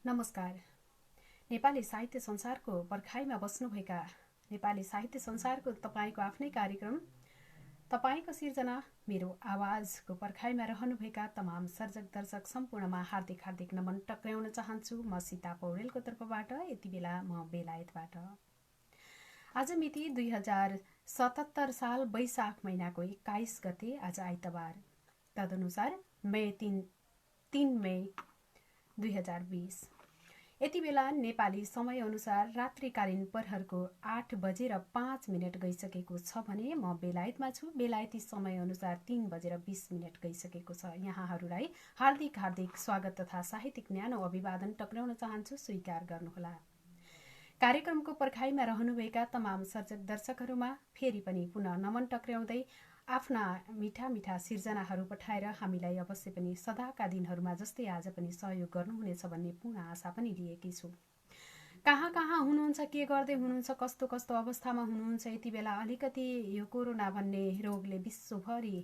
नमस्कार। नेपाली साहित्य संसारको पर्खाइमा बस्नुभएका नेपाली साहित्य संसारको तपाईको आफ्नै कार्यक्रम तपाईको सिर्जना मेरो आवाजको पर्खाइमा रहनुभएका तमाम सर्जक दर्शक सम्पूर्णमा हार्दिक हार्दिक नमन टक्र्याउन चाहन्छु। म सीता पौडेलको तर्फबाट, यति बेला म बेलायतबाट। आज मिति 2077 साल वैशाख महिनाको 21 गते, आज आइतबार। तदनुसार मे 3 मे 2020। यति बेला नेपाली समय अनुसार रात्रिकालीन प्रहरको 8 बजेर 5 मिनट गइसकेको छ भने म बेलायतमा छु। बेलायती समय अनुसार 3 बजेर 20 मिनट गइसकेको छ। यहाँहरूलाई हार्दिक हार्दिक स्वागत तथा साहित्यिक न्यानो अभिवादन टक्राउन चाहन्छु, स्वीकार गर्नुहोला। कार्यक्रमको पर्खाइमा रहनुभएका तमाम सर्जक दर्शकहरूमा फेरि पनि पुनः नमन टक्र्याउँदै आफ्ना मिठा मिठा सिर्जनाहरू पठाएर हामीलाई अवश्य पनि सदाका दिनहरूमा जस्तै आज पनि सहयोग गर्नुहुनेछ भन्ने पूर्ण आशा पनि लिएकी छु। कहाँ कहाँ हुनुहुन्छ, के गर्दै हुनुहुन्छ, कस्तो कस्तो अवस्थामा हुनुहुन्छ, यति बेला अलिकति यो कोरोना भन्ने रोगले विश्वभरि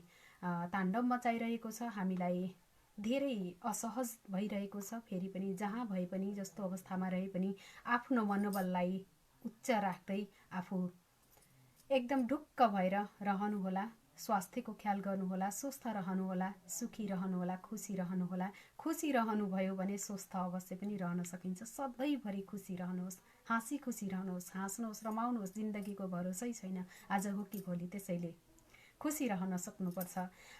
ताण्डव मचाइरहेको छ। हामीलाई धेरै असहज भइरहेको छ। फेरि पनि जहाँ भए पनि, जस्तो अवस्थामा रहे पनि आफ्नो मनोबललाई उच्च राख्दै आफू एकदम ढुक्क भएर रहनुहोला। स्वास्थ्यको ख्याल गर्नुहोला, स्वस्थ रहनुहोला, सुखी रहनुहोला, खुसी रहनुहोला। खुसी रहनुभयो भने स्वस्थ अवश्य पनि रहन सकिन्छ। सधैँभरि खुसी रहनुहोस्, हाँसी खुसी रहनुहोस्, हाँस्नुहोस्, रमाउनुहोस्। जिन्दगीको भरोसै छैन, आज हो कि भोलि, त्यसैले खुसी रहन सक्नुपर्छ।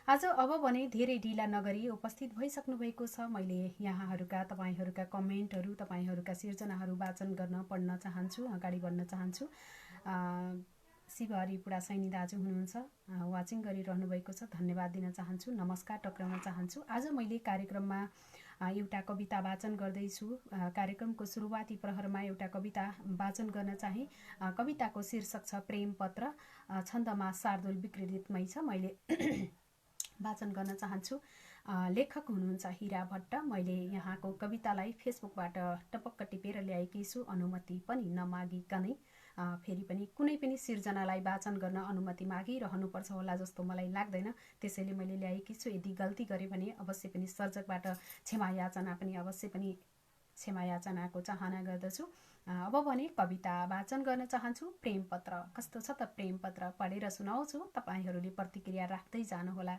आज अब भने धेरै ढिला नगरी उपस्थित भइसक्नु भएको छ। मैले यहाँहरूका तपाईँहरूका कमेन्टहरू, तपाईँहरूका सिर्जनाहरू वाचन गर्न, पढ्न चाहन्छु, अगाडि बढ्न चाहन्छु। शिवहरि पुडा सैनी दाजु हुनुहुन्छ, वाचिङ गरिरहनु भएको छ, धन्यवाद दिन चाहन्छु, नमस्कार टक्राउन चाहन्छु। आज मैले कार्यक्रममा एउटा कविता वाचन गर्दैछु। कार्यक्रमको सुरुवाती प्रहरमा एउटा कविता वाचन गर्न चाहे। कविताको शीर्षक छ प्रेम पत्र। छन्दमा शार्दुल विकृतमय छ। मैले वाचन गर्न चाहन्छु। लेखक हुनुहुन्छ हिरा भट्ट। मैले यहाँको कवितालाई फेसबुकबाट टपक्क टिपेर ल्याएकी छु, अनुमति पनि नमागिकनै। फेरि पनि कुनै पनि सिर्जनालाई वाचन गर्न अनुमति मागिरहनुपर्छ होला जस्तो मलाई लाग्दैन, त्यसैले मैले ल्याएकी छु। यदि गल्ती गरेँ भने अवश्य पनि सर्जकबाट क्षमा याचना पनि अवश्य पनि क्षमा याचनाको चाहना गर्दछु। अब भने कविता वाचन गर्न चाहन्छु। प्रेम पत्र। कस्तो छ त प्रेम पत्र, पढेर सुनाउँछु, तपाईँहरूले प्रतिक्रिया राख्दै जानुहोला।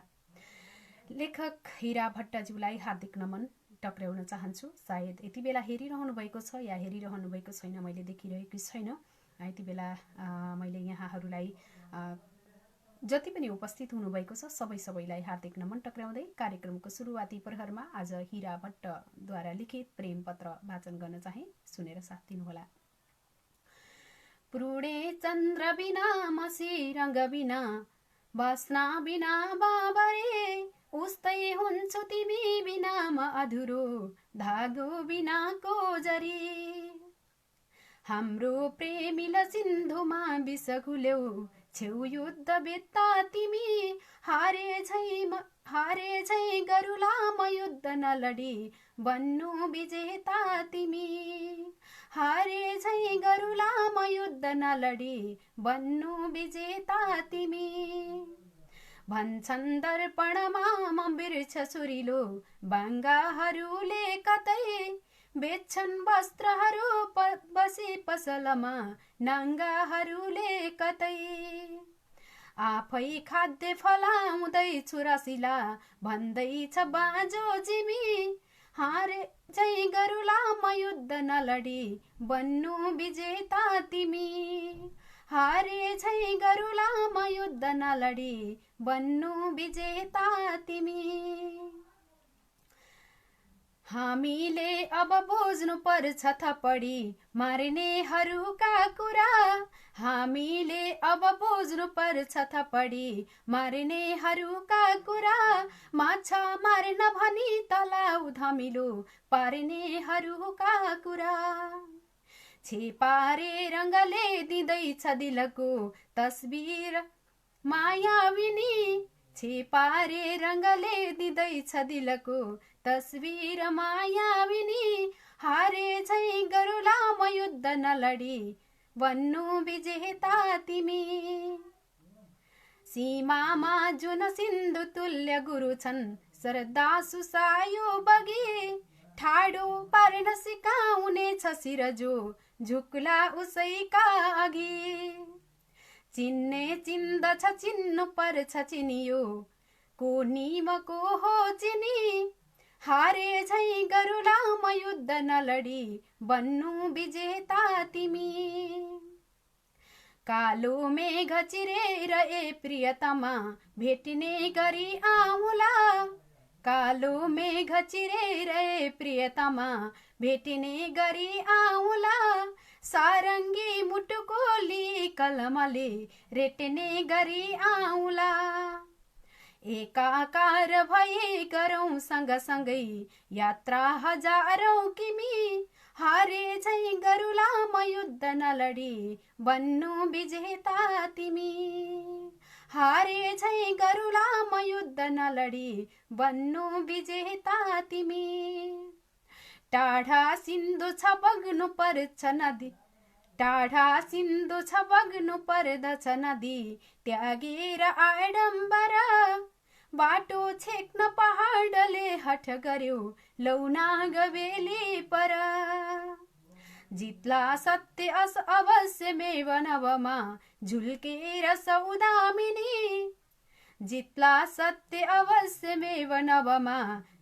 लेखक हिरा भट्टज्यूलाई हार्दिक नमन टक्र्याउन चाहन्छु। सायद यति बेला हेरिरहनु भएको छ या हेरिरहनु भएको छैन, मैले देखिरहेकी छैन। यति बेला मैले यहाँहरूलाई जति पनि उपस्थित हुनुभएको छ सबैलाई हार्दिक नमन टक्र्याउँदै कार्यक्रमको सुरुवाती प्रहरमा आज हिरा भट्टद्वारा लिखित प्रेम पत्र वाचन गर्न चाहे। सुनेर साथ दिनुहोला। पुरुणे चन्द्र बिना, मसी रङ्ग बिना, बस्ना बिना बाबरे, उस्तै हुन्छु तिमी बिना म अधुरो, धागो बिनाको जरी। हाम्रो प्रेमिल सिन्धुमा विष घुल्यौ, छेउ युद्ध बेत्ता तिमी, हारे झै गरुला म युद्ध नलडी, बन्नु विजेता तिमी। हारे झै गरुला म युद्ध नलडी, बन्नु विजेता तिमी। भन्छन् दर्पणमा म बिर्छ सुरिलो, बाङ्गाहरूले कतै बेच्छन् वस्त्रहरू बसी पसलमा, नाङ्गाहरूले कतै। आफै खाद्य फलाउँदैछु रसिला, भन्दैछ बाँझो जिमी, हारे झै गरुला म युद्ध नलडी, बन्नु विजेता तिमी। हारे झै गरुला म युद्ध नलडी, बन्नु विजेता तिमी। हामीले अब बुझ्नु पर्छ थपडी मार्नेहरूका कुरा, हामीले अब बुझ्नु पर्छ थपडी मार्नेहरूका कुरा। माछा मार्न भनी तलाउ धमिलो पार्नेहरूका कुरा। छेपारे रङ्गले दिँदैछ दिलको तस्बिर मायाविनी, छेपारे रङ्गले दिँदैछ दिलको तस्बिर मायाविनी। हारे झै गरुला म युद्ध नलडी, बन्नु विजेता तिमी। सीमामा जुन सिन्धु तुल्य गुरु छन्, श्रद्धा सुसायो बगी, ठाडो पार्न सिकाउनेछ शिर जो झुक्ला उसैका अघि। चिन्ने चिन्दछ चिन्नु पर्छ चिनियो को निमको हो चिनी। हारे झै गरुलाम युद्ध नलडी बन्नु विजेता तिमी। कालो मेघ चिरेर ए प्रियतमा भेट्ने गरी आउला। कालो मेघ चिरेर ए प्रियतमा भेट्ने गरी आउला। सारङ्गी मुटुकोली कलमले रेट्ने गरी आउला। एकाकार भए गरौँ सँगसँगै यात्रा हजारौँ किमी। हारे झै गरुलाम युद्ध नलडी बन्नु विजेता तिमी। हारे झै गरुलाम युद्ध नलडी बन्नु विजेता तिमी। टाढा सिन्धु छ बग्नु पर्छ नदी। टाढा सिन्धु छ बग्नु पर्दछ नदी त्यागेर आडम्बरा। बाटो छेक्न पहाडले हठ गर्यो लौना गवेली पर। जित्ला सत्य अस अवश्य मेव नवमा झुल्केर सौदामिनी। जित्ला सत्य अवश्य मेव नवमा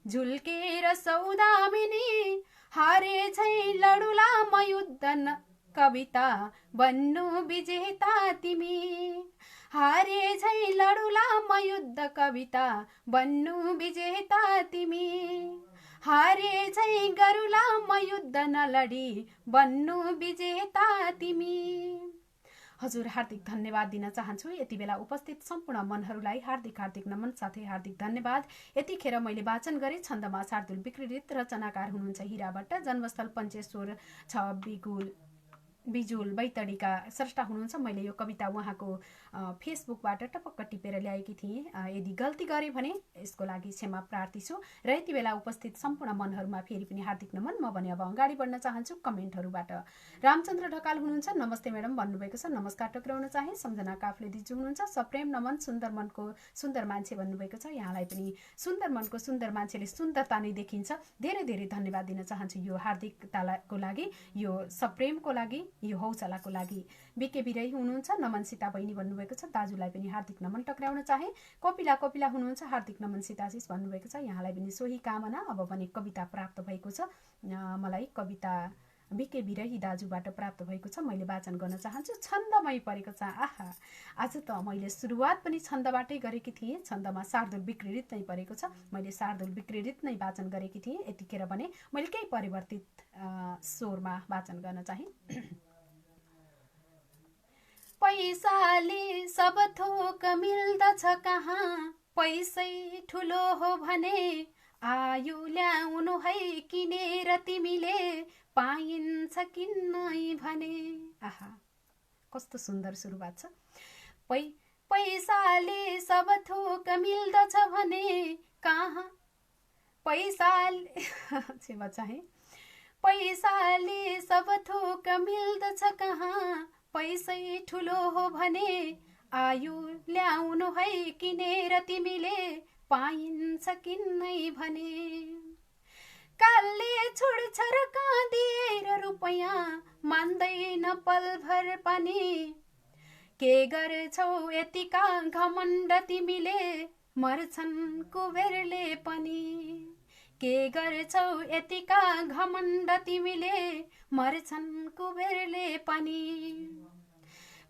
झुल्केर सौदामिनी। हारे झै लडुलाम युद्ध कविता बन्नु विजेता तिमी। हारे झै लडुलाम युद्ध कविता बन्नु विजेता तिमी। हारे झै गरुलाम युद्ध नलडी बन्नु विजेता तिमी। हजुर हार्दिक धन्यवाद दिन चाहन्छु। यति बेला उपस्थित सम्पूर्ण मनहरूलाई हार्दिक हार्दिक नमन साथै हार्दिक धन्यवाद। यतिखेर मैले वाचन गरे छन्दमा शार्दुल विक्रीडित, रचनाकार हुनुहुन्छ हिराबाट, जन्मस्थल पञ्चेश्वर छ बिजुल बैतडीका स्रष्टा हुनुहुन्छ। मैले यो कविता उहाँको फेसबुकबाट टपक्क टिपेर ल्याएकी थिएँ। यदि गल्ती गरेँ भने यसको लागि क्षमा प्रार्थी छु। र यति बेला उपस्थित सम्पूर्ण मनहरूमा फेरि पनि हार्दिक नमन। म भने अब अगाडि बढ्न चाहन्छु कमेन्टहरूबाट। रामचन्द्र ढकाल हुनुहुन्छ, नमस्ते म्याडम भन्नुभएको छ, नमस्कार टक्राउन चाहे। सम्झना काफ्ले दिजु हुनुहुन्छ, सप्रेम नमन, सुन्दर मनको सुन्दर मान्छे भन्नुभएको छ। यहाँलाई पनि सुन्दर मनको सुन्दर मान्छेले सुन्दरता नै देखिन्छ। धेरै धेरै धन्यवाद दिन चाहन्छु यो हार्दिकताको लागि, यो सप्रेमको लागि, यो हौसलाको लागि। बिके बिराई हुनुहुन्छ, नमन सीता बहिनी भन्नुभएको छ, दाजुलाई पनि हार्दिक नमन टक्राउन चाहे। कपिला हुनुहुन्छ, हार्दिक नमन सीताशिष भन्नुभएको छ, यहाँलाई पनि सोही कामना। अब भने कविता प्राप्त भएको छ, मलाई कविता बिके बिराई दाजुबाट प्राप्त भएको छ, मैले वाचन गर्न चाहन्छु। छन्दमै परेको छ। आहा, आज त मैले सुरुवात पनि छन्दबाटै गरेकी थिएँ। छन्दमा शार्दुल विक्रीडित नै परेको छ, मैले शार्दुल विक्रीडित नै वाचन गरेकी थिएँ। यतिखेर भने मैले केही परिवर्तित स्वरमा वाचन गर्न चाहे। पैसाले सब थोक मिल्दछ कहाँ, पैसै ठुलो हो भने आयु ल्याउनु है किनेर तिमीले पाइन्छ किन्नै भने। आहा, कस्तो सुन्दर सुरुवात छ। पैसाले सब थोक मिल्दछ भने कहाँ, पैसाले सब थोक मिल्दछ कहाँ, पैसै ठुलो हो भने आयु ल्याउनु है किनेर तिमीले पाइन्छ किन्नै भने। कालले छोड्छ र काँदिएर रुपैयाँ मान्दैन पलभर पनि। के गर्छौ यतिका घमण्ड तिमीले मर्छन् कुबेरले पनि। के गर्छौ यतिका घमण्ड तिमीले मर्छन् कुबेरले पनि।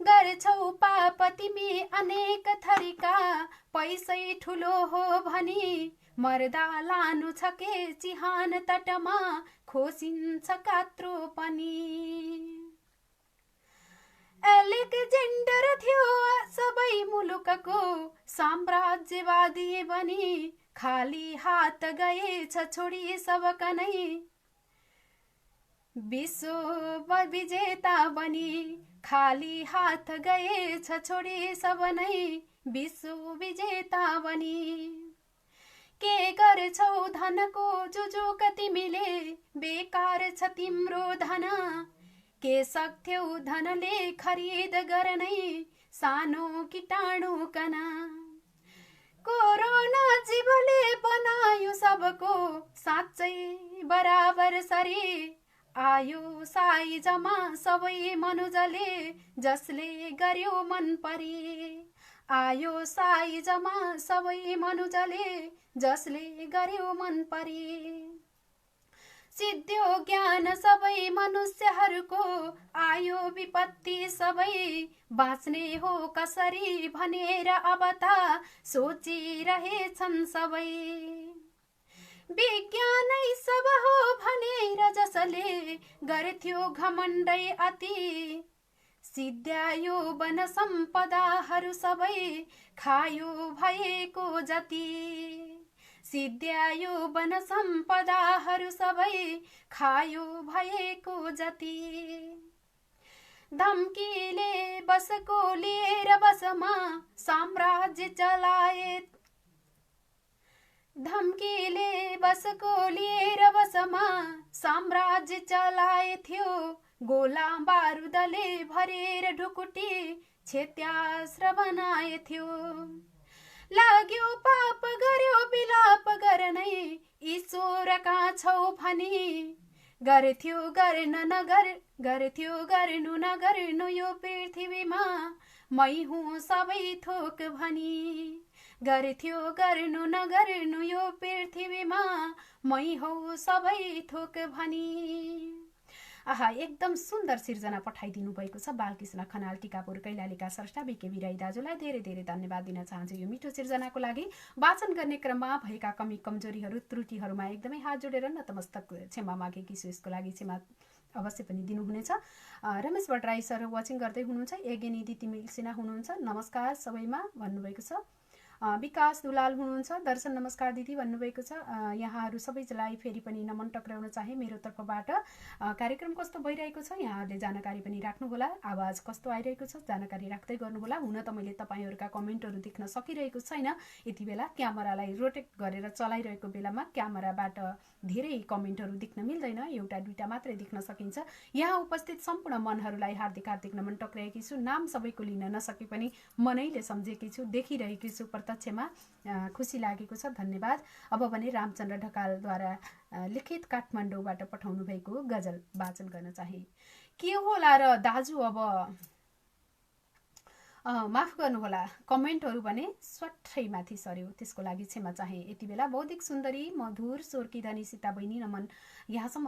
गर्छौ पाप तिमी अनेक थरीका, पैसै ठुलो हो भनी मर्दा लानु छ के चिहान तटमा खोसिन्छ कात्रो पनि। एलेक्जेन्डर थियो सबै मुलुकको साम्राज्यवादी बनी, खाली हात गएछ छोडी सबका नै विश्व विजेता बनी। खाली हात गएछ छोडी सब नै विश्व विजेता बनी। के गर्छौ धनको जुजुक तिमीले बेकार छ तिम्रो धन। के सक्थ्यौ धनले खरिद गर्नै सानो कीटाणु कना। कोरोना जीवले बनायो सबको साँच्चै बराबर सरी आयो साइजमा सबै मनुजले जसले गर्यो मन परी आयो साइजमा सबै मनुजले जसले गर्यो मन परी सिद्धियो ज्ञान सबै मनुष्यहरूको आयो विपत्ति सबै बाँच्ने हो कसरी भनेर अब त सोचिरहेछन् सबै विज्ञानै सब हो भनेर जसले गर्थ्यो घमण्डै अति सिद्ध्यायो वन सम्पदाहरू सबै खायो भएको जति सिद्ध्यायो वन सम्पदाहरू सबै खायो भएको जति धम्कीले बसको लिएर बसमा साम्राज्य चलाए धम्कीले बसको लिएर बसमा साम्राज्य चलाए थियो गोला बारुदले भरेर ढुकुटी क्षेत्यास्त्र बनाए थियो लाग्यो पाप गर्यो बिलाप गर्नै ईश्वर कहाँ छौ भनी गर्थ्यो गर्न नगर गर्थ्यो गर्नु नगर्नु यो पृथ्वीमा मै हुँ सबै थोक भनी गर्थ्यो गर्नु नगर्नु यो पृथ्वीमा मै हौ सबै थोक भनी आहा एकदम सुन्दर सिर्जना पठाइदिनु भएको छ बालकृष्ण खनाल टिकापुर कैलालीका स्रष्टा बिके बिराई दाजुलाई धेरै धेरै धन्यवाद दिन चाहन्छु यो मिठो सिर्जनाको लागि। वाचन गर्ने क्रममा भएका कमी कमजोरीहरू त्रुटिहरूमा एकदमै हात जोडेर नतमस्तक क्षमा मागेकी छु, यसको लागि क्षमा अवश्य पनि दिनुहुनेछ। रमेश भट्टराई सर वाचिङ गर्दै हुनुहुन्छ, यज्ञनिधि तिमिल सिन्हा हुनुहुन्छ, नमस्कार सबैमा भन्नुभएको छ। विकास दुलाल हुनुहुन्छ, दर्शन नमस्कार दिदी भन्नुभएको छ। यहाँहरू सबैलाई फेरि पनि नमन टक्राउन चाहे मेरो तर्फबाट। कार्यक्रम कस्तो भइरहेको छ यहाँहरूले जानकारी पनि राख्नुहोला, आवाज कस्तो आइरहेको छ जानकारी राख्दै गर्नुहोला। हुन त मैले तपाईँहरूका कमेन्टहरू देख्न सकिरहेको छैन, यति बेला क्यामेरालाई रोटेट गरेर चलाइरहेको बेलामा क्यामेराबाट धेरै कमेन्टहरू देख्न मिल्दैन, एउटा दुईटा मात्रै देख्न सकिन्छ। यहाँ उपस्थित सम्पूर्ण मनहरूलाई हार्दिक हार्दिक नमन टक्राएकी छु। नाम सबैको लिन नसके पनि मनैले सम्झेकी छु, देखिरहेकी छु, प्रत्यक्षमा खुसी लागेको छ, धन्यवाद। अब भने रामचन्द्र ढकालद्वारा लिखित काठमाडौँबाट पठाउनु भएको गजल वाचन गर्न चाहे। के होला र दाजु, अब माफ गर्नुहोला, कमेन्टहरू भने स्वाट्टै माथि सर्यो, त्यसको लागि क्षमा चाहे। यति बेला बौद्धिक सुन्दरी मधुर स्वरकी धनी सीता बहिनी नमन यहाँसम्म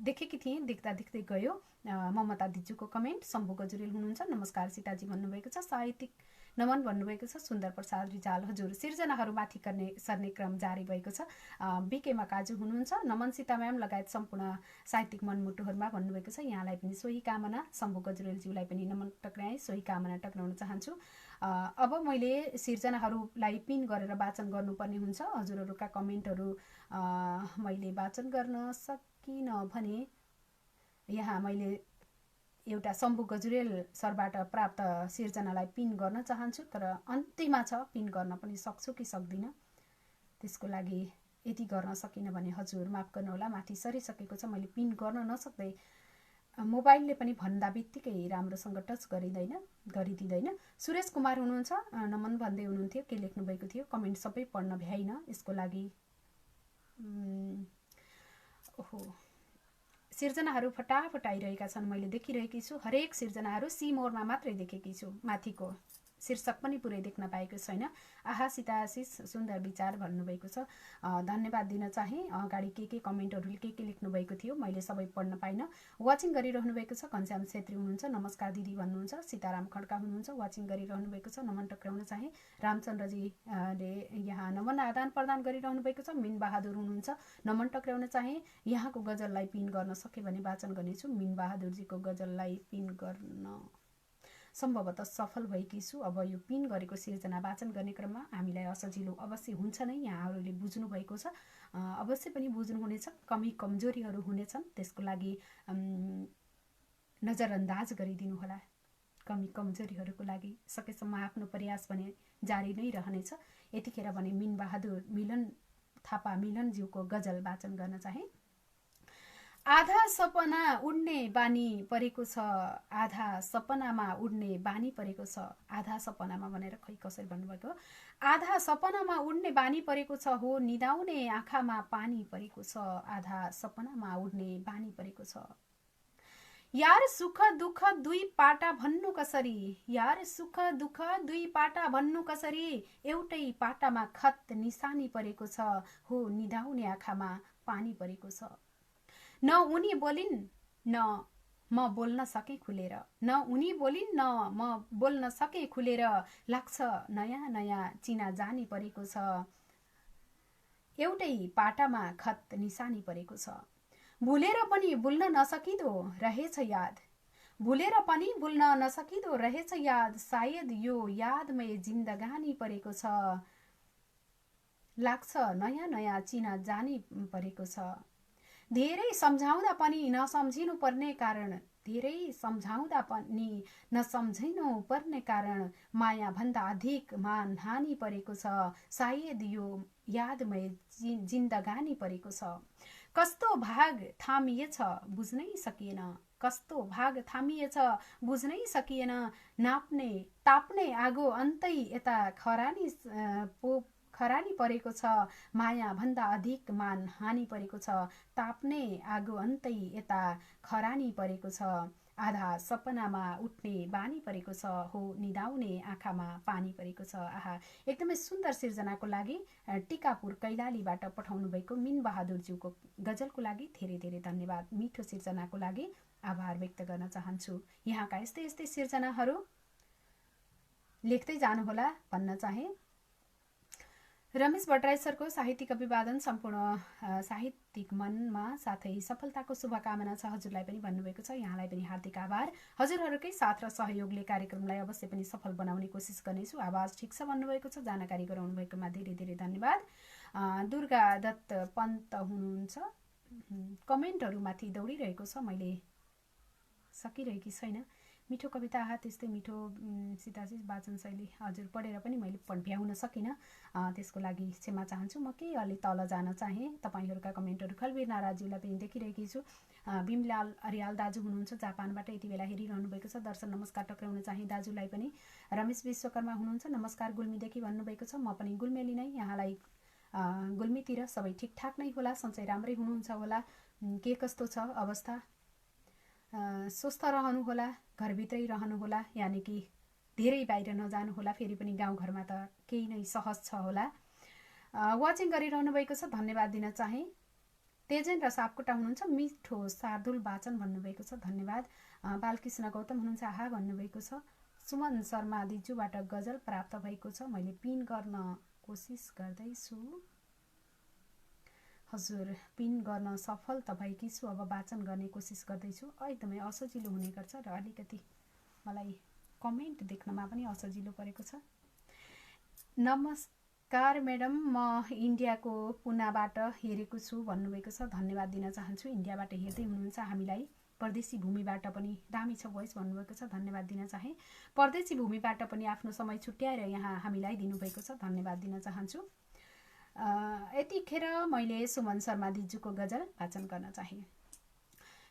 देखेकी थिएँ, देख्दा देख्दै गयो। ममता दिजुको कमेन्ट, शम्भु गजुरेल हुनुहुन्छ, नमस्कार सीताजी भन्नुभएको छ, साहित्यिक नमन भन्नुभएको छ, सुन्दर प्रसाद रिजाल हजुर सिर्जनाहरू माथि सर्ने क्रम जारी भएको छ। बिकेमा काजु हुनुहुन्छ, नमन सीता म्याम लगायत सम्पूर्ण साहित्यिक मनमुटुहरूमा भन्नुभएको छ, यहाँलाई पनि सोही कामना। शम्भु गजुरेलज्यूलाई पनि नमन टक्राएँ, सोही कामना टक्राउन चाहन्छु। अब मैले सिर्जनाहरूलाई पिन गरेर वाचन गर्नुपर्ने हुन्छ। हजुरहरूका कमेन्टहरू मैले वाचन गर्न सकिनँ भने यहाँ मैले एउटा शम्भु गजुरेल सरबाट प्राप्त सिर्जनालाई पिन गर्न चाहन्छु, तर अन्त्यमा छ, पिन गर्न पनि सक्छु कि सक्दिनँ, त्यसको लागि यति गर्न सकिनँ भने हजुर माफ गर्नुहोला, माथि सरिसकेको छ, मैले पिन गर्न नसक्दै मोबाइलले पनि भन्दा बित्तिकै राम्रोसँग टच गरिदिँदैन। सुरेश कुमार हुनुहुन्छ, नमन भन्दै हुनुहुन्थ्यो, के लेख्नुभएको थियो, कमेन्ट सबै पढ्न भ्याइन, यसको लागि ओहो सिर्जनाहरू फटाफट आइरहेका छन्, मैले देखिरहेकी छु। हरेक सिर्जनाहरू सिमोरमा मात्रै देखेकी छु, माथिको शीर्षक पनि पुरै देख्न पाएको छैन। आहा सीता आशिष सुन्दर विचार भन्नुभएको छ, धन्यवाद दिन चाहे। अगाडि के कमेन्टहरूले के लेख्नुभएको थियो मैले सबै पढ्न पाइनँ। वाचिङ गरिरहनु भएको छ घनश्याम छेत्री हुनुहुन्छ, नमस्कार दिदी भन्नुहुन्छ, सीताराम खड्का हुनुहुन्छ, वाचिङ गरिरहनु भएको छ, नमन टक्राउन चाहे। रामचन्द्रजीले यहाँ नमन आदान प्रदान गरिरहनु भएको छ। मिन बहादुर हुनुहुन्छ, नमन टक्राउन चाहे। यहाँको गजललाई पिन गर्न सके भने वाचन गर्नेछु। मिन बहादुरजीको गजललाई पिन गर्न सम्भवतः सफल भएकी छु। अब यो पिन गरेको सिर्जना वाचन गर्ने क्रममा हामीलाई असजिलो अवश्य हुन्छ नै, यहाँहरूले बुझ्नु भएको छ, अवश्य पनि बुझ्नुहुनेछ। कमी कमजोरीहरू हुनेछन्, त्यसको लागि नजरअन्दाज गरिदिनु होला। कमी कमजोरीहरूको लागि सकेसम्म आफ्नो प्रयास भने जारी नै रहनेछ। यतिखेर भने मिन बहादुर मिलन थापा मिलनज्यूको गजल वाचन गर्न चाहे। आधा सपना उड्ने बानी परेको छ, आधा सपनामा उड्ने बानी परेको छ। आधा सपनामा भनेर खै कसरी भन्नुभएको? आधा सपनामा उड्ने बानी परेको छ हो, निदाउने आँखामा पानी परेको छ। आधा सपनामा उड्ने बानी परेको छ। यार सुख दुःख दुई पाटा भन्नु कसरी, यार सुख दुःख दुई पाटा भन्नु कसरी, एउटै पाटामा खत निशानी परेको छ हो, निदाउने आँखामा पानी परेको छ। न उनी बोलिन् न म बोल्न सके खुलेर, न उनी बोलिन् न म बोल्न सके खुलेर, लाग्छ नयाँ नयाँ चिना जानी परेको छ, एउटै पाटामा खत निशानी परेको छ। भुलेर पनि भुल्न नसकिदो रहेछ याद, भुलेर पनि भुल्न नसकिदो रहेछ याद, सायद यो यादमय जिन्दगानी परेको छ, लाग्छ नयाँ नयाँ चिना जानी परेको छ। धेरै सम्झाउँदा पनि नसम्झिनु पर्ने कारण, धेरै सम्झाउँदा पनि नसम्झिनु पर्ने कारण, माया भन्दा अधिक मान हानि परेको छ, सायद यो यादमय जिन्दगानी परेको छ। कस्तो भाग थामिएछ बुझ्नै सकिएन, कस्तो भाग थामिएछ बुझ्नै सकिएन, नाप्ने ताप्ने आगो अन्तै यता खरानी परेको छ, माया भन्दा अधिक मान हानि परेको छ, ताप्ने आगो अन्तै यता खरानी परेको छ। आधा सपनामा उठ्ने बानी परेको छ हो, निदाउने आँखामा पानी परेको छ। आहा, एकदमै सुन्दर सिर्जनाको लागि टिकापुर कैलालीबाट पठाउनु भएको मिन बहादुरज्यूको गजलको लागि धेरै धेरै धन्यवाद। मिठो सिर्जनाको लागि आभार व्यक्त गर्न चाहन्छु। यहाँका यस्तै यस्तै सिर्जनाहरू लेख्दै जानुहोला भन्न चाहे। रमेश भट्टराई सरको साहित्यिक अभिवादन सम्पूर्ण साहित्यिक मनमा साथै सफलताको शुभकामना छ हजुरलाई पनि भन्नुभएको छ। यहाँलाई पनि हार्दिक आभार। हजुरहरूकै साथ र सहयोगले कार्यक्रमलाई अवश्य पनि सफल बनाउने कोसिस गर्नेछु। आवाज ठिक छ भन्नुभएको छ, जानकारी गराउनु भएकोमा धेरै धेरै धन्यवाद। दुर्गा दत्त पन्त हुनुहुन्छ, कमेन्टहरूमाथि दौडिरहेको छ, मैले सकिरहेकी छैन। मिठो कविता आहा, त्यस्तै मिठो सीताजीत वाचन शैली हजुर पढेर पनि मैले भ्याउन सकिनँ, त्यसको लागि क्षमा चाहन्छु। म केही अलि तल जान चाहेँ। तपाईँहरूका कमेन्टहरू खलबीर नाराज्यूलाई पनि देखिरहेकी छु। भीमलाल अरियाल दाजु हुनुहुन्छ, जापानबाट यति बेला हेरिरहनु भएको छ। दर्शन नमस्कार टक्राउन चाहे दाजुलाई पनि। रमेश विश्वकर्मा हुनुहुन्छ, नमस्कार गुल्मीदेखि भन्नुभएको छ। म पनि गुल्मेली नै, यहाँलाई गुल्मीतिर सबै ठिकठाक नै होला, सन्चै राम्रै हुनुहुन्छ होला। के कस्तो छ अवस्था? स्वस्थ रहनुहोला, घरभित्रै रहनुहोला, यानि कि धेरै बाहिर नजानुहोला। फेरि पनि गाउँघरमा त केही नै सहज छ होला। वाचिङ गरिरहनु भएको छ, धन्यवाद दिन चाहे। तेजेन्द्र सापकोटा हुनुहुन्छ, मिठो शार्दुल वाचन भन्नुभएको छ, धन्यवाद। बालकृष्ण गौतम हुनुहुन्छ, आहा भन्नुभएको छ। सुमन शर्मा दिजुबाट गजल प्राप्त भएको छ, मैले पिन गर्न कोसिस गर्दैछु। हजुर, पिन गर्न सफल त भएकी छु, अब वाचन गर्ने कोसिस गर्दैछु। एकदमै असजिलो हुने गर्छ र अलिकति मलाई कमेन्ट देख्नमा पनि असजिलो परेको छ। नमस्कार म्याडम, म इन्डियाको पुनाबाट हेरेको छु भन्नुभएको छ, धन्यवाद दिन चाहन्छु। इन्डियाबाट हेर्दै हुनुहुन्छ हामीलाई। परदेशी भूमिबाट पनि दामी छ भोइस भन्नुभएको छ, धन्यवाद दिन चाहे। परदेशी भूमिबाट पनि आफ्नो समय छुट्याएर यहाँ हामीलाई दिनुभएको छ, धन्यवाद दिन चाहन्छु। यतिखेर मैले सुमन शर्मा दिजुको गजल वाचन गर्न चाहे।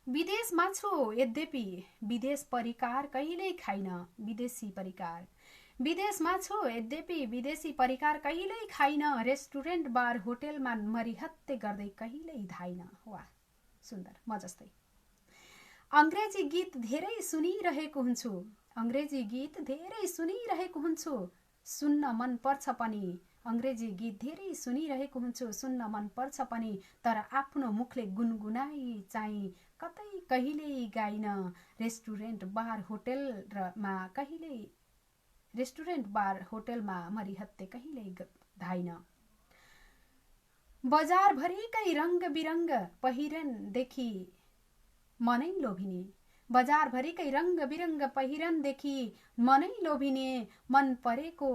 विदेशमा छु यद्यपि विदेश परिकार कहिल्यै खाइन, विदेशी परिकार। विदेशमा छु यद्यपि विदेशी परिकार कहिल्यै खाइन, रेस्टुरेन्ट बार होटेलमा मरिहत्ते गर्दै कहिल्यै धाइन। वाह, सुन्दर, म जस्तै। अङ्ग्रेजी गीत धेरै सुनिरहेको हुन्छु, अङ्ग्रेजी गीत धेरै सुनिरहेको हुन्छु, सुन्न मन पर्छ पनि। अङ्ग्रेजी गीत धेरै सुनिरहेको हुन्छु, सुन्न मन पर्छ पनि, तर आफ्नो मुखले गुनगुनाई चाहिँ कतै कहिल्यै गाइन। रेस्टुरेन्ट बार होटेलमा मरिहत्ते कहिल्यै धाइन। बजारभरिकै रङ्ग बिरङ्ग पहिरनदेखि मनै लोभिने, बजारभरिकै रङ्ग बिरङ्ग पहिरनदेखि मनै लोभिने, मन परेको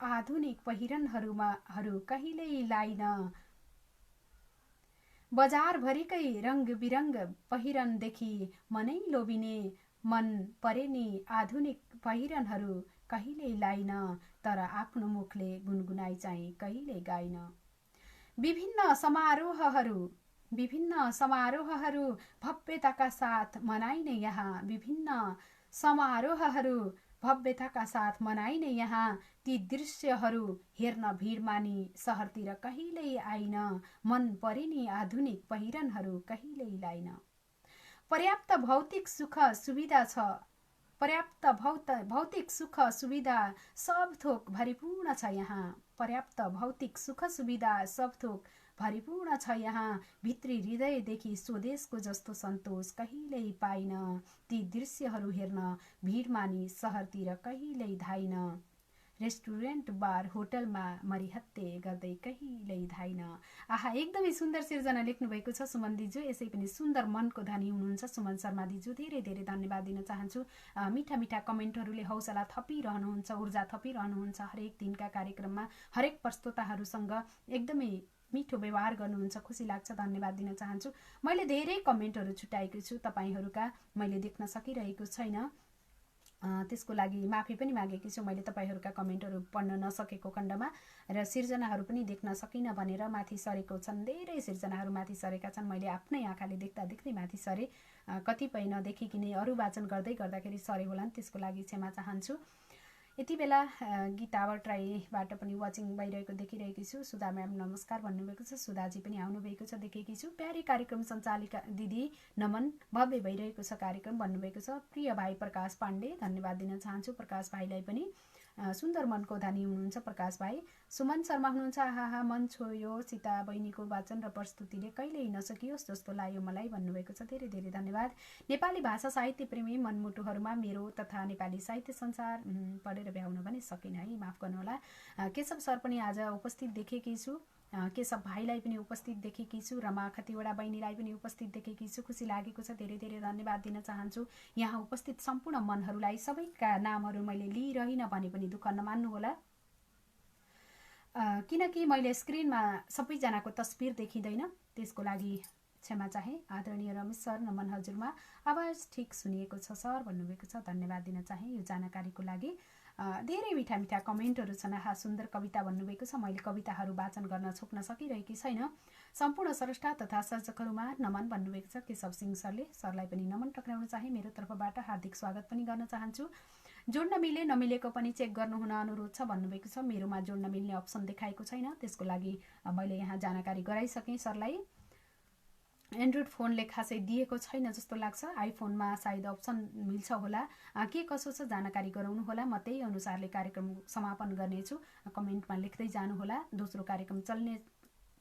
आधुनिक पहिरनहरू कहिल्यै लाइन। बजारभरिकै रङ्ग बिरङ्ग पहिरनदेखि मनै लोभिने, मन परेनी आधुनिक पहिरनहरू कहिल्यै लाइन, तर आफ्नो मुखले गुनगुनाई चाहिँ कहिल्यै गाइन। विभिन्न समारोहहरू विभिन्न समारोहहरू भव्यताका साथ मनाइने यहाँ, विभिन्न समारोहहरू भव्यताका साथ मनाइने यहाँ, ती दृश्यहरू हेर्न भिड मानी सहरतिर कहिल्यै आइन, मन परिने आधुनिक पहिरनहरू कहिल्यै लाइन। पर्याप्त भौतिक सुख सुविधा छ, पर्याप्त भौतिक सुख सुविधा सब थोक भरिपूर्ण छ यहाँ, पर्याप्त भौतिक सुख सुविधा सब थोक भरिपूर्ण छ यहाँ। भित्री हृदयदेखि स्वदेशको जस्तो सन्तोष कहिल्यै पाइन, ती दृश्यहरू हेर्न भिड मानी सहरतिर कहिल्यै धाइन। रेस्टुरेन्ट बार होटलमा मरिहत्ते गर्दै कहिल्यै धाइन। आहा, एकदमै सुन्दर सिर्जना लेख्नु भएको छ सुमन दिजु। यसै पनि सुन्दर मनको धनी हुनुहुन्छ सुमन शर्मा दिजु, धेरै धेरै धन्यवाद दिन चाहन्छु। मिठा मिठा कमेन्टहरूले हौसला थपिरहनुहुन्छ, ऊर्जा थपिरहनुहुन्छ। हरेक दिनका कार्यक्रममा हरेक प्रस्तोताहरूसँग एकदमै मिठो व्यवहार गर्नुहुन्छ, खुसी लाग्छ, धन्यवाद दिन चाहन्छु। मैले धेरै कमेन्टहरू छुट्याएको छु, तपाईँहरूका मैले देख्न सकिरहेको छैन, त्यसको लागि माफी पनि मागेकी छु। मैले तपाईँहरूका कमेन्टहरू पढ्न नसकेको खण्डमा र सिर्जनाहरू पनि देख्न सकिनँ भनेर माथि सरेको छन्, धेरै सिर्जनाहरू माथि सरेका छन्। मैले आफ्नै आँखाले देख्दा देख्दै माथि सरे, कतिपय नदेखिकनै अरू वाचन गर्दै गर्दाखेरि सरे होलान्, त्यसको लागि क्षमा चाहन्छु। यति बेला गीता भट्टराईबाट पनि वाचिङ भइरहेको देखिरहेकी छु। सुधा म्याम नमस्कार भन्नुभएको छ, सुधाजी पनि आउनुभएको छ देखेकी छु। प्यारी कार्यक्रम सञ्चालिका दिदी नमन, भव्य भइरहेको छ कार्यक्रम भन्नुभएको छ। प्रिय भाइ प्रकाश पाण्डे, धन्यवाद दिन चाहन्छु प्रकाश भाइलाई पनि, सुन्दर मनको धनी हुनुहुन्छ प्रकाश भाइ। सुमन शर्मा हुनुहुन्छ, आहा मन छोयो, सीता बहिनीको वाचन र प्रस्तुतिले कहिल्यै नसकियोस् जस्तो लाग्यो मलाई भन्नुभएको छ, धेरै धेरै धन्यवाद। नेपाली भाषा साहित्य प्रेमी मनमुटुहरूमा मेरो तथा नेपाली साहित्य संसार पढेर भ्याउन पनि सकिनँ है, माफ गर्नुहोला। केशव सर पनि आज उपस्थित देखेकी छु, केशव भाइलाई पनि उपस्थित देखेकी छु, रमा खतिवडा बहिनीलाई पनि उपस्थित देखेकी छु, खुसी लागेको छ, धेरै धेरै धन्यवाद दिन चाहन्छु। यहाँ उपस्थित सम्पूर्ण मनहरूलाई सबैका नामहरू मैले लिइरहन भने पनि दुःख नमान्नुहोला, किनकि मैले स्क्रिनमा सबैजनाको तस्बिर देखिँदैन, त्यसको लागि क्षमा चाहे। आदरणीय रमेश सर, नमन हजुरमा, आवाज ठिक सुनिएको छ सर भन्नुभएको छ, धन्यवाद दिन चाहे यो जानकारीको लागि। धेरै मिठा मिठा कमेन्टहरू छन्। आहा, सुन्दर कविता भन्नुभएको छ, मैले कविताहरू वाचन गर्न छोप्न सकिरहेकी छैन। सम्पूर्ण स्रष्टा तथा सर्जकहरूमा नमन भन्नुभएको छ केशव सिंह सरले, सरलाई पनि नमन टक्राउन चाहे, मेरो तर्फबाट हार्दिक स्वागत पनि गर्न चाहन्छु। जोड्न मिले नमिलेको पनि चेक गर्नुहुन अनुरोध छ भन्नुभएको छ, मेरोमा जोड्न मिल्ने अप्सन देखाएको छैन, त्यसको लागि मैले यहाँ जानकारी गराइसकेँ सरलाई। एन्ड्रोइड फोनले खासै दिएको छैन जस्तो लाग्छ, आइफोनमा सायद अप्सन मिल्छ होला, के कसो छ जानकारी गराउनु होला, म त्यही अनुसारले कार्यक्रम समापन गर्नेछु। कमेन्टमा लेख्दै जानुहोला, दोस्रो कार्यक्रम चल्ने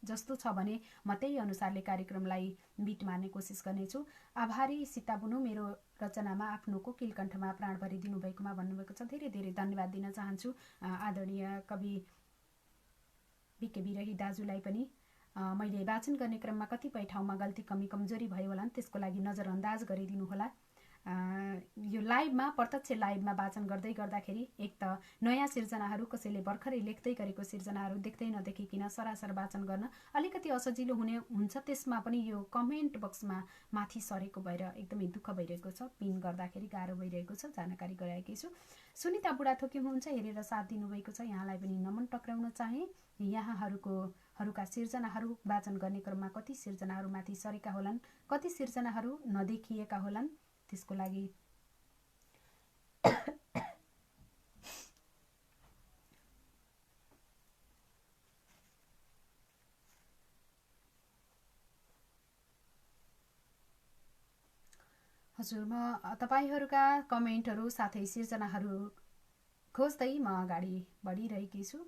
जस्तो छ भने म त्यही अनुसारले कार्यक्रमलाई बिट मार्ने कोसिस गर्नेछु। आभारी सीता बुनु, मेरो रचनामा आफ्नो कोकिल कण्ठमा प्राण भरिदिनु भएकोमा भन्नुभएको छ, धेरै धेरै धन्यवाद दिन चाहन्छु। आदरणीय कवि बिके बिरही दाजुलाई पनि मैले वाचन गर्ने क्रममा कतिपय ठाउँमा गल्ती कमी कमजोरी भयो होला, त्यसको लागि नजरअन्दाज गरिदिनु होला। यो लाइभमा, प्रत्यक्ष लाइभमा वाचन गर्दै गर्दाखेरि एक त नयाँ सिर्जनाहरू, कसैले भर्खरै लेख्दै गरेको सिर्जनाहरू देख्दै नदेखिकन सरासर वाचन गर्न अलिकति असजिलो हुन्छ, त्यसमा पनि यो कमेन्ट बक्समा माथि सरेको भएर एकदमै दुःख भइरहेको छ, पिन गर्दाखेरि गाह्रो भइरहेको छ, जानकारी गराएकी छु। सुनिता बुढाथोकी हुनुहुन्छ, हेरेर साथ दिनुभएको छ, यहाँलाई पनि नमन टक्राउन चाहे। यहाँहरूका सिर्जनाहरू वाचन गर्ने क्रममा कति सिर्जनाहरू माथि सरेका होलान्, कति सिर्जनाहरू नदेखिएका होलान्, त्यसको लागि हजुर, म तपाईहरूका कमेन्टहरू साथै सिर्जनाहरू खोज्दै म अगाडि बढिरहेकी छु।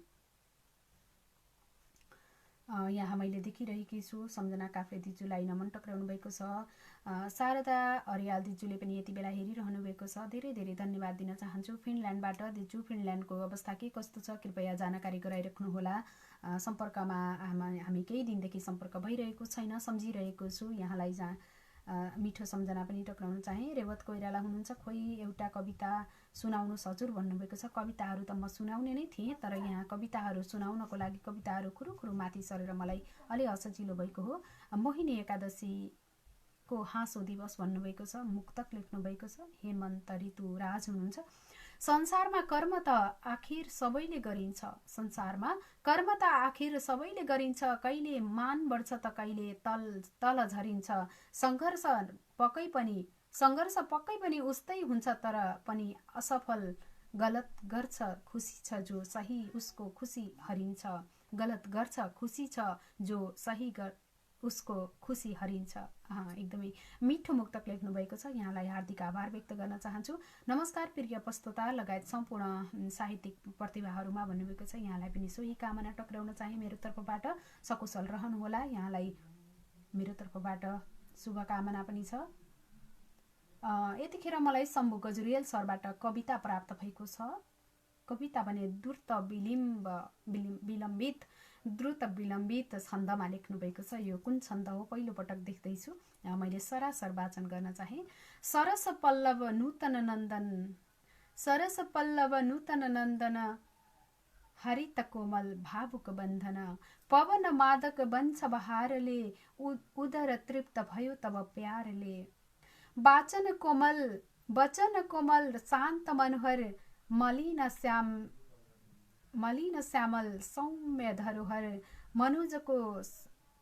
यहाँ मैले देखिरहेकी छु, सम्झना काफ्रे दिजुलाई नमन टक्राउनु भएको छ, शारदा अर्याल दिजुले पनि यति बेला हेरिरहनु भएको छ, धेरै धेरै धन्यवाद दिन चाहन्छु। फिनल्यान्डबाट दिजु, फिनल्यान्डको अवस्था के कस्तो छ कृपया जानकारी गराइराख्नुहोला। सम्पर्कमा हामी केही दिनदेखि सम्पर्क भइरहेको छैन, सम्झिरहेको छु, यहाँलाई मिठो सम्झना पनि टक्राउन चाहे। रेवत कोइराला हुनुहुन्छ, खोइ एउटा कविता सुनाउनुहोस् हजुर भन्नुभएको छ। कविताहरू त म सुनाउने नै थिएँ, तर यहाँ कविताहरू सुनाउनको लागि कविताहरू खुरुखुरु माथि सरेर मलाई अलि असजिलो भएको हो। मोहिनी एकादशीको हाँसो दिवस भन्नुभएको छ, मुक्तक लेख्नुभएको छ। हेमन्त ऋतु राज हुनुहुन्छ, संसारमा कर्म त आखिर सबैले गरिन्छ, संसारमा कर्म त आखिर सबैले गरिन्छ। कहिले मान बढ्छ त कहिले तल झरिन्छ। सङ्घर्ष पक्कै पनि उस्तै हुन्छ, तर पनि असफल। गलत गर्छ खुसी छ जो सही, उसको खुसी हरिन्छ। गलत गर्छ खुसी छ जो सही, उसको खुसी हरिन्छ। एकदमै मिठो मुक्तक लेख्नु भएको छ। यहाँलाई हार्दिक आभार व्यक्त गर्न चाहन्छु। नमस्कार प्रिय प्रस्तोता लगायत सम्पूर्ण साहित्यिक प्रतिभाहरूमा भन्नुभएको छ। यहाँलाई पनि सोही कामना टक्राउन चाहे मेरो तर्फबाट। सकुशल रहनुहोला। यहाँलाई मेरो तर्फबाट शुभकामना पनि छ। यतिखेर मलाई शम्भु गजुरेल सरबाट कविता प्राप्त भएको छ। कविता भने द्रुत विलम्बित छन्दमा लेख्नु भएको छ। यो कुन छन्द हो पहिलो पटक देख्दैछु। मैले सरासर वाचन गर्न चाहे। सरस पल्लव नूतन नन्दन हरित कोमल भावुक बन्धन, पवन मादक वंश बहारले, उदर तृप्त भयो तब प्यारले। वचन कोमल शान्त मनोहर, मलिन श्यामल सौम्य धरोहर, मनुजको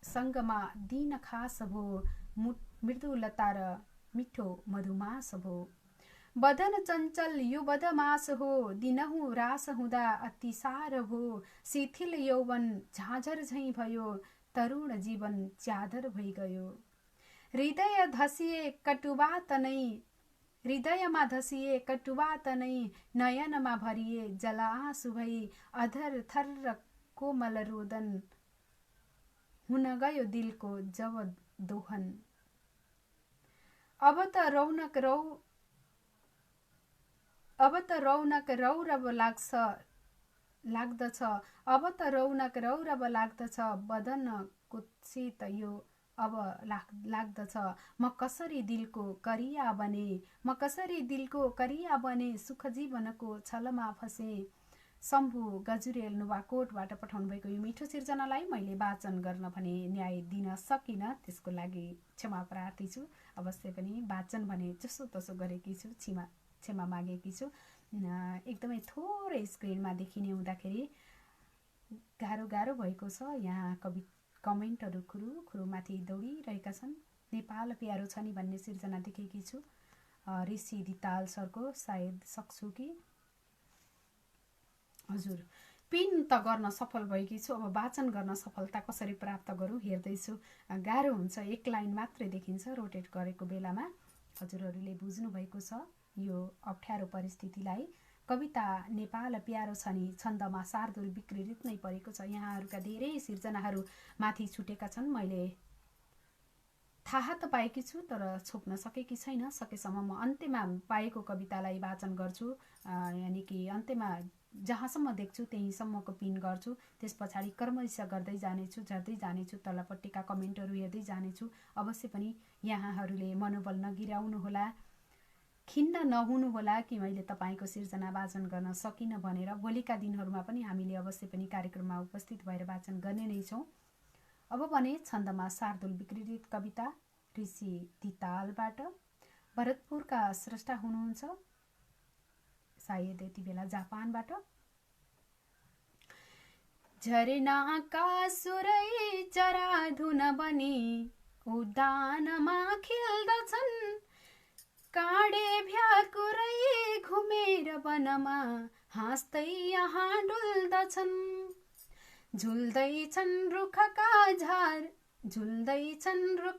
सङ्गमा दिन खास भो, मृदुलता र मिठो मधुमास भो। बदन चञ्चल यो बदमास हो, दिनहुँ रास हुँदा अतिसार भो। शिथिल यौवन झाँझर झैँ भयो, तरुण जीवन च्यादर भइगयो। हृदयमा धसिए कटुवा तनै, नयनमा भरिए जल आँसु भई। अधर थर कोमल रोदन, हुन गयो दिलको जब दोहन। अब त रौनक रौरव लाग्दछ, बदन कुत्सित यो अब लाग्दछ। म कसरी दिलको करिया बने, सुख जीवनको छलमा फसे। शम्भु गजुरेल नुवाकोटबाट पठाउनु भएको यो मिठो सिर्जनालाई मैले वाचन गर्न भने न्याय दिन सकिनँ, त्यसको लागि क्षमा प्रार्थी छु। अवश्य पनि वाचन भने जसो तसो गरेकी छु, क्षमा मागेकी छु। एकदमै थोरै स्क्रिनमा देखिने हुँदाखेरि गाह्रो भएको छ। यहाँ कमेन्टहरू खुरुमाथि दौडिरहेका छन्। नेपाल प्यारो छ नि भन्ने सिर्जना देखेकी छु। ऋषि दिताल सरको, सायद सक्छु कि हजुर। पिन त गर्न सफल भएकी छु, अब वाचन गर्न सफलता कसरी प्राप्त गरौँ हेर्दैछु। गाह्रो हुन्छ, एक लाइन मात्रै देखिन्छ रोटेट गरेको बेलामा। हजुरहरूले बुझ्नु भएको छ यो अप्ठ्यारो परिस्थितिलाई। कविता नेपाल प्यारो छ नि छन्दमा शार्दुल विकृत नै परेको छ। यहाँहरूका धेरै सिर्जनाहरू माथि छुटेका छन्। मैले थाहा त पाएकी छु तर छोप्न सकेकी छैन। सकेसम्म म अन्त्यमा पाएको कवितालाई वाचन गर्छु, यानि कि अन्त्यमा जहाँसम्म देख्छु त्यहीँसम्मको पिन गर्छु। त्यस पछाडि क्रमशः गर्दै जानेछु, झर्दै जानेछु, तलपट्टिका कमेन्टहरू हेर्दै जानेछु। अवश्य पनि यहाँहरूले मनोबल नगिराउनुहोला, खिन्न नहुनुहोला कि मैले तपाईँको सिर्जना वाचन गर्न सकिनँ भनेर। भोलिका दिनहरूमा पनि हामीले अवश्य पनि कार्यक्रममा उपस्थित भएर वाचन गर्ने नै छौँ। अब भने छन्दमा शार्दुल विकृत कविता ऋषि दितालबाट। भरतपुरका स्रष्टा हुनुहुन्छ, सायद यति बेला जापानबाट। झरनाका सुरै चरा धुन बनी उद्यानमा खिल्दछन्, काँडे भ्याकुरै घुमेर वनमा हाँस्दै यहाँ डुल्दछन्। झुल्दैछन् रुख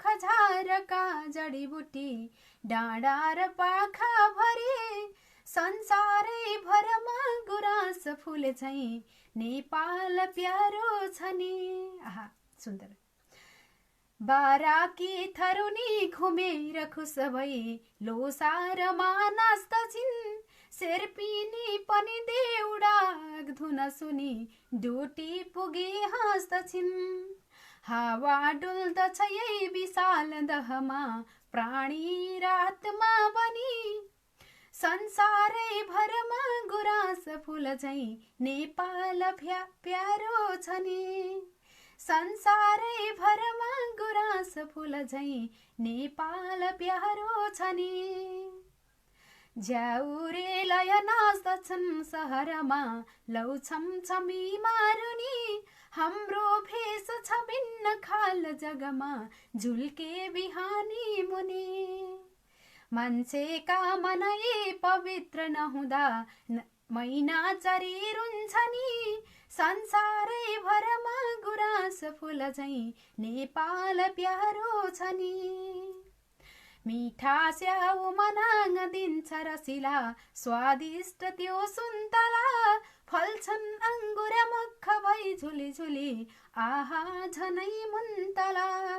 झारका जडीबुटी, डाँडा र पाखा भरे संसारै भरमा गुराँस फुले झैँ नेपाल प्यारो छ नि। आहा सुन्दर। बाराकी थरुनी घुमेर खुस भई लोसारमा नाच्दछिन्, शेर्पिनी पनि देउडा धुन सुनि डोटी पुगे हाँस्दछिन्। हावा डुल्दछ यही विशाल दहमा, प्राणी रातमा बनी संसारै भरमा गुराँस फुल झैँ नेपाल प्यारो छ नि। संसारै भरमा गुराँस फुल झैँ नेपाल प्यारो छ नि। झ्याउरे लय नाच्दछन् सहरमा लौ छमछमी मारुनी हाम्रो भेष छ भिन्न खाल जगमा झुल्के बिहानी मुनि मान्छेका मनै पवित्र नहुँदा मैना चरी रुन्छ नि संसारै भरमा गुराँस फुल झैं नेपाल प्यारो छ नि मिठा स्याउ मनाङ दिन्छ रसिला स्वादिष्ट त्यो सुन्तला फल्छन् अङ्गुर मक्ख भई झुली झुली आहा झनै मुन्तला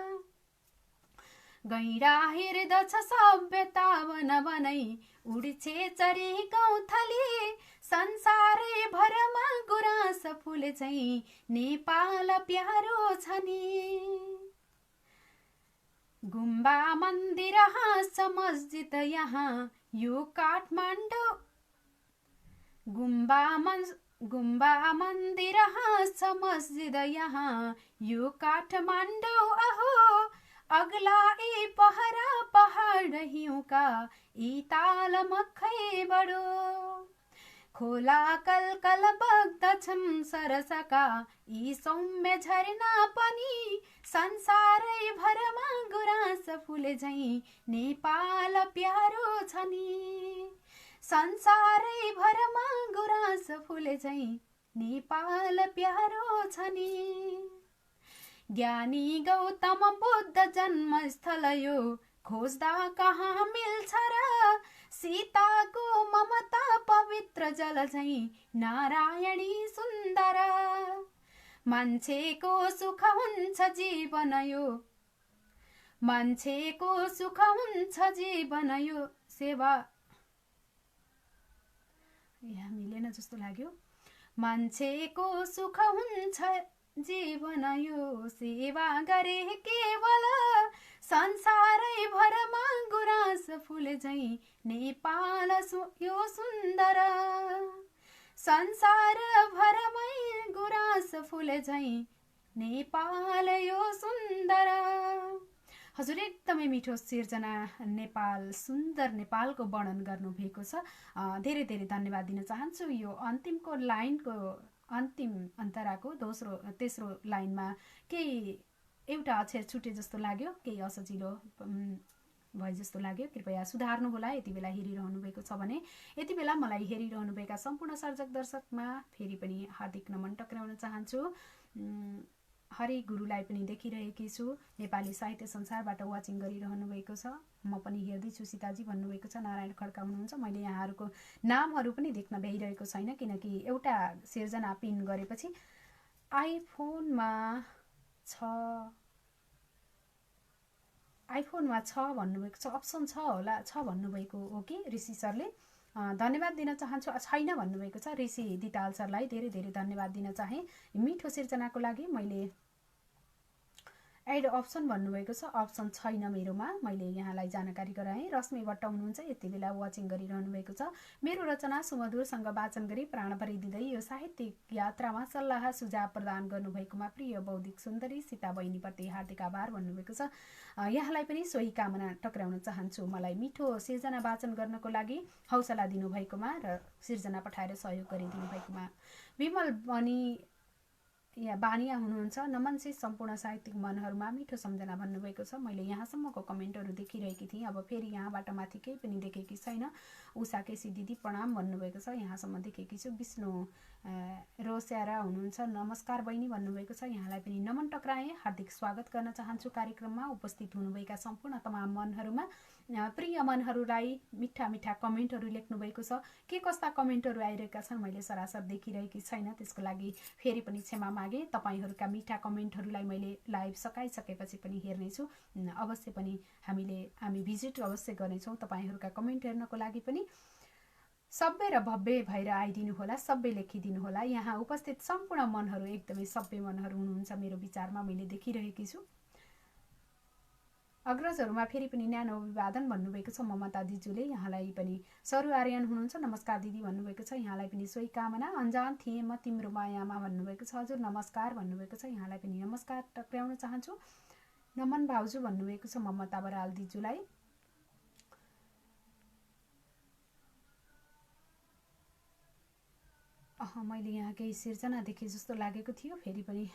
गैँडा हेर्दछ सभ्यता वन वनै उड्छे चरी गौथली संसारै भरमा गुराँस फुल झैं नेपाल प्यारो छ नि गुम्बा मन्दिर हाँस मस्जिद यहाँ यो काठमाडौँ गुम्बा मन्दिर हाँस मस्जिद यहाँ यो काठमाडौँ अहो अग्ला ए पहरा पहाड हिउँका यी ताल मखै बडो खोला कलकल बग्दछन् सरसका यी सौम्य झरना पनि संसारै भरमा गुराँस फुले झैं नेपाल प्यारो छ नि संसारै भरमा गुराँस फुले झैं नेपाल प्यारो छ नि ज्ञानी गौतम बुद्ध जन्मस्थल यो खोज्दा कहाँ मिल्छ र सीताको ममता पवित्र जल झैं नारायणी सुन्दर मान्छेको सुख हुन्छ जीवन यो मान्छेको सुख हुन्छ जीवन यो सेवा यहाँ मिलेन जस्तो लाग्यो मान्छेको सुख हुन्छ जीवन यो सेवा गरे केवल संसारै भरमा गुराँस फुल झैं नेपाल यो सुन्दर संसार भरमै गुराँस फुल झैं नेपाल यो सुन्दर हजुर एकदमै मिठो सिर्जना नेपाल सुन्दर नेपालको वर्णन गर्नुभएको छ धेरै धेरै धन्यवाद दिन चाहन्छु यो अन्तिमको लाइनको अन्तिम अन्तराको तेस्रो लाइनमा केही एउटा अक्षर छुटे जस्तो लाग्यो केही असजिलो भए जस्तो लाग्यो कृपया सुधार्नु होला यति बेला हेरिरहनु भएको छ भने यति बेला मलाई हेरिरहनुभएका सम्पूर्ण सर्जक दर्शकमा फेरि पनि हार्दिक नमन टक्राउन चाहन्छु हरि गुरुलाई पनि देखिरहेकी छु नेपाली साहित्य संसारबाट वाचिङ गरिरहनु भएको छ म पनि हेर्दैछु सीताजी भन्नुभएको छ नारायण खड्का हुनुहुन्छ मैले यहाँहरूको नामहरू पनि देख्न भ्याइरहेको छैन किनकि एउटा सिर्जना पिन गरेपछि आइफोनमा छ भन्नुभएको छ अप्सन छ होला छ भन्नुभएको हो कि ऋषि सरले धन्यवाद दिन चाहन्छु छैन भन्नुभएको छ ऋषि दिताल सरलाई धेरै धेरै धन्यवाद दिन चाहे मिठो सिर्जनाको लागि मैले एड अप्सन भन्नुभएको छ अप्सन छैन मेरोमा मैले यहाँलाई जानकारी गराएँ रश्मि भट्ट हुनुहुन्छ यति बेला वाचिङ गरिरहनु भएको छ मेरो रचना सुमधुरसँग वाचन गरी प्राणभरि दिँदै यो साहित्यिक यात्रामा सल्लाह सुझाव प्रदान गर्नुभएकोमा प्रिय बौद्धिक सुन्दरी सीता बहिनीप्रति हार्दिक आभार भन्नुभएको छ यहाँलाई पनि सोही कामना टक्राउन चाहन्छु मलाई मिठो सिर्जना वाचन गर्नको लागि हौसला दिनुभएकोमा र सिर्जना पठाएर सहयोग गरिदिनु भएकोमा विमल बनी बानिया हुनुहुन्छ नमनसी सम्पूर्ण साहित्यिक मनहरूमा मिठो सम्झना भन्नुभएको छ मैले यहाँसम्मको कमेन्टहरू देखिरहेकी थिएँ अब फेरि यहाँबाट माथि केही पनि देखेकी छैन उषा केसी दिदी प्रणाम भन्नुभएको छ यहाँसम्म देखेकी छु विष्णु रोस्यारा हुनुहुन्छ नमस्कार बहिनी भन्नुभएको छ यहाँलाई पनि नमन टक्राएँ हार्दिक स्वागत गर्न चाहन्छु कार्यक्रममा उपस्थित हुनुभएका सम्पूर्ण तमाम मनहरूमा प्रिय मनहरूलाई मिठा मिठा कमेन्टहरू लेख्नुभएको छ के कस्ता कमेन्टहरू आइरहेका छन् मैले सरासर देखिरहेकी छैन त्यसको लागि फेरि पनि क्षमा मागे तपाईहरूका मिठा कमेन्टहरूलाई मैले लाइभ सकाइसकेपछि पनि हेर्नेछु अवश्य पनि हामी भिजिट अवश्य गर्नेछौँ तपाईहरूका कमेन्ट हेर्नको लागि पनि सभ्य र भव्य भएर आइदिनु होला सबै लेखिदिनु होला यहाँ उपस्थित सम्पूर्ण मनहरू एकदमै सभ्य मनहरू हुनुहुन्छ मेरो विचारमा मैले देखिरहेकी छु अग्रजहरूमा फेरि पनि न्यानो अभिवादन भन्नुभएको छ ममता दिजुले यहाँलाई पनि सरू आर्यन हुनुहुन्छ नमस्कार दिदी भन्नुभएको छ यहाँलाई पनि सोही कामना अन्जान थिएँ म तिम्रो मायामा भन्नुभएको छ हजुर नमस्कार भन्नुभएको छ यहाँलाई पनि नमस्कार टक्राउन चाहन्छु नमन भाउजू भन्नुभएको छ ममता बराल दिजुलाई मैले यहाँ केही सिर्जना देखेँ जस्तो लागेको थियो। फेरि पनि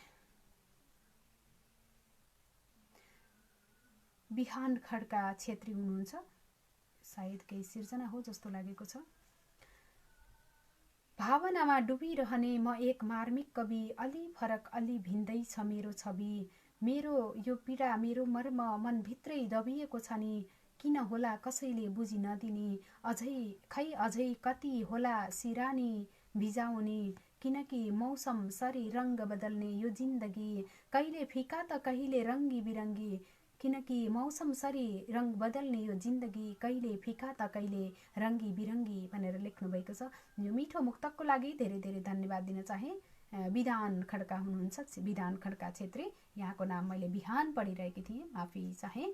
बिहान खड्का छेत्री हुनुहुन्छ, सायद केही सिर्जना हो जस्तो लागेको छ। भावनामा डुबिरहने म एक मार्मिक कवि, अलि फरक अलि भिन्दै छ मेरो छवि। मेरो यो पीडा मेरो मर्म मनभित्रै दबिएको छ नि, किन होला कसैले बुझि नदिने, अझै कति होला सिरानी भिजाउने, किनकि मौसम सरी रङ्ग बदल्ने यो जिन्दगी, कहिले फिका त कहिले रङ्गी बिरङ्गी, किनकि मौसम सरी रङ बदल्ने यो जिन्दगी, कहिले फिका त कहिले रङ्गी बिरङ्गी भनेर लेख्नु भएको छ। यो मिठो मुक्तकको लागि धेरै धेरै धन्यवाद दिन चाहे। विधान खड्का हुनुहुन्छ, विधान खड्का छेत्री। यहाँको नाम मैले बिहान पढिरहेकी थिएँ, माफी चाहे।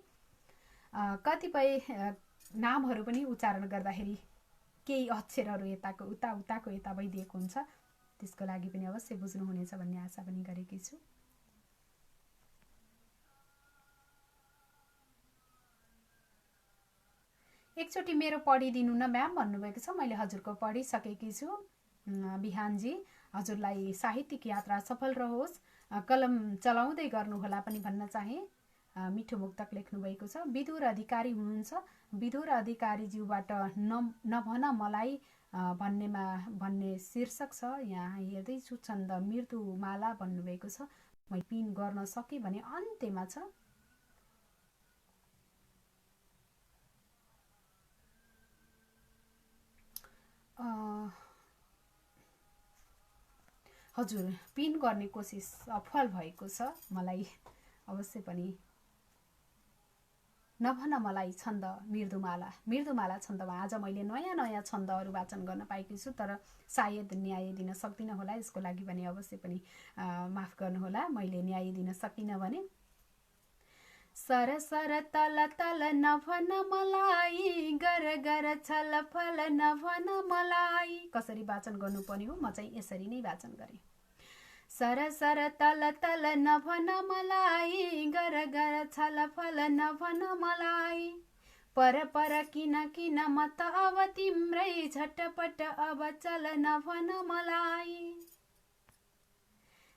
कतिपय नामहरू पनि उच्चारण गर्दाखेरि केही अक्षरहरू यताको उता उताको यता भइदिएको हुन्छ, त्यसको लागि पनि अवश्य बुझ्नुहुनेछ भन्ने आशा पनि गरेकी छु। एकचोटि मेरो पढिदिनु न म्याम भन्नुभएको छ। मैले हजुरको पढिसकेकी छु। बिहानजी, हजुरलाई साहित्यिक यात्रा सफल रहोस्, कलम चलाउँदै गर्नुहोला पनि भन्न चाहे। मिठो मुक्तक लेख्नुभएको छ। विदुर अधिकारी हुनुहुन्छ। विदुर अधिकारीज्यूबाट नभन मलाई भन्ने शीर्षक छ। यहाँ हेर्दैछु छन्द मृदुमाला भन्नुभएको छ। मैले पिन गर्न सकेँ भने अन्त्यमा छ। हजुर, पिन गर्ने कोसिस सफल भएको छ। मलाई अवश्य पनि नभन मलाई छन्द मृदुमाला छन्दमा आज मैले नयाँ नयाँ छन्दहरू वाचन गर्न पाएकी छु, तर सायद न्याय दिन सक्दिनँ होला। यसको लागि भने अवश्य पनि माफ गर्नुहोला, मैले न्याय दिन सकिनँ भने। सर सर तल तल नभन मलाई, गर गर छलफल नभन मलाई। कसरी वाचन गर्नुपर्ने हो, म चाहिँ यसरी नै वाचन गरेँ। सर सर तल तल नभन मलाई, गर गर छलफल नभन मलाई। पर पर किन किन म त अब तिम्रै, झटपट अब चल नभन मलाई।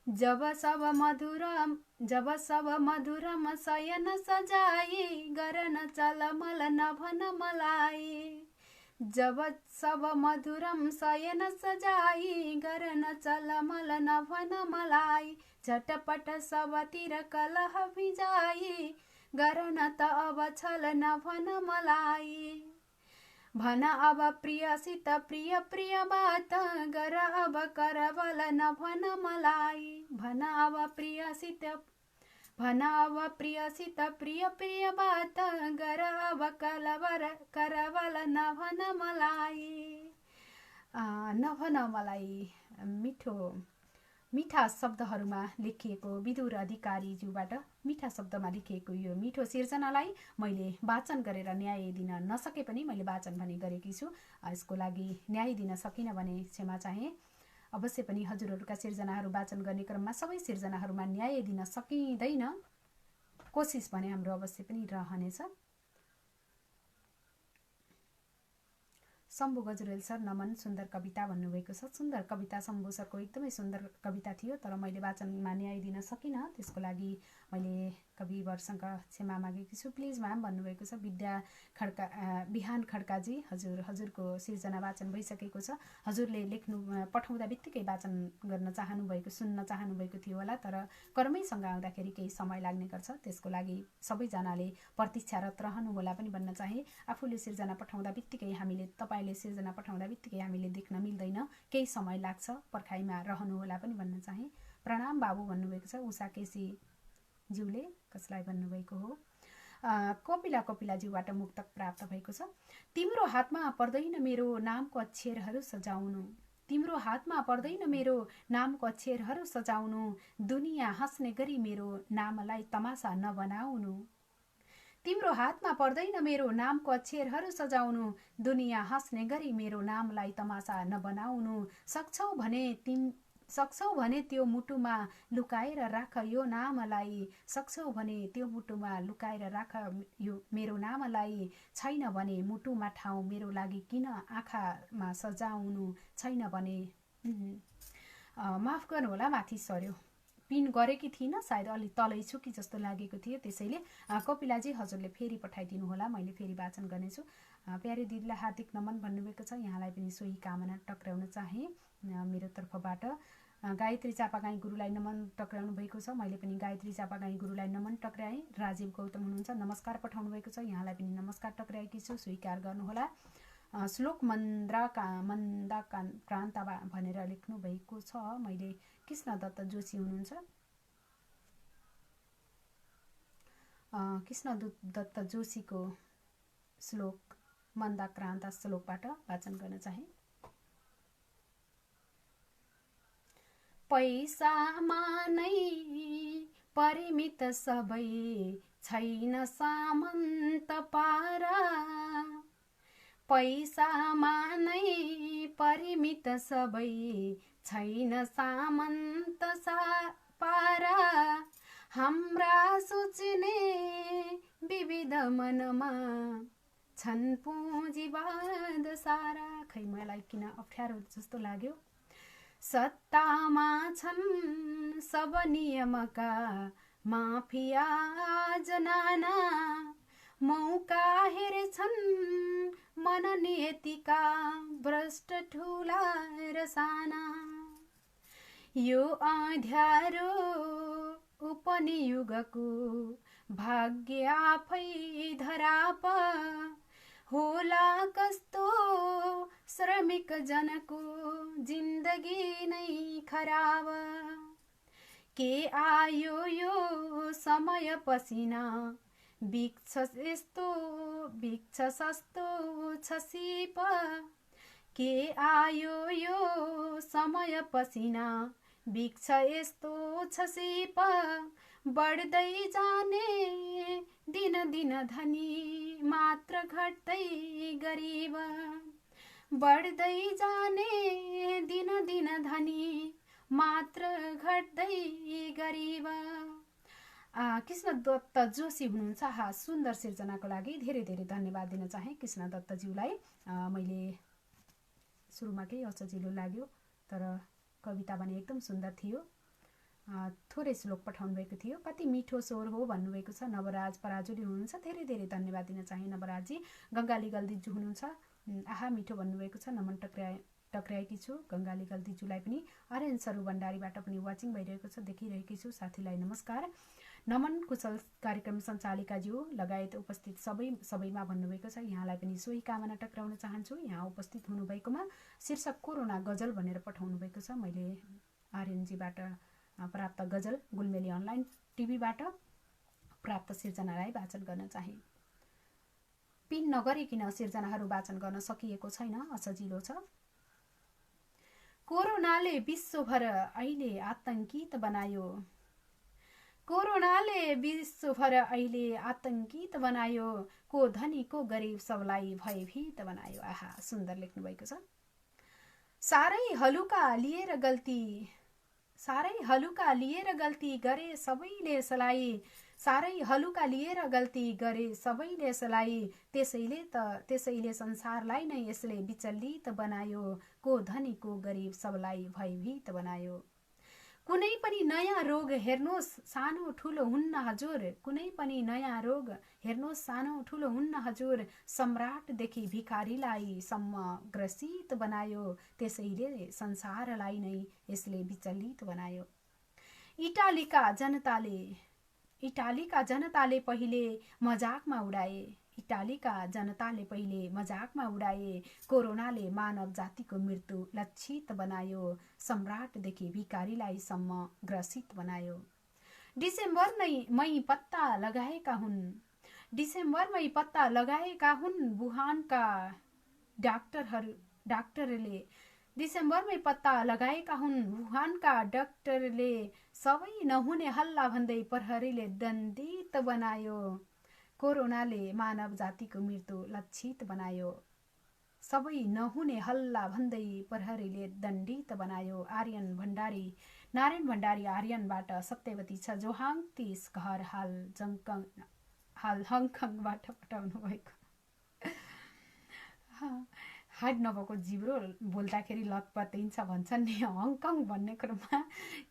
जब सब मधुरम शयन सजाई, गरन चल मल नभन मलाई। जब सब मधुरम शयन सजाई, गरन चल मल नभन मलाई। झटपट सबतिर कलह भिजाई, गरन त अब छल नभन मलाई। भन अब प्रियसित प्रिय प्रिय बात, गर अब करबल नभन मलाई। भन अब प्रियसित प्रिय प्रिय बात, गर अब करबल नभन मलाई। नभन मलाई मिठा शब्दहरूमा लेखिएको, विदुर अधिकारीज्यूबाट मिठा शब्दमा लेखिएको यो मिठो सिर्जनालाई मैले वाचन गरेर न्याय दिन नसके पनि मैले वाचन भने गरेकी छु। यसको लागि न्याय दिन सकिनँ भने क्षमा चाहे। अवश्य पनि हजुरहरूका सिर्जनाहरू वाचन गर्ने क्रममा सबै सिर्जनाहरूमा न्याय दिन सकिँदैन, कोसिस भने हाम्रो अवश्य पनि रहनेछ। शम्भु गजुरेल सर, नमन, सुन्दर कविता भन्नुभएको छ। सुन्दर कविता शम्भु सरको एकदमै सुन्दर कविता थियो, तर मैले वाचनमा न्याय दिन सकिनँ। त्यसको लागि मैले कविवरसँग क्षमा मागेकी छु। प्लिज म्याम भन्नुभएको छ। बिहान खड्काजी, हजुरको सिर्जना वाचन भइसकेको छ। हजुरले पठाउँदा बित्तिकै वाचन गर्न चाहनुभएको, सुन्न चाहनुभएको थियो होला, तर कर्मैसँग आउँदाखेरि केही समय लाग्ने गर्छ। त्यसको लागि सबैजनाले प्रतीक्षारत रहनुहोला पनि भन्न चाहे। आफूले सिर्जना पठाउँदा बित्तिकै तपाईँले सिर्जना पठाउँदा बित्तिकै हामीले देख्न मिल्दैन, केही समय लाग्छ, पर्खाइमा रहनुहोला पनि भन्न चाहे। प्रणाम बाबु भन्नुभएको छ उषा केसी ज्यूले, कसलाई भन्नुभएको हो। कपिलाज्यूबाट मुक्तक प्राप्त भएको छ। तिम्रो हातमा पर्दैन मेरो नामको अक्षरहरू सजाउनु, तिम्रो हातमा पर्दैन मेरो नामको अक्षरहरू सजाउनु, दुनियाँ हाँस्ने गरी मेरो नामलाई तमासा नबनाउनु। तिम्रो हातमा पर्दैन मेरो नामको अक्षरहरू सजाउनु, दुनियाँ हाँस्ने गरी मेरो नामलाई तमासा नबनाउनु। सक्छौ भने त्यो मुटुमा लुकाएर राख यो नामलाई, सक्छौ भने त्यो मुटुमा लुकाएर राख यो मेरो नामलाई। छैन भने मुटुमा ठाउँ मेरो लागि किन आँखामा सजाउनु, छैन भने माफ गर्नुहोला, माथि सर्यो, पिन गरेकी थिइनँ, सायद अलि तलै छु कि जस्तो लागेको थियो, त्यसैले कपिलाजी हजुरले फेरि पठाइदिनु होला, मैले फेरि वाचन गर्नेछु। प्यारे दिदीलाई हार्दिक नमन भन्नुभएको छ, यहाँलाई पनि सोही कामना टक्राउन चाहे मेरो तर्फबाट। गायत्री चापागाई गुरुलाई नमन टक्राउनु भएको छ, मैले पनि गायत्री चापागाई गुरुलाई नमन टक्राएँ। राजीव गौतम हुनुहुन्छ, नमस्कार पठाउनु भएको छ, यहाँलाई पनि नमस्कार टक्राएकी छु, स्वीकार गर्नुहोला। श्लोक मन्दाक्रान्त भनेर लेख्नु भएको छ, मैले कृष्ण दत्त जोशी हुनुहुन्छ, कृष्ण दत्त जोशीको श्लोक मन्दाक्रान्त श्लोकबाट वाचन गर्न चाहे। पैसामा नै परिमित सबै छैन सामन्त पारा, पैसामा नै परिमित सबै छैन सामन्त पारा, हाम्रा सोच्ने विविध मनमा छन् पुँजीवाद सारा। खै मलाई किन अप्ठ्यारो जस्तो लाग्यो। सत्तामा छन् सब नियमका माफिया जनाना, मौका हेर्छन् मननियतिका भ्रष्ट ठुला र साना। यो अँध्यारो उपनियुगको भाग्य आफै धराप, होला कस्तो श्रमिक जनको जिन्दगी नै खराब। के आयो यो समय पसिना, बिक्छ यस्तो बिक्छ सस्तो छ सिप। के आयो यो समय पसिना, बिक्छ यस्तो छ सिप। बढ्दै जाने दिन दिन धनी, मात्र घट्दै गरिब। बढ्दै जाने दिन दिन धनी, मात्र घट्दै गरिब। कृष्ण दत्त जोशी हुनुहुन्छ, सुन्दर सिर्जनाको लागि धेरै धेरै धन्यवाद दिन चाहे कृष्ण दत्तज्यूलाई। मैले सुरुमा केही असजिलो लाग्यो, तर कविता भने एकदम सुन्दर थियो। थोरै श्लोक पठाउनु भएको थियो, कति मिठो स्वर हो भन्नुभएको छ। नवराज पराजुली हुनुहुन्छ, धेरै धेरै धन्यवाद दिन चाहे नवराजजी। गङ्गाली गल्दीजू हुनुहुन्छ, आहा मिठो भन्नुभएको छ, नमन टक्राएकी छु गङ्गाली गल्दीजूलाई पनि। आर्यन सरू भण्डारीबाट पनि वाचिङ भइरहेको छ, देखिरहेकी छु, साथीलाई नमस्कार। नमन कुशल कार्यक्रम सञ्चालिकाज्यू लगायत उपस्थित सबैमा भन्नुभएको छ, यहाँलाई पनि सोही कामना टक्राउन चाहन्छु। यहाँ उपस्थित हुनुभएकोमा शीर्षक कोरोना गजल भनेर पठाउनु भएको छ, मैले आर्यनजीबाट प्राप्त गजल गुलमेली अनलाइन टिभीबाट प्राप्त सिर्जनालाई वाचन गर्न चाहे। पिन नगरिकन सिर्जनाहरू वाचन गर्न सकिएको छैन, असजिलो छ। कोरोनाले विश्वभर अहिले आतंकित बनायो, कोरोनाले विश्वभर अहिले आतंकित बनायो, को धनी को गरिब सबलाई भयभीत बनायो। आहा सुन्दर लेख्नु भएको छ। सारै हलुका लिएर गल्ती गरे सबैले यसलाई, सारै हलुका लिएर गल्ती गरे सबैले यसलाई, त्यसैले संसारलाई नै यसले विचलित बनायो, को धनी को गरिब सबलाई भयभीत बनायो। कुनै पनि नयाँ रोग हेर्नुहोस् सानो ठुलो हुन्न हजुर, कुनै पनि नयाँ रोग हेर्नुहोस् सानो ठुलो हुन्न हजुर, सम्राटदेखि भिखारीलाई सम्म ग्रसित बनायो, त्यसैले संसारलाई नै यसले विचलित बनायो। इटालीका जनताले पहिले मजाकमा उडाए, इटालीका जनताले पहिले मजाकमा उडाए, कोरोनाले मानव जातिको मृत्यु लक्षित बनायो, सम्राटदेखि भिखारीलाई सम्म ग्रसित बनायो। डिसेम्बरमै पत्ता लगाएका हुन् वुहानका डाक्टरले, डिसेम्बरमै पत्ता लगाएका हुन् वुहानका डाक्टरले, सबै नहुने हल्ला भन्दै प्रहरीले दण्डित बनायो, कोरोनाले मानव जातिको मृत्यु लक्षित बनायो, सबै नहुने हल्ला भन्दै प्रहरीले दण्डित बनायो। नारायण भण्डारी आर्यनबाट सत्यवती छ जोहाङ 30 घर हाल हङकङबाट पठाउनु भएको। हाड नभएको जिब्रो बोल्दाखेरि लतपतिन्छ भन्छन् नि, हङकङ भन्ने कुरोमा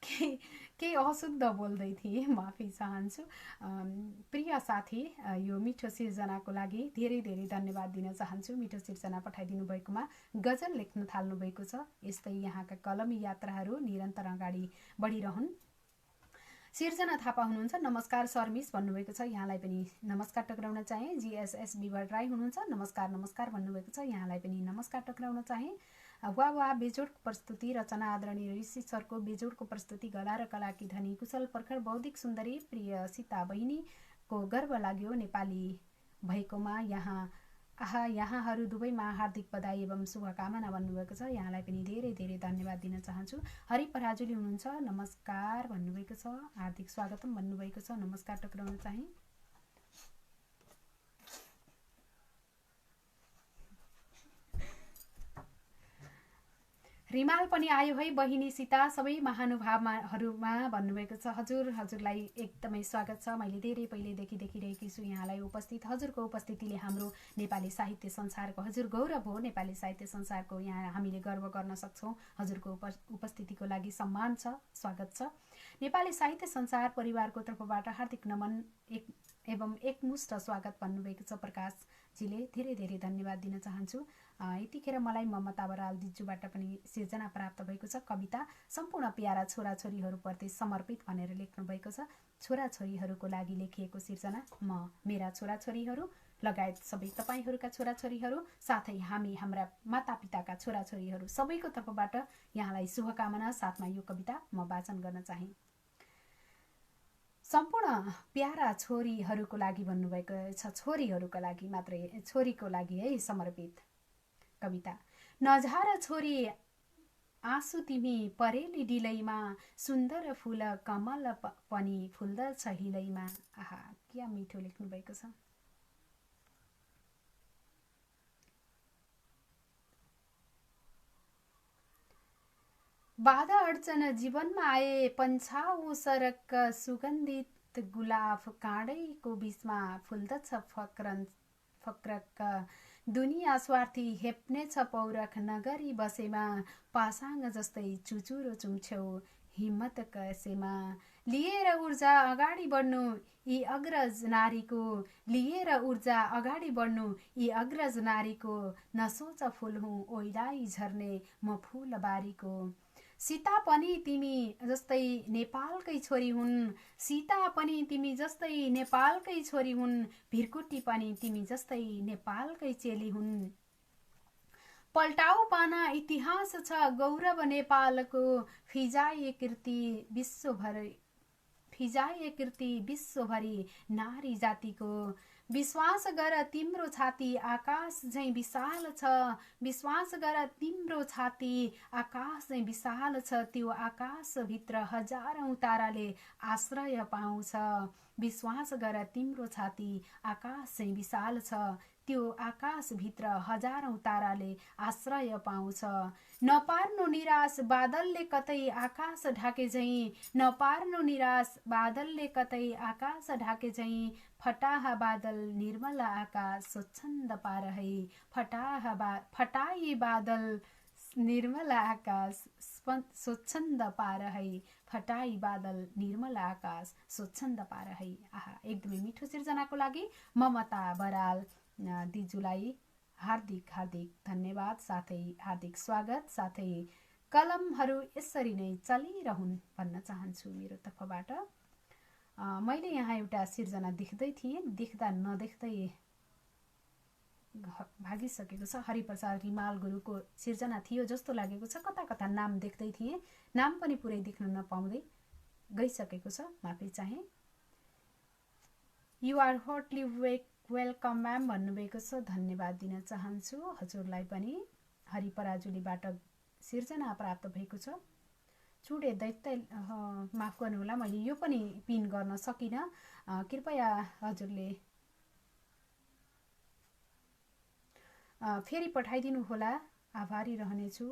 केही अशुद्ध बोल्दै थिएँ, माफी चाहन्छु। प्रिय साथी, यो मिठो सिर्जनाको लागि धेरै धेरै धन्यवाद दिन चाहन्छु। मिठो सिर्जना पठाइदिनु भएकोमा। गजल लेख्न थाल्नु भएको छ। यस्तै यहाँका कलमी यात्राहरू निरन्तर अगाडि बढिरहन्। सिर्जना थापा हुनुहुन्छ, नमस्कार शर्मिस भन्नुभएको छ, यहाँलाई पनि नमस्कार टक्राउन चाहे। जीएसएस बिबर राई हुनुहुन्छ, नमस्कार नमस्कार भन्नुभएको छ, यहाँलाई पनि नमस्कार टक्राउन चाहे। वा बेजोडको प्रस्तुति, रचना आदरणीय ऋषि सरको, बेजोडको प्रस्तुति, गला र कलाकी धनी कुशल पर्खर, बौद्धिक सुन्दरी प्रिय सीता बहिनीको गर्व लाग्यो नेपाली भएकोमा। यहाँहरू दुवैमा हार्दिक बधाई एवं शुभकामना भन्नुभएको छ, यहाँलाई पनि धेरै धेरै धन्यवाद दिन चाहन्छु। हरि पराजुली हुनुहुन्छ, नमस्कार भन्नुभएको छ, हार्दिक स्वागतम भन्नुभएको छ, नमस्कार टक्राउन चाहे। रिमाल पनि आयो है बहिनी सीता, सबै महानुभावहरूमा भन्नुभएको छ। हजुरलाई एकदमै स्वागत छ। मैले धेरै पहिलेदेखि देखिरहेकी छु यहाँलाई उपस्थित। हजुरको उपस्थितिले हाम्रो नेपाली साहित्य संसारको, हजुर गौरव हो नेपाली साहित्य संसारको, यहाँ हामीले गर्व गर्न सक्छौँ। हजुरको उपस्थितिको लागि सम्मान छ, स्वागत छ। नेपाली साहित्य संसार परिवारको तर्फबाट हार्दिक नमन एवं एकमुष्ट स्वागत भन्नुभएको छ प्रकाशजीले, धेरै धेरै धन्यवाद दिन चाहन्छु। यतिखेर मलाई ममता बराल दिज्जूबाट पनि सिर्जना प्राप्त भएको छ। कविता सम्पूर्ण प्यारा छोराछोरीहरूप्रति समर्पित भनेर लेख्नु भएको छ। छोराछोरीहरूको लागि लेखिएको सिर्जना। म मेरा छोराछोरीहरू लगायत सबै तपाईँहरूका छोराछोरीहरू, साथै हाम्रा मातापिताका छोराछोरीहरू सबैको तर्फबाट यहाँलाई शुभकामना साथमा यो कविता म वाचन गर्न चाहे। सम्पूर्ण प्यारा छोरीहरूको लागि भन्नुभएको छ, छोरीहरूको लागि मात्रै, छोरीको लागि है समर्पित कविता। नझार छोरी आँसु तिमी परेली डिलैमा, सुन्दर फूल कमल पनि फुल्दछ हिलैमा। आहा, क्या मिठो लेख्नु भएको छ। बाधा अडचन जीवनमा आए, पन्छाउ सरक सुगन्धित गुलाब, काँडैको बीचमा फुल्दछ फक्रक। दुनिया स्वार्थी हेप्नेछ पौरख, नगरी बसेमा पासाङ जस्तै चुचुरो चुम्छ्यौ हिम्मत कसैमा। लिएर ऊर्जा अगाडि बढ्नु यी अग्रज नारीको, लिएर ऊर्जा अगाडि बढ्नु यी अग्रज नारीको। नसोच फुल हुँ ओइलाई झर्ने म फुल बारीको। सीता पनि तिमी जस्तै नेपालकै छोरी हुन्, सीता पनि तिमी जस्तै नेपालकै छोरी हुन्, भिरकुटी पनि तिमी जस्तै नेपालकै चेली हुन्। पल्टाउ पाना इतिहास छ गौरव नेपालको, फिजाए कीर्ति विश्वभरि नारी जातिको। विश्वास गर तिम्रो छाती आकाश झैं विशाल छ, विश्वास गर तिम्रो छाती आकाश झैं विशाल छ, त्यो आकाशभित्र हजारौं ताराले आश्रय पाउँछ। विश्वास गर तिम्रो छाती आकाश झैं विशाल छ, त्यो आकाशभित्र हजारौं ताराले आश्रय पाउँछ। नपार्नु निराश बादलले कतै आकाश ढाके झैं, नपार्नु निराश बादलले कतै आकाश ढाके झैं। फटाहा बादल निर्मल आकाश स्वच्छन्द पारहै, फटाई बादल निर्मल आकाश स्वच्छन्द पारहै, फटाई बादल निर्मल आकाश स्वच्छन्द पारहै। आहा, एकदमै मिठो सिर्जनाको लागि ममता बराल दिजुलाई हार्दिक हार्दिक धन्यवाद, साथै हार्दिक स्वागत, साथै कलमहरू यसरी नै चलिरहन् भन्न चाहन्छु मेरो तर्फबाट। मैले यहाँ एउटा सिर्जना देख्दै थिएँ, देख्दा नदेख्दै भागिसकेको छ। हरिप्रसाद रिमाल गुरुको सिर्जना थियो जस्तो लागेको छ। कता कता नाम देख्दै थिएँ, नाम पनि पुरै देख्न नपाउँदै गइसकेको छ, माफी चाहे। You are heartly welcome ma'am भन्नुभएको छ, धन्यवाद दिन चाहन्छु। हजुरलाई पनि हरिपराजुलीबाट सिर्जना प्राप्त भएको छ। चुडे दैत्य, माफ गर्नुहोला मैले यो पनि पिन गर्न सकिनँ, कृपया हजुरले फेरि पठाइदिनु होला, आभारी रहनेछु।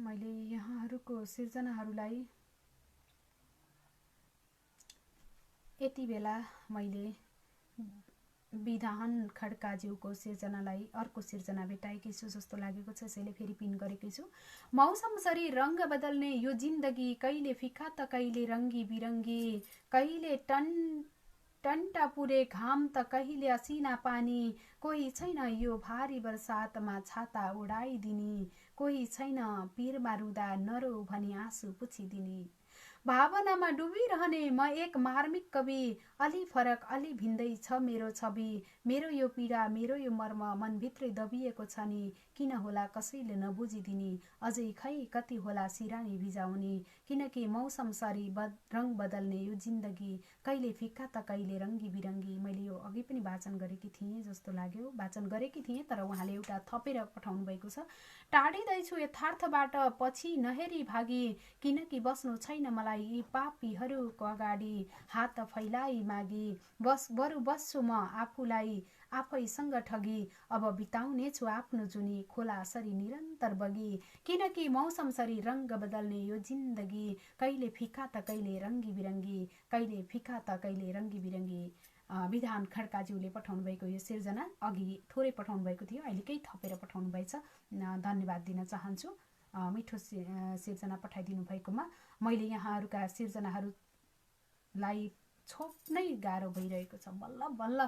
मैले यहाँहरूको सिर्जनाहरूलाई यति बेला मैले विधान खड्काज्यूको सिर्जनालाई अर्को सिर्जना भेटाएकी छु जस्तो लागेको छ, यसैले फेरि पिन गरेकी छु। मौसम सरी रङ्ग बदल्ने यो जिन्दगी, कहिले फिका त कहिले रङ्गी बिरङ्गी, कहिले टन्टा पुरे घाम त कहिले असिना पानी, कोही छैन यो भारी बर्सातमा छाता उडाइदिने, कोही छैन पिरमा रुँदा नरो भनी आँसु पुछिदिने। भावनामा डुबिरहने म एक मार्मिक कवि, अलि फरक अलि भिन्दै छ मेरो छवि, मेरो यो पीडा मेरो यो मर्म मनभित्रै दबिएको छ नि, किन होला कसैले नबुझिदिने, अझै खै कति होला सिरानी भिजाउने, किनकि मौसम सरी रङ बदल्ने यो जिन्दगी, कहिले फिक्का त कहिले रङ्गी बिरङ्गी। मैले यो अघि पनि वाचन गरेकी थिएँ जस्तो लाग्यो, वाचन गरेकी थिएँ, तर उहाँले एउटा थपेर पठाउनु भएको छ। टाढिँदैछु यथार्थबाट पछि नहेरी भागी, किनकि बस्नु छैन मलाई यी पापीहरूको अगाडि, हात फैलाई मागी बरु बस्छु म आफूलाई आफैसँग ठगी, अब बिताउने छु आफ्नो जुनी खोला सरी निरन्तर बगी, किनकि मौसम सरी रङ्ग बदल्ने यो जिन्दगी, कहिले फिका त कहिले रङ्गी बिरङ्गी, कहिले फिका त कहिले रङ्गी बिरङ्गी। विधान खड्काज्यूले पठाउनु भएको यो सिर्जना अघि थोरै पठाउनु भएको थियो, अहिले केही थपेर पठाउनु भएछ, धन्यवाद दिन चाहन्छु मिठो सिर्जना पठाइदिनु भएकोमा। मैले यहाँहरूका सिर्जनाहरूलाई छोप्नै गाह्रो भइरहेको छ। बल्ल बल्ल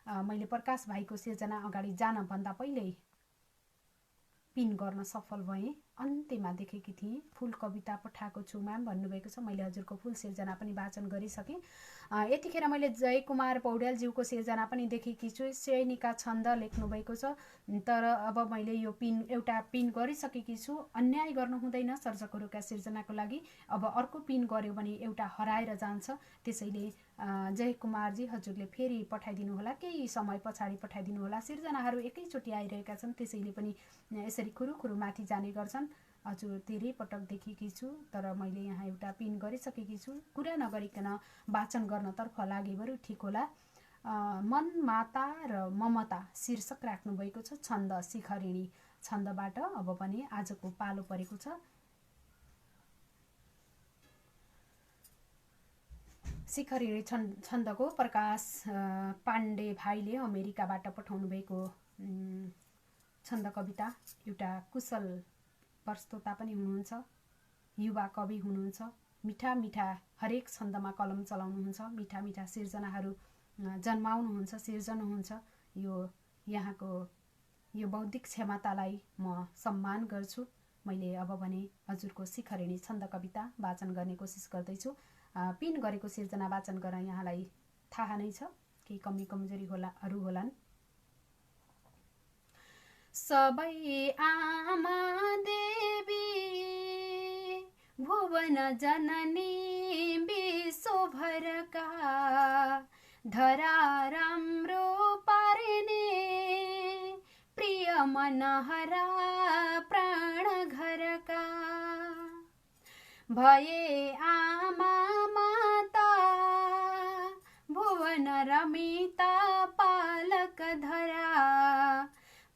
मैले प्रकाश भाइको सिर्जना अगाडि जानभन्दा पहिल्यै पिन गर्न सफल भएँ। अन्त्यमा देखेकी थिएँ फुल कविता पठाएको छु म्याम भन्नुभएको छ। मैले हजुरको फुल सिर्जना पनि वाचन गरिसकेँ। यतिखेर मैले जयकुमार पौड्यालज्यूको सिर्जना पनि देखेकी छु। सैनिका छन्द लेख्नुभएको छ, तर अब मैले यो एउटा पिन गरिसकेकी छु। अन्याय गर्नु हुँदैन सर्जकहरूका सिर्जनाको लागि। अब अर्को पिन गर्यो भने एउटा हराएर जान्छ, त्यसैले जयकुमारजी हजुरले फेरि पठाइदिनु होला, केही समय पछाडि पठाइदिनु होला। सिर्जनाहरू एकैचोटि आइरहेका छन्, त्यसैले पनि यसरी खुरुखुरु माथि जाने गर्छन्। हजुर धेरै पटक देखेकी छु, तर मैले यहाँ एउटा पिन गरिसकेकी छु। कुरा नगरिकन वाचन गर्नतर्फ लागे बरु ठिक होला। मन माता र ममता शीर्षक राख्नु भएको छ। छन्द शिखरिणी छन्दबाट अब पनि आजको पालो परेको छ। शिखरिणी छन्दको प्रकाश पाण्डे भाइले अमेरिकाबाट पठाउनु भएको छन्द कविता। एउटा कुशल प्रस्तोता पनि हुनुहुन्छ, युवा कवि हुनुहुन्छ, मिठा मिठा हरेक छन्दमा कलम चलाउनुहुन्छ, मिठा मिठा सिर्जनाहरू जन्माउनुहुन्छ, सिर्जनुहुन्छ। यो यहाँको यो बौद्धिक क्षमतालाई म सम्मान गर्छु। मैले अब भने हजुरको शिखरिणी छन्द कविता वाचन गर्ने कोसिस गर्दैछु। पिन गरेको सिर्जना वाचन गर्न यहाँलाई थाहा नै छ, केही कमी कमजोरी होलान्। सबै आमा देवी भुवन जननी विश्वभरका, धरा राम्रो पार्ने प्रिय मनहरा प्राण घरका, भए आमा माता भुवन रमिता पालक धरा,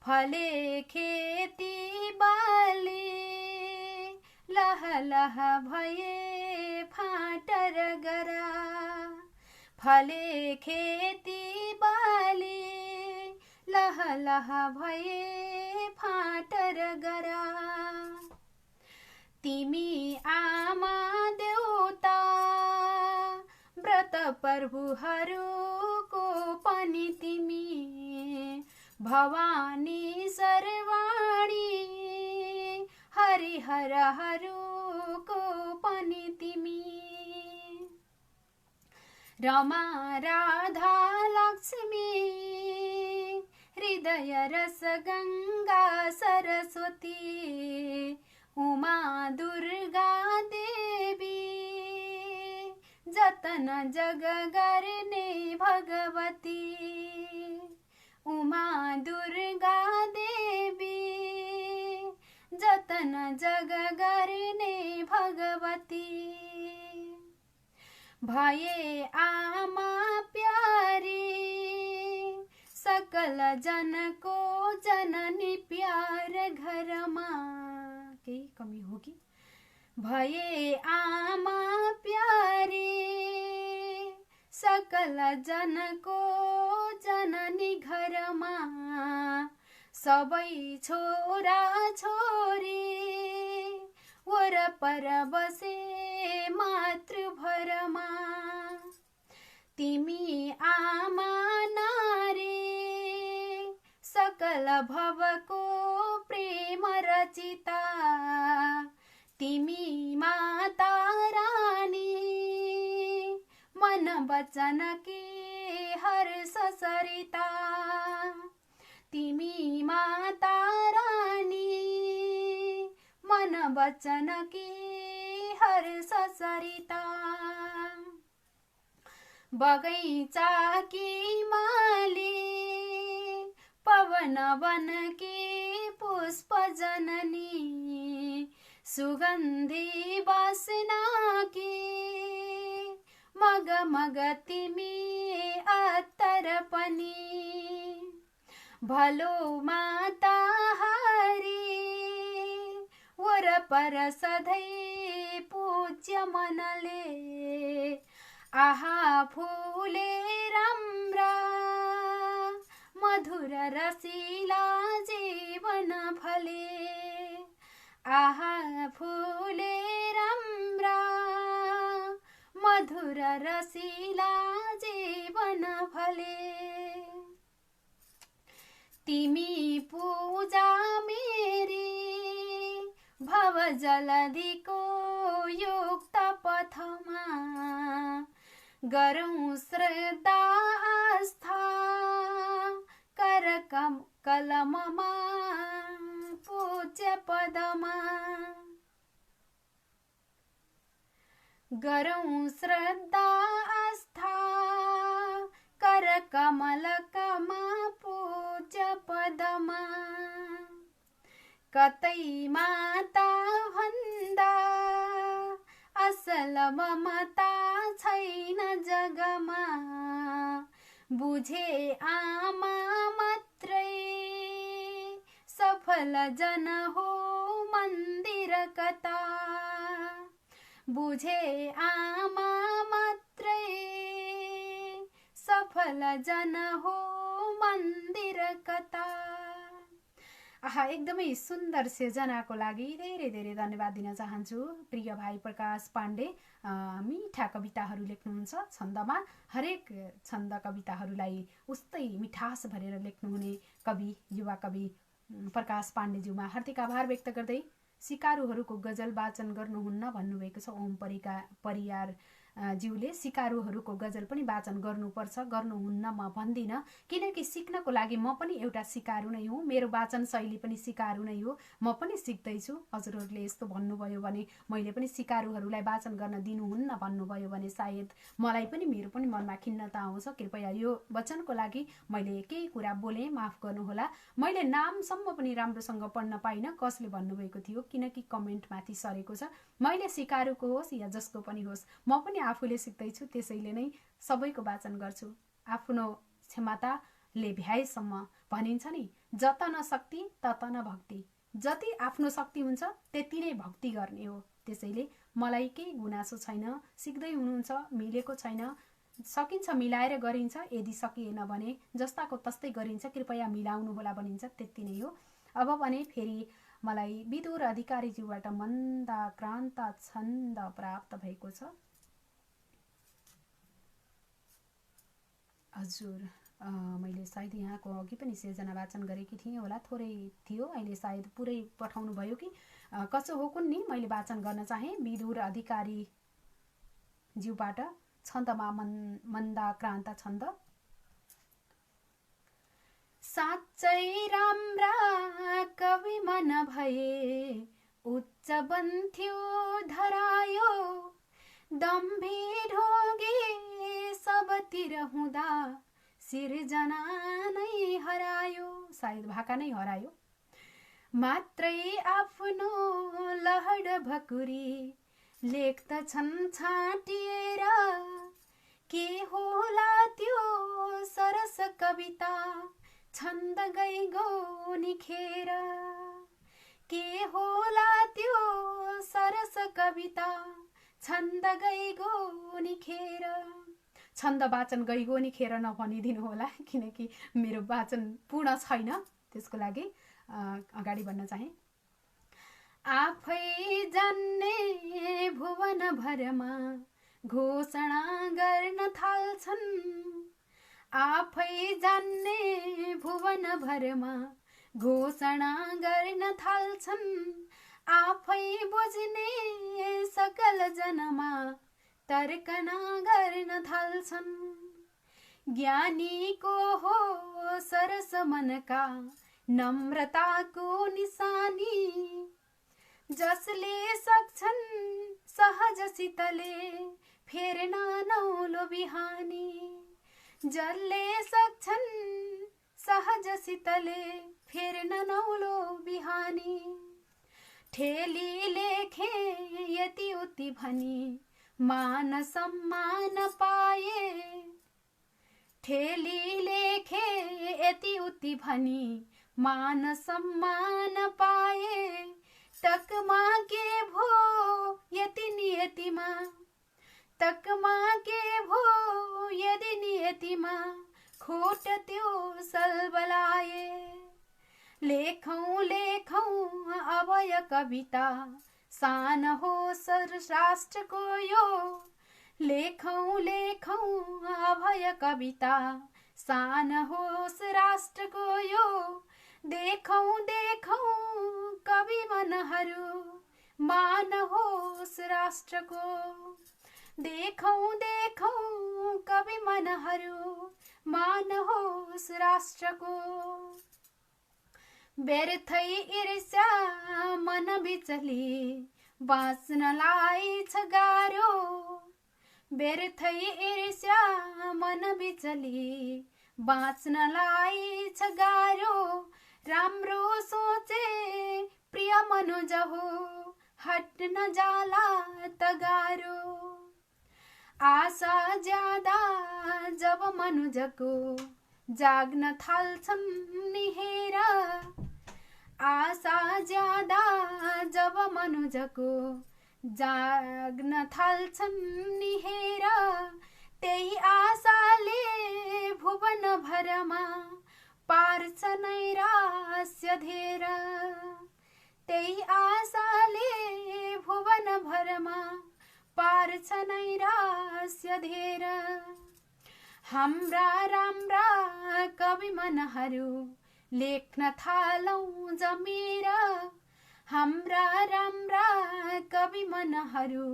फले खेती बाली लह लह भए फाटर गरा, फले खेती बाली लह लह भए फाटर गरा, तिमी आमा देउता व्रत प्रभुहरूको पनि तिमी, भवानी सर्वाणी हरिहरहरूको पनि तिमी, रमा राधा लक्ष्मी हृदय रस गङ्गा सरस्वती, उमा दुर्गा देवी जतन जग गर्ने भगवती, उमा दुर्गा देवी जतन जग गर्ने भगवती, भए आमा प्यारी सकल जनको जननी प्यार घरमा, केही कमी हो कि, भए आमा प्यारी सकल जनको जननी घरमा सबै छोरा छोरी वरपर बसे मातृभरमा तिमी आमा नारी सकल भवको प्रेम रचिता तिमी माता रानी मन वचन के हर्ष सरिता तिमी माता रानी मन वचन के हर्ष सरिता बगैचा की माली पवन वन की पुष्प जननी सुगंधी वासना की मग मग तिमी अत्तर पनि भलो माता हरी वरपर सधैँ पूज्य मनले आहा फूले राम्रा मधुर रसिला जीवन फले आहा फूले राम्रा मधुर रसिला जीवन फले तिमी पूजा मेरी भव जलधिको युक्त पथमा गरौँ श्रद्धा आस्था कर कलममा पूज्य पदमा गरौँ श्रद्धा आस्था कर कमलकमा पूज्य पदमा कतै माता भन्दा असल ममता छैन जगमा बुझे आमा मात्रै सफल जन हो मन्दिर कता बुझे आमा मात्रै सफल जन हो मन्दिर कता। आहा एकदमै सुन्दर सिर्जनाको लागि धेरै धेरै धन्यवाद दिन चाहन्छु प्रिय भाइ प्रकाश पाण्डे। मिठा कविताहरू लेख्नुहुन्छ छन्दमा, हरेक छन्द कविताहरूलाई उस्तै मिठास भरेर लेख्नुहुने कवि युवा कवि प्रकाश पाण्डेज्यूमा हार्दिक आभार व्यक्त गर्दै सिकारुहरूको गजल वाचन गर्नुहुन्न भन्नुभएको छ ओम परियार ज्यूले। सिकारुहरूको गजल पनि वाचन गर्नुपर्छ, गर्नुहुन्न म भन्दिनँ, किनकि सिक्नको लागि म पनि एउटा सिकारु नै हुँ, मेरो वाचन शैली पनि सिकारु नै हो, म पनि सिक्दैछु। हजुरहरूले यस्तो भन्नुभयो भने, मैले पनि सिकारुहरूलाई वाचन गर्न दिनुहुन्न भन्नुभयो भने सायद मलाई पनि मेरो पनि मनमा खिन्नता आउँछ। कृपया यो वचनको लागि मैले केही कुरा बोलेँ, माफ गर्नुहोला। मैले नामसम्म पनि राम्रोसँग पढ्न पाइनँ, कसले भन्नुभएको थियो, किनकि कमेन्ट माथि सरेको छ। मैले सिकारुको होस् या जसको पनि होस्, म पनि आफूले सिक्दैछु, त्यसैले नै सबैको वाचन गर्छु आफ्नो क्षमताले भ्याएसम्म। भनिन्छ नि, जत न शक्ति तत न भक्ति, जति आफ्नो शक्ति हुन्छ त्यति नै भक्ति गर्ने हो। त्यसैले मलाई केही गुनासो छैन, सिक्दै हुनुहुन्छ, मिलेको छैन, सकिन्छ मिलाएर गरिन्छ, यदि सकिएन भने जस्ताको तस्तै गरिन्छ, कृपया मिलाउनु होला भनिन्छ, त्यति नै हो। अब भने फेरि मलाई विदुर अधिकारीज्यूबाट मन्दाक्रान्त छन्द प्राप्त भएको छ। हजुर, मैले सायद यहाँको अघि पनि सिर्जना वाचन गरेकी थिएँ होला, थोरै थियो, अहिले सायद पुरै पठाउनु भयो कि कसो हो कुन्नी। मैले वाचन गर्न चाहेँ विदुर अधिकारी ज्यूबाट छन्दमा मन्दाक्रान्त छन्द। साँच्चै राम्रा कवि मन भए उच्च बन्थ्यो धरायो, दम्भी ढोगे सबतिर हुँदा सिर्जना नै हरायो, सायद भाका नै हरायो। मात्रै आफ्नो लहड भकुरी लेख्दछन् छाटिएर, के होला त्यो सरस कविता छन्द गइगो निखेर, के होला त्यो सरस कविता छन्द गइगो निखेर। छन्द वाचन गइगोनी खेर नभनिदिनु होला, किनकि मेरो वाचन पूर्ण छैन, त्यसको लागि अगाडि बढ्न चाहे। आफै जान्ने भुवन भरमा घोषणा गर्न थाल्छन्, आफै जान्ने भुवन भरमा घोषणा गर्न थाल्छन्, आफै बुझ्ने सकल जनमा तर्कना गर्न थाल्छन्। ज्ञानीको हो सरस मनका नम्रताको निशानी, जसले सक्छन् सहजसितले फेर्न नौलो बिहानी, जसले सक्छन् सहजसितले फेर्न नौलो बिहानी। ठेली लेखे यति उति भनी मान सम्मान पाए, ठेली लेखे यति उति भनी मान सम्मान पाए, तकमा के भो यति नियतिमा, तकमा के भो यदि नियतिमा खोट त्यो सलबलाए। लेखौं लेखौं अभय कविता सान हो राष्ट्रको यो, लेखौं लेखौं अभय कविता सान होस् राष्ट्रको यो। देखौं देखौं कवि मनहरू मान होस् राष्ट्रको, देखौं देखौं कवि मनहरू मान होस् राष्ट्रको। व्यर्थै ईर्ष्या मन बिचली बाँच्नलाई छ गाह्रो, व्यर्थै ईर्ष्या मन बिचली बाँच्नलाई छ गाह्रो। राम्रो सोचे प्रिय मनुज हो हट्न जाला त गाह्रो, आशा ज्यादा जब मनुजको जाग्न थाल्छन् निहेर, आशा ज्यादा जब मनुजको जाग्न थाल्छन् निहेर, त्यही आशाले भुवन भरमा पार्छ नैराश्य धेर, त्यही आशाले भुवन भरमा पार्छ नैराश्य धेर। हाम्रा राम्रा कवि मनहरू लेख्न थालौं जमेर, हाम्रा राम्रा कवि मनहरू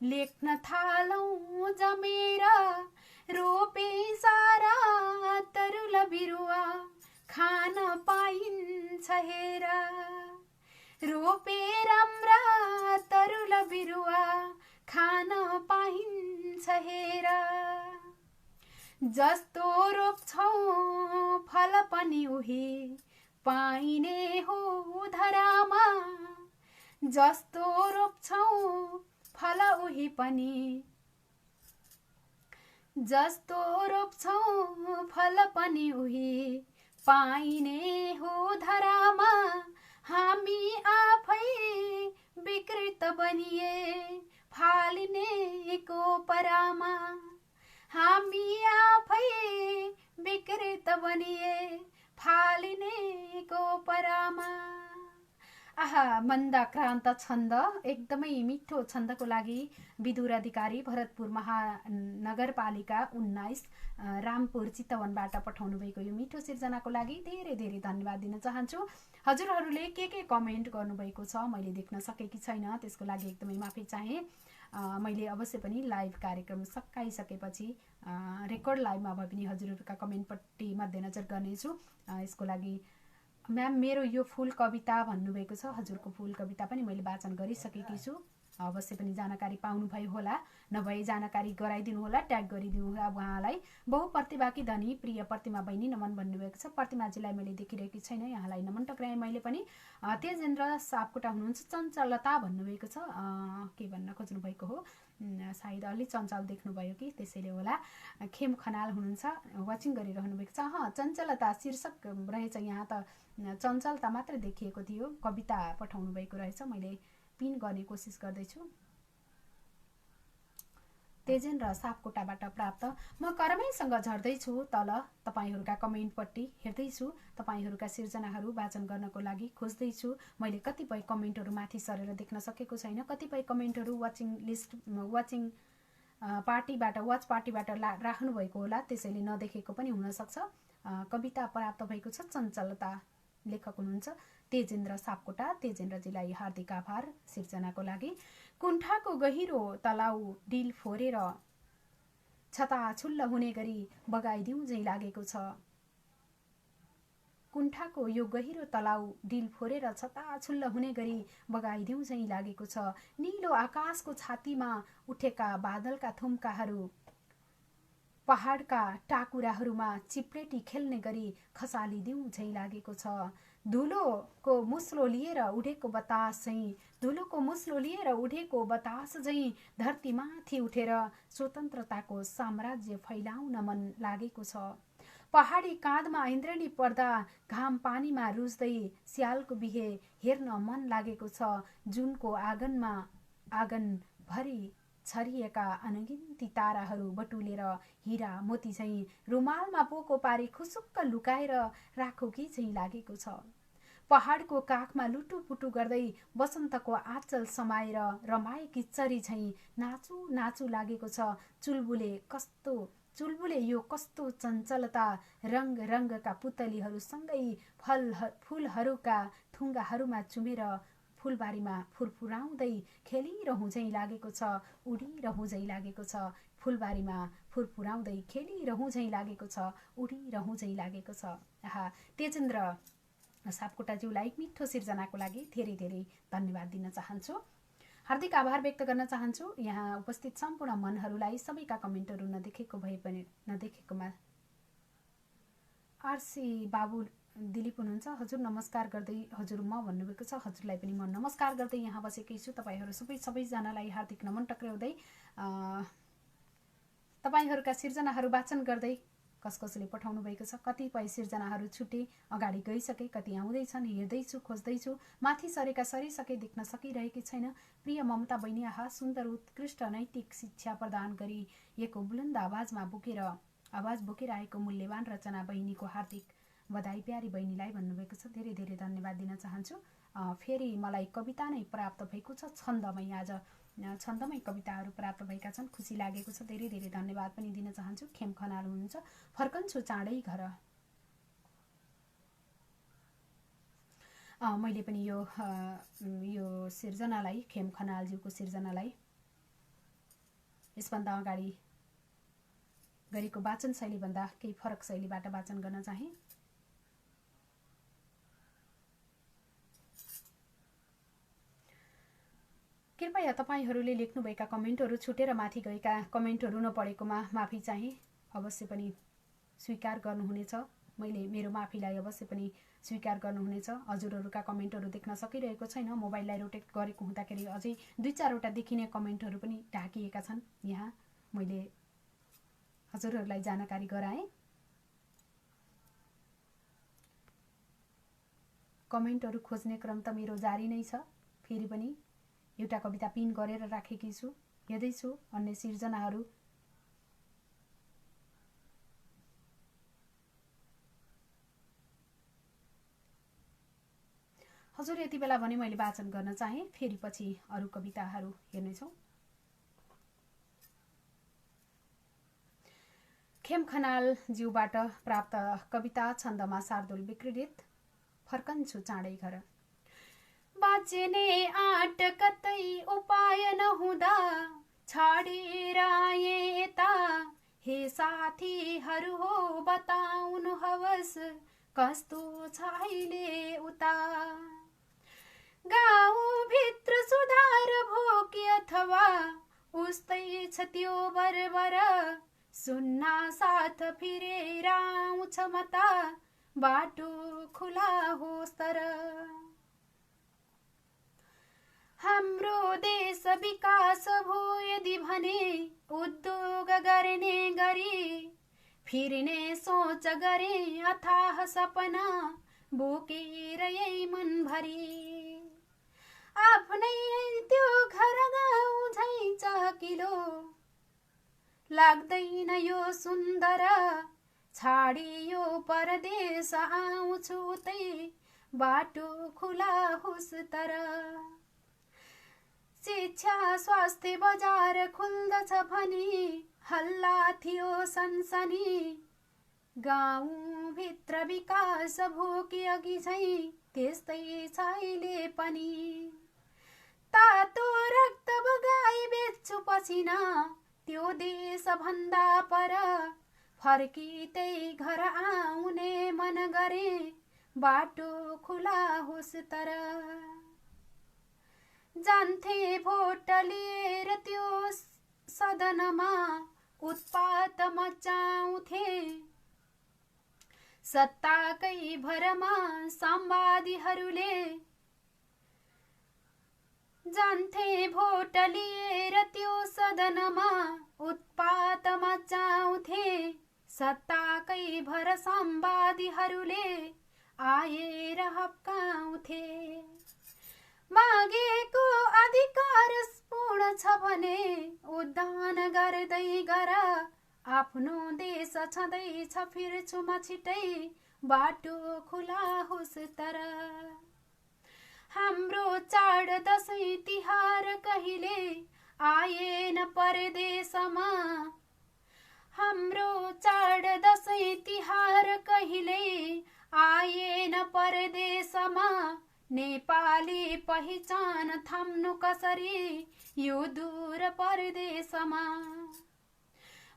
लेख्न थालौं जमेर। रोपे सारा तरुल बिरुवा खान पाइन्छ हेर, रोपे राम्रा तरुल बिरुवा खान पाइन्छ हेर। जस्तो रोप्छौं फल पनि उही पाइने हो धरामा, जस्तो रोप्छौं फल उही पनि, जस्तो रोप्छौं फल पनि उही पाइने हो धरामा। हामी आफै विकृत बनिए फाल्नेको परामा, हामी आफै विकृत बनिए फाल्नेको परामा। आहा, मन्दाक्रान्त छन्द, एकदमै मिठो छन्दको लागि विदुर अधिकारी भरतपुर महानगरपालिका 19 रामपुर चितवनबाट पठाउनु भएको यो मिठो सिर्जनाको लागि धेरै धेरै धन्यवाद दिन चाहन्छु। हजुरहरूले के कमेन्ट गर्नुभएको छ मैले देख्न सकेकी छैन, त्यसको लागि एकदमै माफी चाहे। मैले अवश्य पनि लाइभ कार्यक्रम सकाइसकेपछि रेकर्ड लाइभमा भए पनि हजुरहरूका कमेन्टपट्टि मध्यनजर गर्नेछु। यसको लागि म्याम मेरो यो फुल कविता भन्नुभएको छ, हजुरको फुल कविता पनि मैले वाचन गरिसकेकी छु। अवश्य पनि जानकारी पाउनुभयो होला, नभए जानकारी गराइदिनु होला, ट्याग गरिदिनु होला उहाँलाई। बहुप्रतिभाकी धनी प्रिय प्रतिमा बहिनी नमन भन्नुभएको छ। प्रतिमाजीलाई मैले देखिरहेकी छैन, यहाँलाई नमन टक्राएँ मैले पनि। तेजेन्द्र सापकोटा हुनुहुन्छ, चञ्चलता भन्नुभएको छ, के भन्न खोज्नु भएको हो, सायद अलि चञ्चल देख्नुभयो कि त्यसैले होला। खेम खनाल हुनुहुन्छ, वाचिङ गरिरहनु भएको छ। चञ्चलता शीर्षक रहेछ, यहाँ त चञ्चलता मात्र देखिएको थियो, कविता पठाउनु भएको रहेछ। मैले पिन गर्ने कोसिस गर्दैछु। तेजेन्द्र सापकोटाबाट प्राप्त। म करमैसँग झर्दैछु तल तपाईँहरूका कमेन्टपट्टि हेर्दैछु। तपाईँहरूका सिर्जनाहरू वाचन गर्नको लागि खोज्दैछु। मैले कतिपय कमेन्टहरू माथि सरेर देख्न सकेको छैन। कतिपय कमेन्टहरू वाच पार्टीबाट राख्नु भएको होला, त्यसैले नदेखेको पनि हुनसक्छ। कविता प्राप्त भएको छ। चञ्चलता लेखक हुनुहुन्छ तेजेन्द्र सापकोटा। तेजेन्द्रजीलाई हार्दिक आभार सिर्जनाको लागि। कुण्ठाको गहिरो तलाउ डिल फोरेर छताछुल्ल हुने गरी बगाइदिउँ झैँ लागेको छ। कुण्ठाको यो गहिरो तलाउ डिल फोरेर छताछुल्ल हुने गरी बगाइदिउँ झैँ लागेको छ। निलो आकाशको छातीमा उठेका बादलका थुम्काहरू पहाडका टाकुराहरूमा चिप्लेटी खेल्ने गरी खसालिदिउँ झैँ लागेको छ। धुलोको मुस्लो लिएर उडेको बतास झैँ धरतीमाथि उठेर स्वतन्त्रताको साम्राज्य फैलाउन मन लागेको छ। पहाडी काँधमा इन्द्रेणी पर्दा घाम पानीमा रुच्दै स्यालको बिहे हेर्न मन लागेको छ। जुनको आँगन भरि छरिएका अनगिन्ती ताराहरू बटुलेर हिरा मोती झैँ रुमालमा पोको पारी खुसुक्क लुकाएर राखो कि झैँ लागेको छ। पहाडको काखमा लुटुपुटु गर्दै बसन्तको आँचल समाएर रमाएकी चरी झैँ नाचु नाचु लागेको छ। चुलबुले यो कस्तो चञ्चलता, रङ रङका पुतलीहरूसँगै फुलहरूका थुङ्गाहरूमा चुमेर फुलबारीमा फुरफुराउँदै खेलिरहँ झैँ लागेको छ। उडिरहँ झैँ लागेको छ। फुलबारीमा फुरफुराउँदै खेलिरहँ झैँ लागेको छ। उडिरहँ झैँ लागेको छ। तेजेन्द्र सापकोटाज्यूलाई मिठो सिर्जनाको लागि धेरै धेरै धन्यवाद दिन चाहन्छु। हार्दिक आभार व्यक्त गर्न चाहन्छु यहाँ उपस्थित सम्पूर्ण मनहरूलाई। सबैका कमेन्टहरू नदेखेकोमा आरसी बाबु दिलीप हुनुहुन्छ। हजुर नमस्कार गर्दै हजुर म भन्नुभएको छ। हजुरलाई पनि म नमस्कार गर्दै यहाँ बसेकै छु। तपाईँहरू सबैजनालाई हार्दिक नमन टक्र्याउँदै तपाईँहरूका सिर्जनाहरू वाचन गर्दै कसले पठाउनु भएको छ। कतिपय सिर्जनाहरू छुटे, अगाडि गइसके, कति आउँदैछन्, हेर्दैछु, खोज्दैछु। माथि सरिसके, देख्न सकिरहेकी छैन। प्रिय ममता बहिनी, आहा सुन्दर उत्कृष्ट नैतिक शिक्षा प्रदान गरिएको बुलन्द आवाज बोकेर आएको मूल्यवान रचना बहिनीको हार्दिक बधाई प्यारी बहिनीलाई भन्नुभएको छ। धेरै धेरै धन्यवाद दिन चाहन्छु। फेरि मलाई कविता नै प्राप्त भएको छ। छन्दमै कविताहरू प्राप्त भएका छन्। खुसी लागेको छ। धेरै धेरै धन्यवाद पनि दिन चाहन्छु। खेम खनाल हुनुहुन्छ। फर्कन्छु चाँडै घर। मैले पनि यो सिर्जनालाई, खेम खनालज्यूको सिर्जनालाई यसभन्दा अगाडि गरेको वाचन शैलीभन्दा केही फरक शैलीबाट वाचन गर्न चाहे। कृपया तपाईहरूले लेख्नुभएका कमेन्टहरू छुटेर माथि गएका कमेन्टहरू नपढेकोमा माफी चाहे। अवश्य पनि स्वीकार गर्नुहुनेछ। मैले मेरो माफीलाई अवश्य पनि स्वीकार गर्नुहुनेछ। हजुरहरूका कमेन्टहरू देख्न सकिरहेको छैन। मोबाइललाई रोटेट गरेको हुँदाखेरि अझै 2-4वटा देखिने कमेन्टहरू पनि ढाकिएका छन्। यहाँ मैले हजुरहरूलाई जानकारी गराएँ। कमेन्टहरू खोज्ने क्रम त मेरो जारी नै छ। फेरि पनि एउटा कविता पिन गरेर राखेकी छु। हेर्दैछु अन्य सिर्जनाहरू। हजुर यति बेला भने मैले वाचन गर्न चाहे। फेरि पछि अरू कविताहरू हेर्नेछौँ। खेम खनाल ज्यूबाट प्राप्त कविता छन्दमा शार्दुल विक्रीडित। फर्कन्छु चाँडै घर। बाँच्ने आँट कतै उपाय नहुँदा छाडेर आए यता। हे साथीहरू हो बताउनु हवस् कस्तो छ अहिले उता। गाउँभित्र सुधार भो कि अथवा उस्तै छ त्यो बरबर। सुन्ना साथ फिरेर आउँछ मता बाटो खुला होस् तर। हाम्रो देश विकास भो यदि भने उद्योग गर्ने गरी। फिर्ने सोच गरे अथाह सपना बोकेर यही मनभरि। आफ्नै त्यो घर गाउँ झैँ चहकिलो लाग्दैन यो सुन्दर छाडियो परदेश आउँछु उतै बाटो खुला होस् तर शिक्षा स्वास्थ्य बजार खुल्दछ भनी हल्ला थियो सनसनी गाउँभित्र विकास भोके अघि झै त्यस्तै छैले पनि तातो रक्त बगाई बेच्छु पसिना त्यो देश भन्दा पर फर्कितै घर आउने मन गरे बाटो खुला होस् तर जान्थे भोट लिएर त्यो सदनमा उत्पात मचाउँथे सत्ताकै भरमा साम्बादीहरूले जान्थे भोट लिएर त्यो सदनमा उत्पात मचाउँथे सत्ताकै भर साम्बादीहरूले आएर हप्काउँथे मागेको अधिकार पूर्ण छ भने उद्धान गर्दै गर आफ्नो देश छँदैछ फिर्छु म छिटै बाटो खुला होस् तर हाम्रो चाड दशैं तिहार कहिले आएन परदेशमा हाम्रो चाड दशैं तिहार कहिले आएन परदेशमा नेपाली पहिचान थाम्नु कसरी यो दूर परदेशमा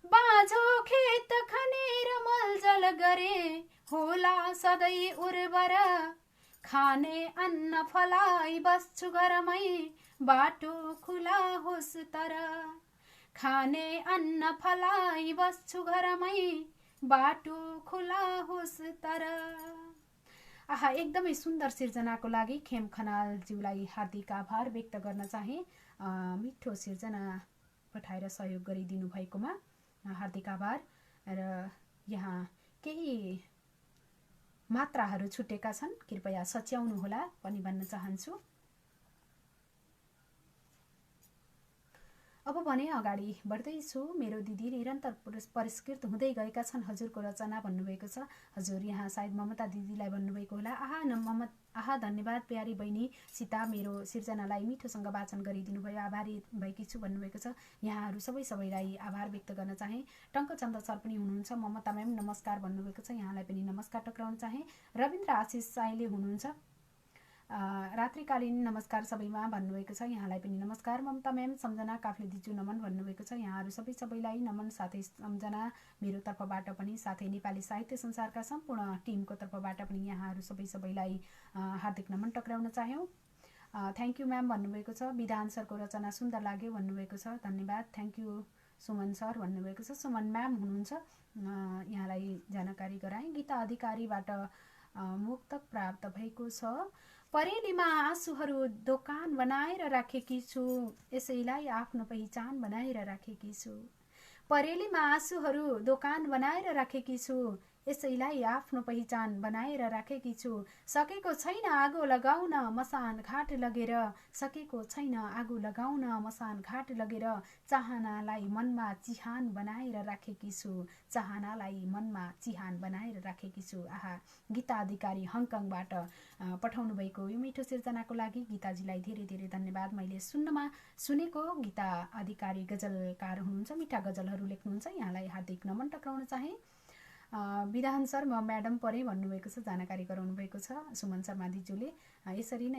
बाँझो खेत खनेर मलजल गरे होला सधैँ उर्वर खाने अन्न फलाई बस्छु घरमै बाटो खुला होस् तर खाने अन्न फलाई बस्छु घरमै बाटो खुला होस् तर आहा एकदमै सुन्दर सिर्जनाको लागि खेम खनालज्यूलाई हार्दिक आभार व्यक्त गर्न चाहे मिठो सिर्जना पठाएर सहयोग गरिदिनु भएकोमा हार्दिक आभार र यहाँ केही मात्राहरू छुटेका छन् कृपया सच्याउनु होला पनि भन्न चाहन्छु अब भने अगाडि बढ्दैछु मेरो दिदी निरन्तर पुरस्कृत हुँदै गएका छन् हजुरको रचना भन्नुभएको छ हजुर यहाँ सायद ममता दिदीलाई भन्नुभएको होला आहा धन्यवाद प्यारी बहिनी सीता मेरो सिर्जनालाई मिठोसँग वाचन गरिदिनु भयो आभारी भएकी छु भन्नुभएको छ यहाँहरू सबैलाई आभार व्यक्त गर्न चाहे टङ्कचन्द्र सर पनि हुनुहुन्छ ममता म्याम नमस्कार भन्नुभएको छ यहाँलाई पनि नमस्कार टक्राउन चाहे रविन्द्र आशिष साईले हुनुहुन्छ रात्रिकालीन नमस्कार सबैमा भन्नुभएको छ यहाँलाई पनि नमस्कार ममता म्याम सम्झना काफ्ले दिजु नमन भन्नुभएको छ यहाँहरू सबैलाई नमन साथै सम्झना मेरो तर्फबाट पनि साथै नेपाली साहित्य संसारका सम्पूर्ण टिमको तर्फबाट पनि यहाँहरू सबैलाई हार्दिक नमन टक्राउन चाह्यौँ थ्याङ्क यू म्याम भन्नुभएको छ विधान सरको रचना सुन्दर लाग्यो भन्नुभएको छ धन्यवाद थ्याङ्क यू सुमन सर भन्नुभएको छ सुमन म्याम हुनुहुन्छ यहाँलाई जानकारी गराएँ गीता अधिकारीबाट मुक्तक प्राप्त भएको छ परेलीमा आँसुहरू दोकान बनाएर राखेकी छु यसैलाई आफ्नो पहिचान बनाएर राखेकी छु परेलीमा आँसुहरू दोकान बनाएर राखेकी छु यसैलाई आफ्नो पहिचान बनाएर राखेकी छु सकेको छैन आगो लगाउन मसान घाट लगेर सकेको छैन आगो लगाउन मसान घाट लगेर चाहनालाई मनमा चिहान बनाएर राखेकी छु चाहनालाई मनमा चिहान बनाएर राखेकी छु आहा गीता अधिकारी हङकङबाट पठाउनु भएको यो मिठो सिर्जनाको लागि गीताजीलाई धेरै धन्यवाद मैले सुनेको गीता अधिकारी गजलकार हुनुहुन्छ मिठा गजलहरू लेख्नुहुन्छ यहाँलाई हार्दिक नमन टक्राउन चाहे विधान सर म म्याडम परे भन्नुभएको छ जानकारी गराउनु भएको छ सुमन शर्मा दिजुले यसरी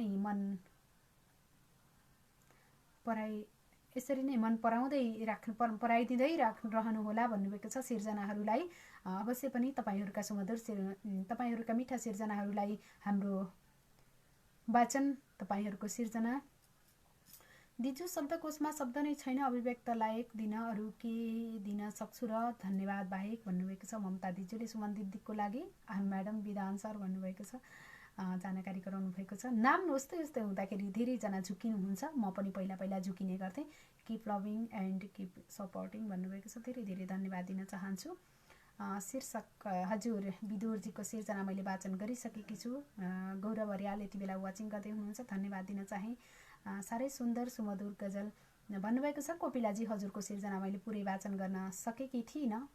नै मन पराउँदै पराइदिँदै रहनु होला भन्नुभएको छ सिर्जनाहरूलाई अवश्य पनि तपाईहरूका सुमधुर तपाईहरूका मिठा सिर्जनाहरूलाई हाम्रो वाचन तपाईहरूको सिर्जना दिजु शब्दकोशमा शब्द नै छैन अभिव्यक्त लायक दिन अरू के दिन सक्छु र धन्यवाद बाहेक भन्नुभएको छ ममता दिजुले सुमन दिदीको लागि म्याडम विधान सर भन्नुभएको छ जानकारी गराउनु भएको छ नाम उस्तै हुँदाखेरि धेरैजना झुकिनुहुन्छ म पनि पहिला झुकिने गर्थेँ keep loving and keep supporting भन्नुभएको छ धेरै धन्यवाद दिन चाहन्छु शीर्षक हजुर विदुरजीको सिर्जना मैले वाचन गरिसकेकी छु गौरव अर्याल यति बेला वाचिङ गर्दै हुनुहुन्छ धन्यवाद दिन चाहे साह्रै सुन्दर सुमधुर गजल भन्नुभएको छ कोपिलाजी, हजुरको सिर्जना मैले पुरै वाचन गर्न सकेकी थिइनँ।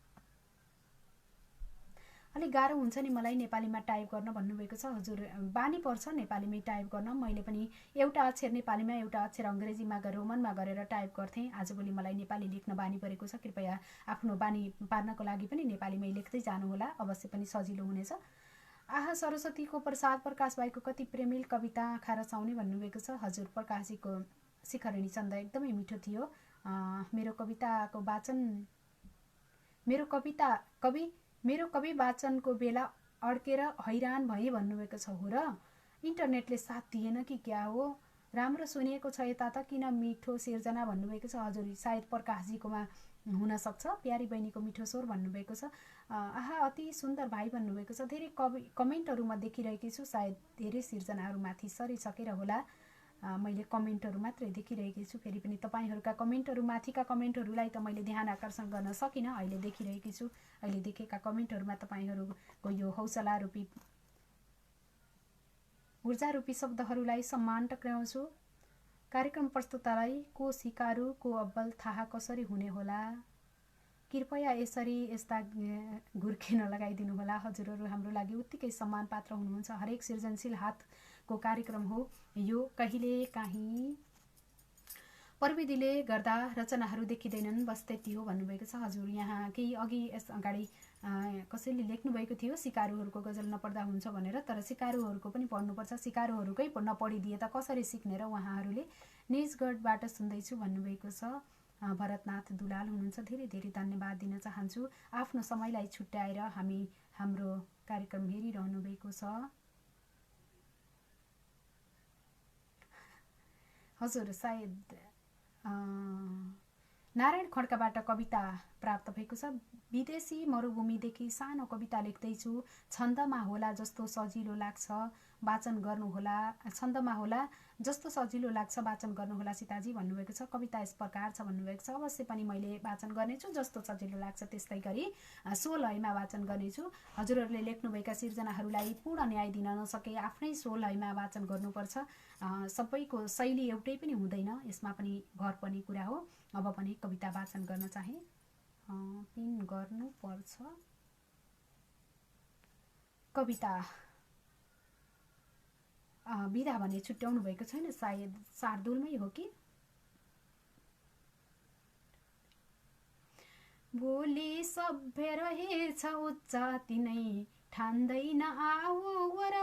अलिक गाह्रो हुन्छ नि मलाई नेपालीमा टाइप गर्न भन्नुभएको छ। हजुर बानी पर्छ नेपालीमै टाइप गर्न। मैले पनि एउटा अक्षर नेपालीमा एउटा अक्षर अङ्ग्रेजीमा रोमनमा गरेर टाइप गर्थेँ। आजभोलि मलाई नेपाली लेख्न बानी परेको छ। कृपया आफ्नो बानी पार्नको लागि पनि नेपालीमै लेख्दै जानुहोला, अवश्य पनि सजिलो हुनेछ। आहा सरस्वतीको प्रसाद प्रकाश भाइको कति प्रेमिल कविता आँखा रसाउने भन्नुभएको छ। हजुर प्रकाशजीको शिखरिणी छन्द एकदमै मिठो थियो। मेरो कवि वाचनको बेला अड्केर हैरान भएँ भन्नुभएको छ। हो र इन्टरनेटले साथ दिएन कि क्या हो? राम्रो सुनिएको छ यता त, किन मिठो सिर्जना भन्नुभएको छ। हजुर सायद प्रकाशजीकोमा हुनसक्छ, प्यारी बहिनीको मिठो स्वर भन्नुभएको छ। आहा अति सुन्दर भाइ भन्नुभएको छ। धेरै कमेन्टहरू म देखिरहेकी छु, सायद धेरै सिर्जनाहरूमाथि सरिसकेर होला। मैले कमेन्टहरू मात्रै देखिरहेकी छु। फेरि पनि तपाईँहरूका कमेन्टहरू, माथिका कमेन्टहरूलाई त मैले ध्यान आकर्षण गर्न सकिनँ। अहिले देखिरहेकी छु। अहिले देखेका कमेन्टहरूमा तपाईँहरूको यो हौसला रूपी, ऊर्जा रूपी शब्दहरूलाई सम्मान टक्राउँछु। कार्यक्रम प्रस्तुतालाई को सिकारु को अब्बल थाहा कसरी हुने होला? कृपया यसरी यस्ता घुर्के नलगाइदिनु होला। हजुरहरू हाम्रो लागि उत्तिकै सम्मान पात्र हुनुहुन्छ। हरेक सृजनशील हातको कार्यक्रम हो यो। कहिले काहीँ प्रविधिले गर्दा रचनाहरू देखिँदैनन्, बस त्यति हो भन्नुभएको छ। हजुर यहाँ केही अघि यस अगाडि कसैले लेख्नुभएको थियो सिकारुहरूको गजल नपढ्दा हुन्छ भनेर, तर सिकारुहरूको पनि पढ्नुपर्छ। सिकारुहरूकै नपढिदिए त कसरी सिक्ने र? उहाँहरूले निजगढबाट सुन्दैछु भन्नुभएको छ। भरतनाथ दुलाल हुनुहुन्छ। धेरै धेरै धन्यवाद दिन चाहन्छु। आफ्नो समयलाई छुट्याएर हाम्रो कार्यक्रम हेरिरहनु भएको छ। हजुर सायद नारायण खड्काबाट कविता प्राप्त भएको छ। विदेशी मरुभूमिदेखि सानो कविता लेख्दैछु, छन्दमा होला जस्तो सजिलो लाग्छ वाचन गर्नुहोला, छन्दमा होला जस्तो सजिलो लाग्छ वाचन गर्नुहोला सीताजी भन्नुभएको छ। कविता यस प्रकार छ भन्नुभएको छ। अवश्य पनि मैले वाचन गर्नेछु, जस्तो सजिलो लाग्छ त्यस्तै गरी सो लयमा वाचन गर्नेछु। हजुरहरूले लेख्नुभएका सिर्जनाहरूलाई पूर्ण न्याय दिन नसके आफ्नै सो लयमा वाचन गर्नुपर्छ। सबैको शैली एउटै पनि हुँदैन, यसमा पनि भर पर्ने कुरा हो। अब पनि कविता वाचन गर्न चाहे पिन गर्नुपर्छ। कविता विधा भने छुट्याउनु भएको छैन, सायद शार्दुलमै हो कि। भोलि सभ्य रहेछ उच्च तिनै ठान्दैन आऊ वर,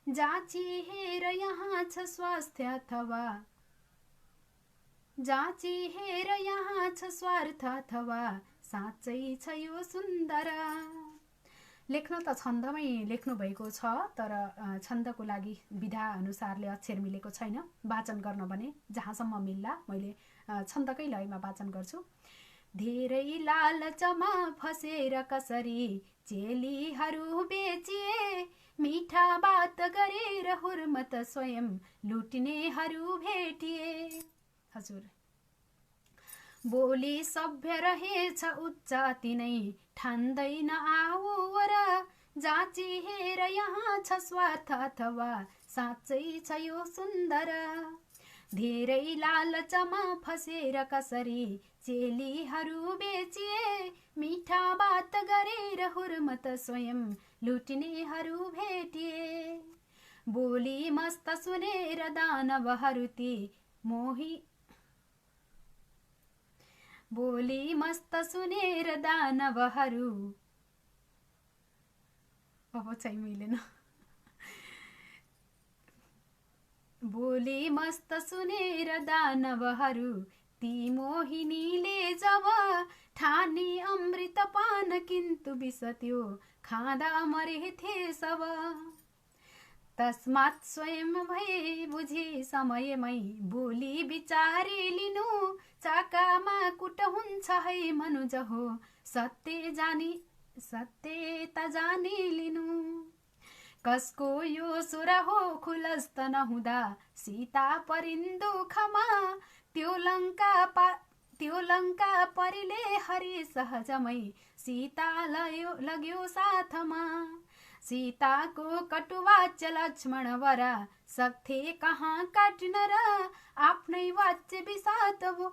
जाँची हेर यहाँ छ स्वास्थ्य अथवा, जाँची हेर यहाँ छ स्वार्थ अथवा साँच्चै छ यो सुन्दर। लेख्न त छन्दमै लेख्नु भएको छ, तर छन्दको लागि विधा अनुसारले अक्षर मिलेको छैन। वाचन गर्न भने जहाँसम्म मिल्ला मैले छन्दकै लयमा वाचन गर्छु। धेरै लालचमा फसेर कसरी चेलीहरू बेचिए, मिठा बात गरेर हुर्मत स्वयं लुट्नेहरू भेटिए। हजुर भोलि सभ्य रहेछ उच्च तिनै ठान्दैन आऊ वर, जाँची हेर यहाँ छ स्वार्थ अथवा साँच्चै छ यो सुन्दर। धेरै लालचमा फसेर कसरी चेलीहरू बेचिए, मिठा बात गरेर हुर्मत स्वयं लुट्नेहरू भेटिए। बोली मस्त सुनेर दानवहरू ती मोही, बोली मस्त सुनेर दानवहरू, अब चाहिँ मिलेन। बोली मस्त सुनेर दानवहरू ती मोहिनीले जब ठानी अमृत पान, किन्तु विष त्यो खाँदा मरेथे सब। तस्मात् स्वयं भए बुझी समयमै बोली विचारी लिनु, चाकामा कुट हुन्छ है मनुज हो सत्य त जानी लिनु। कसको यो सुर हो खुलस्त नहुँदा सीता परिन् दुखमा, त्यो लङ्का परिले हरि सहजमै सीता लग्यो साथमा। सीताको कटुवाच्य लक्ष्मण वरा सक्थे कहाँ काट्न र आफ्नै वाच्य विषाद भो,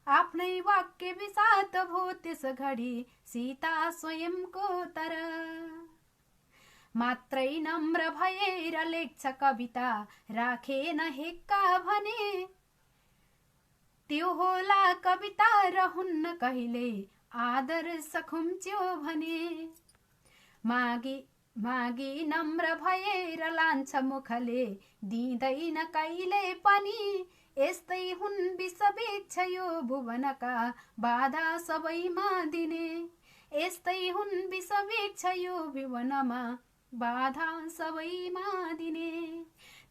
आफ्नै वाक्य विषाद भो त्यस घडी सीता स्वयंको तर। मात्रै नम्र भएर लेख्छ कविता राखेन हेक्का भने, त्यो होला कविता र हुन्न कहिले आदर्श खुम्च्यो भने। मागी मागी नम्र भएर लान्छ मुखले दिँदैन कहिले पनि, यस्तै हुन् विषवीक्ष यो भुवनका बाधा सबैमा दिने, यस्तै हुन् विषवीक्ष यो भुवनमा बाधा सबैमा दिने।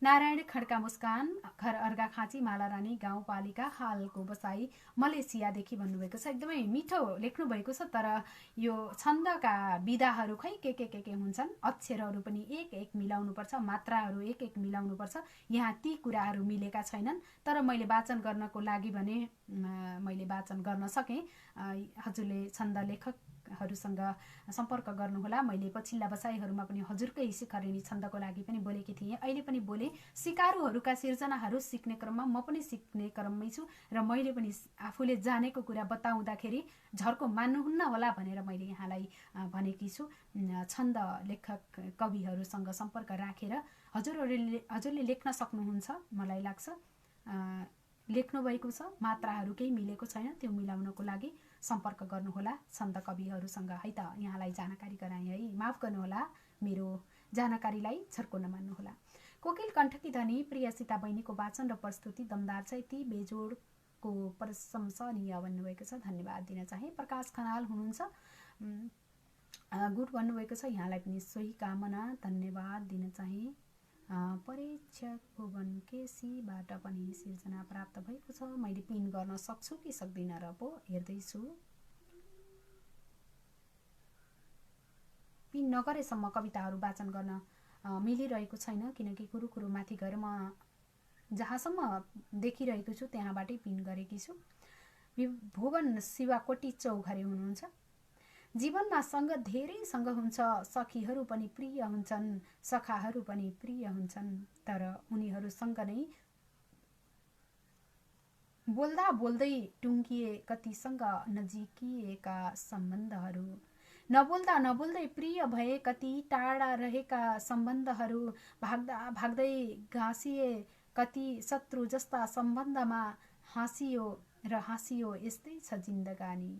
नारायण खड्का मुस्कान, घर अर्घाखाँची, मालारानी गाउँपालिका, हालको बसाई मलेसियादेखि भन्नुभएको छ। एकदमै मिठो लेख्नु भएको छ, तर यो छन्दका विधाहरू खै के हुन्छन्। अक्षरहरू पनि एक एक मिलाउनुपर्छ, मात्राहरू एक एक मिलाउनुपर्छ। यहाँ ती कुराहरू मिलेका छैनन्। तर मैले वाचन गर्नको लागि भने मैले वाचन गर्न सकेँ। हजुरले छन्द लेखकहरूसँग सम्पर्क गर्नुहोला। मैले पछिल्ला बसाइहरूमा पनि हजुरकै शिखरिणी छन्दको लागि पनि बोलेकी थिएँ, अहिले पनि बोले। सिकारुहरूका सिर्जनाहरू सिक्ने क्रममा म पनि सिक्ने क्रममै छु र मैले पनि आफूले जानेको कुरा बताउँदाखेरि झर्को मान्नुहुन्न होला भनेर मैले यहाँलाई भनेकी छु। छन्द लेखक कविहरूसँग सम्पर्क राखेर हजुरले लेख्न सक्नुहुन्छ। मलाई लाग्छ लेख्नु भएको छ, मात्राहरू केही मिलेको छैन, त्यो मिलाउनको लागि सम्पर्क गर्नुहोला छन्द कविहरूसँग है त। यहाँलाई जानकारी गराएँ है, माफ गर्नुहोला, मेरो जानकारीलाई झर्को नमान्नुहोला। कोकिल कण्ठकी धनी प्रियसिता बहिनीको वाचन र प्रस्तुति दमदार छ, यति बेजोडको प्रशंसनीय भन्नुभएको छ, धन्यवाद दिन चाहे। प्रकाश खनाल हुनुहुन्छ, गुड भन्नुभएको छ, यहाँलाई पनि सोही कामना, धन्यवाद दिन चाहे। परीक्षक भुवन केसीबाट पनि सिर्जना प्राप्त भएको छ। मैले पिन गर्न सक्छु कि सक्दिनँ र पो हेर्दैछु। पिन नगरेसम्म कविताहरू वाचन गर्न मिलिरहेको छैन, किनकि कुरुमाथि गएर म जहाँसम्म देखिरहेको छु त्यहाँबाटै पिन गरेकी छु। भुवन शिवाकोटी चौघरे हुनुहुन्छ। जीवनमा सँग धेरैसँग हुन्छ, सखीहरू पनि प्रिय हुन्छन्, सखाहरू पनि प्रिय हुन्छन्, तर उनीहरूसँग नै बोल्दा बोल्दै टुङ्गिए कतिसँग नजिकिएका सम्बन्धहरू, नबोल्दा नबोल्दै प्रिय भए कति टाढा रहेका सम्बन्धहरू, भाग्दा भाग्दै घाँसिए कति शत्रु जस्ता सम्बन्धमा हाँसियो र हाँसियो। यस्तै छ जिन्दगानी,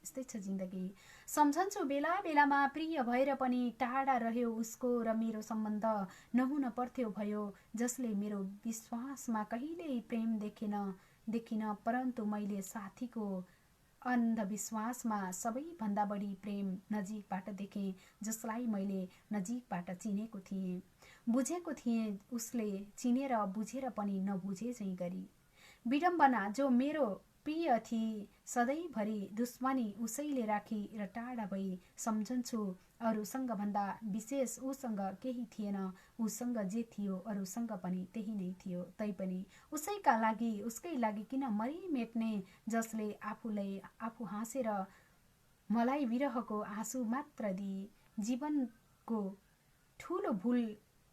यस्तै छ जिन्दगी। सम्झन्छु बेला बेलामा प्रिय भएर पनि टाढा रह्यो उसको र मेरो सम्बन्ध नहुन पर्थ्यो भयो, जसले मेरो विश्वासमा कहिल्यै प्रेम देखिन, परन्तु मैले साथीको अन्धविश्वासमा सबैभन्दा बढी प्रेम नजिकबाट देखेँ, जसलाई मैले नजिकबाट चिनेको थिएँ, बुझेको थिएँ, उसले चिनेर बुझेर पनि नबुझे झैँ गरी। विडम्बना जो मेरो प्रिय थिए सधैँभरि दुश्मनी उसैले राखी र टाढा भई, सम्झन्छु अरूसँग भन्दा विशेष उसँग केही थिएन, उसँग जे थियो अरूसँग पनि त्यही नै थियो, तैपनि उसैका लागि उसकै लागि किन मरिमेट्ने, जसले आफू हाँसेर मलाई विरहको आँसु मात्र दिए। जीवनको ठुलो भुल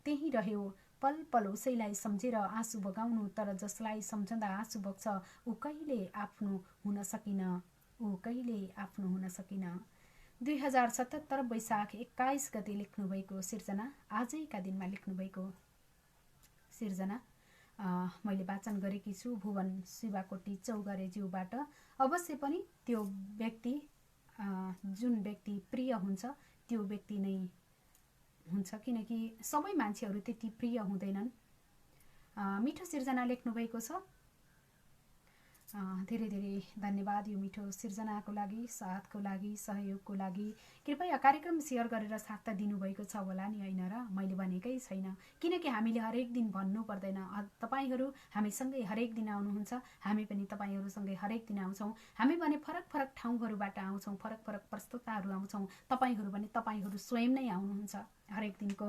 त्यही रह्यो, पल पल उसैलाई सम्झेर आँसु बगाउनु, तर जसलाई सम्झँदा आँसु बग्छ ऊ कहिले आफ्नो हुन सकिन, ऊ कहिले आफ्नो हुन सकिन। 2077 वैशाख 21 गते लेख्नुभएको सिर्जना, आजैका दिनमा लेख्नुभएको सिर्जना मैले वाचन गरेकी छु भुवन शिवाकोटी चौघरेज्यूबाट। अवश्य पनि त्यो व्यक्ति जुन व्यक्ति प्रिय हुन्छ त्यो व्यक्ति नै हुन्छ, किनकि सबै मान्छेहरू त्यति प्रिय हुँदैनन्। मिठो सिर्जना लेख्नुभएको छ, धेरै धेरै धन्यवाद यो मिठो सिर्जनाको लागि, साथको लागि, सहयोगको लागि। कृपया कार्यक्रम सेयर गरेर साथ त दिनुभएको छ होला नि, होइन र? मैले भनेकै छैन, किनकि हामीले हरेक दिन भन्नु पर्दैन। तपाईहरू हामीसँगै हरेक दिन आउनुहुन्छ, हामी पनि तपाईहरूसँगै हरेक दिन आउँछौँ। हामी भने फरक फरक ठाउँहरूबाट आउँछौँ, फरक फरक प्रस्तुताहरू आउँछौँ, तपाईहरू भने तपाईहरू स्वयं नै आउनुहुन्छ। हरेक दिनको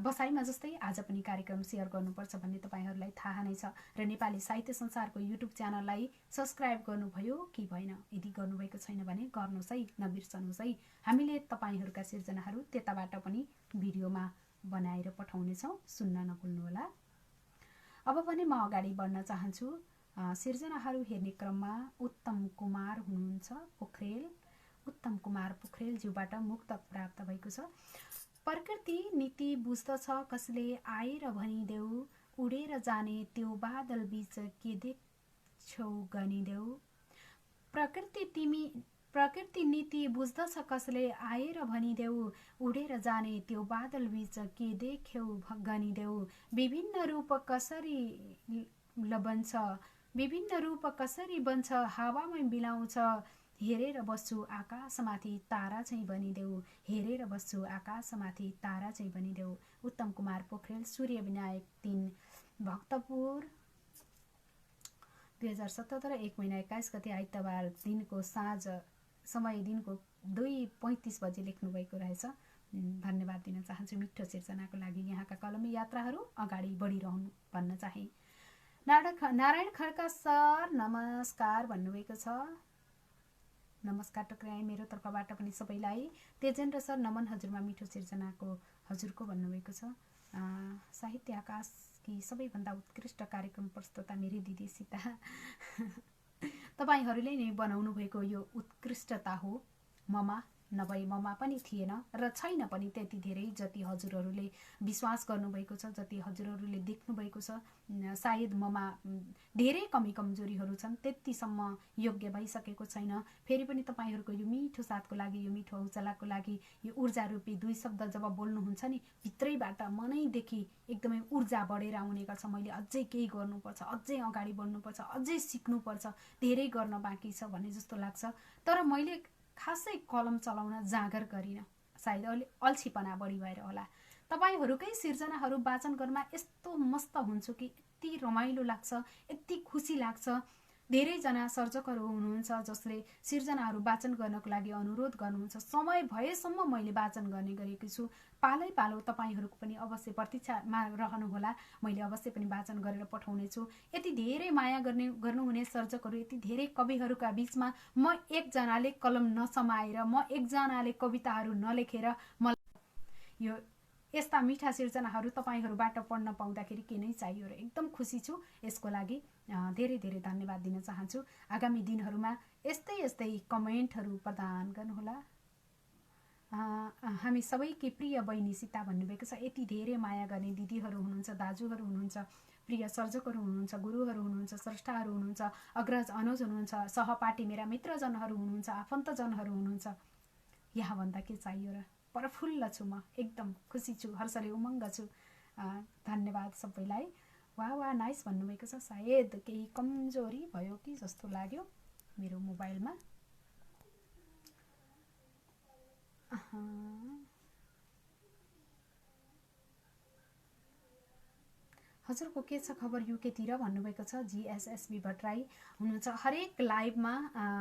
बसाइमा जस्तै आज पनि कार्यक्रम सेयर गर्नुपर्छ भन्ने तपाईहरूलाई थाहा नै छ, र नेपाली साहित्य संसारको युट्युब च्यानललाई सब्स्क्राइब गर्नुभयो कि भएन? यदि गर्नुभएको छैन भने गर्नुहोस् है, नबिर्सनुहोस् है। हामीले तपाईहरूका सिर्जनाहरू त्यताबाट पनि भिडियोमा बनाएर पठाउनेछौँ, सुन्न नभुल्नुहोला। अब पनि म अगाडि बढ्न चाहन्छु। सिर्जनाहरू हेर्ने क्रममा उत्तम कुमार हुनुहुन्छ पोखरेल, उत्तम कुमार पोखरेलज्यूबाट मुक्तक प्राप्त भएको छ। प्रकृति नीति बुझ्दछ कसले आएर भनिदेऊ, उडेर जाने त्यो बादल बीच के देख्छौ गनिदेऊ। प्रकृति नीति बुझ्दछ कसले आएर भनिदेऊ, उडेर जाने त्यो बादल बीच के देख्यौ गनिदेऊ। विभिन्न रूप कसरी बन्छ हावामै बिलाउँछ, हेरेर बस्छु आकाशमाथि तारा चाहिँ बनिदेऊ, हेरेर बस्छु आकाशमाथि तारा चाहिँ बनिदेऊ। उत्तम कुमार पोखरेल, सूर्य विनायक 3 भक्तपुर, 2077 1 महिना 21 गते आइतबार दिनको साँझ, समय दिनको 2:35 बजे लेख्नु भएको रहेछ। धन्यवाद दिन चाहन्छु मिठो सिर्जनाको लागि। यहाँका कलमी यात्राहरू अगाडि बढिरहनु भन्न चाहे। नारायण खड्का सर नमस्कार भन्नुभएको छ। नमस्कार टक्राए मेरो तर्फबाट पनि सबैलाई। तेजेन्द्र सर नमन हजुरमा मिठो सिर्जनाको हजुरको भन्नुभएको छ। साहित्य आकाशकी सबैभन्दा उत्कृष्ट कार्यक्रम प्रस्तुता मेरी दिदी सीता। तपाईहरूले नै बनाउनु भएको यो उत्कृष्टता हो। ममा नभए ममा पनि थिएन र छैन पनि त्यति धेरै जति हजुरहरूले विश्वास गर्नुभएको छ, जति हजुरहरूले देख्नुभएको छ। सायद ममा धेरै कमी कमजोरीहरू छन्, त्यतिसम्म योग्य भइसकेको छैन। फेरि पनि तपाईँहरूको यो मिठो साथको लागि, यो मिठो हौसलाको लागि यो ऊर्जा रूपी 2 शब्द जब बोल्नुहुन्छ नि, भित्रैबाट मनैदेखि एकदमै ऊर्जा बढेर आउने गर्छ। मैले अझै केही गर्नुपर्छ, अझै अगाडि बढ्नुपर्छ, अझै सिक्नुपर्छ, धेरै गर्न बाँकी छ भन्ने जस्तो लाग्छ। तर मैले खासै कलम चलाउन जाँगर गरिनँ, सायद अल्छीपना बढी भएर होला। तपाईहरूकै सिर्जनाहरू वाचन गर्नमा यस्तो मस्त हुन्छु कि यति रमाइलो लाग्छ, यति खुसी लाग्छ। धेरैजना सर्जकहरू हुनुहुन्छ जसले सिर्जनाहरू वाचन गर्नको लागि अनुरोध गर्नुहुन्छ। समय भएसम्म मैले वाचन गर्ने गरेकी छु। पालै पालो तपाईँहरूको पनि अवश्य प्रतीक्षामा रहनुहोला, मैले अवश्य पनि वाचन गरेर पठाउने छु। यति धेरै माया गर्नुहुने सर्जकहरू, यति धेरै कविहरूका बीचमा म एकजनाले कलम नसमाएर, म एकजनाले कविताहरू नलेखेर, मलाई यो यस्ता मिठा सिर्जनाहरू तपाईँहरूबाट पढ्न पाउँदाखेरि के नै चाहियो र एकदम खुसी छु। यसको लागि धेरै धेरै धन्यवाद दिन चाहन्छु। आगामी दिनहरूमा यस्तै कमेन्टहरू प्रदान गर्नुहोला। हामी सबैकी प्रिय बहिनी सीता भन्नुभएको छ। यति धेरै माया गर्ने दिदीहरू हुनुहुन्छ, दाजुहरू हुनुहुन्छ, प्रिय सर्जकहरू हुनुहुन्छ, गुरुहरू हुनुहुन्छ, स्रष्टाहरू हुनुहुन्छ, अग्रज अनुज हुनुहुन्छ, सहपाठी मेरा मित्रजनहरू हुनुहुन्छ, आफन्तजनहरू हुनुहुन्छ। यहाँभन्दा के चाहियो र? प्रफुल्ल छु म, एकदम खुसी छु, हर्षले उमङ्ग छु। धन्यवाद सबैलाई। वाह नाइस भन्नुभएको छ। सायद केही कमजोरी भयो कि जस्तो लाग्यो मेरो मोबाइलमा। हजुरको के छ खबर युकेतिर भन्नुभएको छ। जीएसएसबी भट्टराई हुनुहुन्छ। हरेक लाइभमा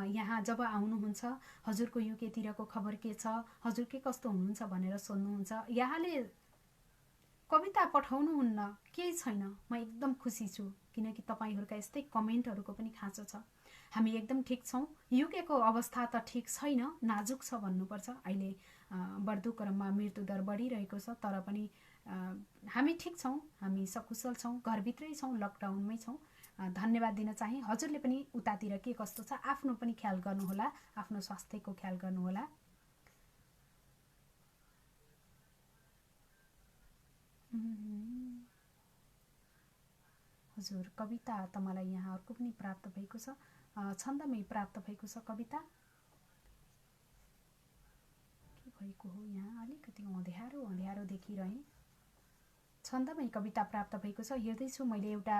यहाँ जब आउनुहुन्छ हजुरको युकेतिरको खबर के छ, हजुर के कस्तो हुनुहुन्छ भनेर सोध्नुहुन्छ। यहाँले कविता पठाउनुहुन्न, केही छैन, म एकदम खुसी छु, किनकि तपाईँहरूका यस्तै कमेन्टहरूको पनि खाँचो छ। हामी एकदम ठिक छौँ। युकेको अवस्था त ठिक छैन, नाजुक छ भन्नुपर्छ। अहिले बढ्दो क्रममा मृत्युदर बढिरहेको छ, तर पनि हामी ठिक छौँ, हामी सकुशल छौँ, घरभित्रै छौँ, लकडाउनमै छौँ। धन्यवाद दिन चाहे। हजुरले पनि उतातिर के कस्तो छ आफ्नो पनि ख्याल गर्नुहोला, आफ्नो स्वास्थ्यको ख्याल गर्नुहोला। हजुर कविता त मलाई यहाँ अर्को पनि प्राप्त भएको छ, छन्दमै प्राप्त भएको छ कविता। के भएको हो यहाँ अलिकति अँध्यारो देखिरहेँ। छन्दमै कविता प्राप्त भएको छ, हेर्दैछु। मैले एउटा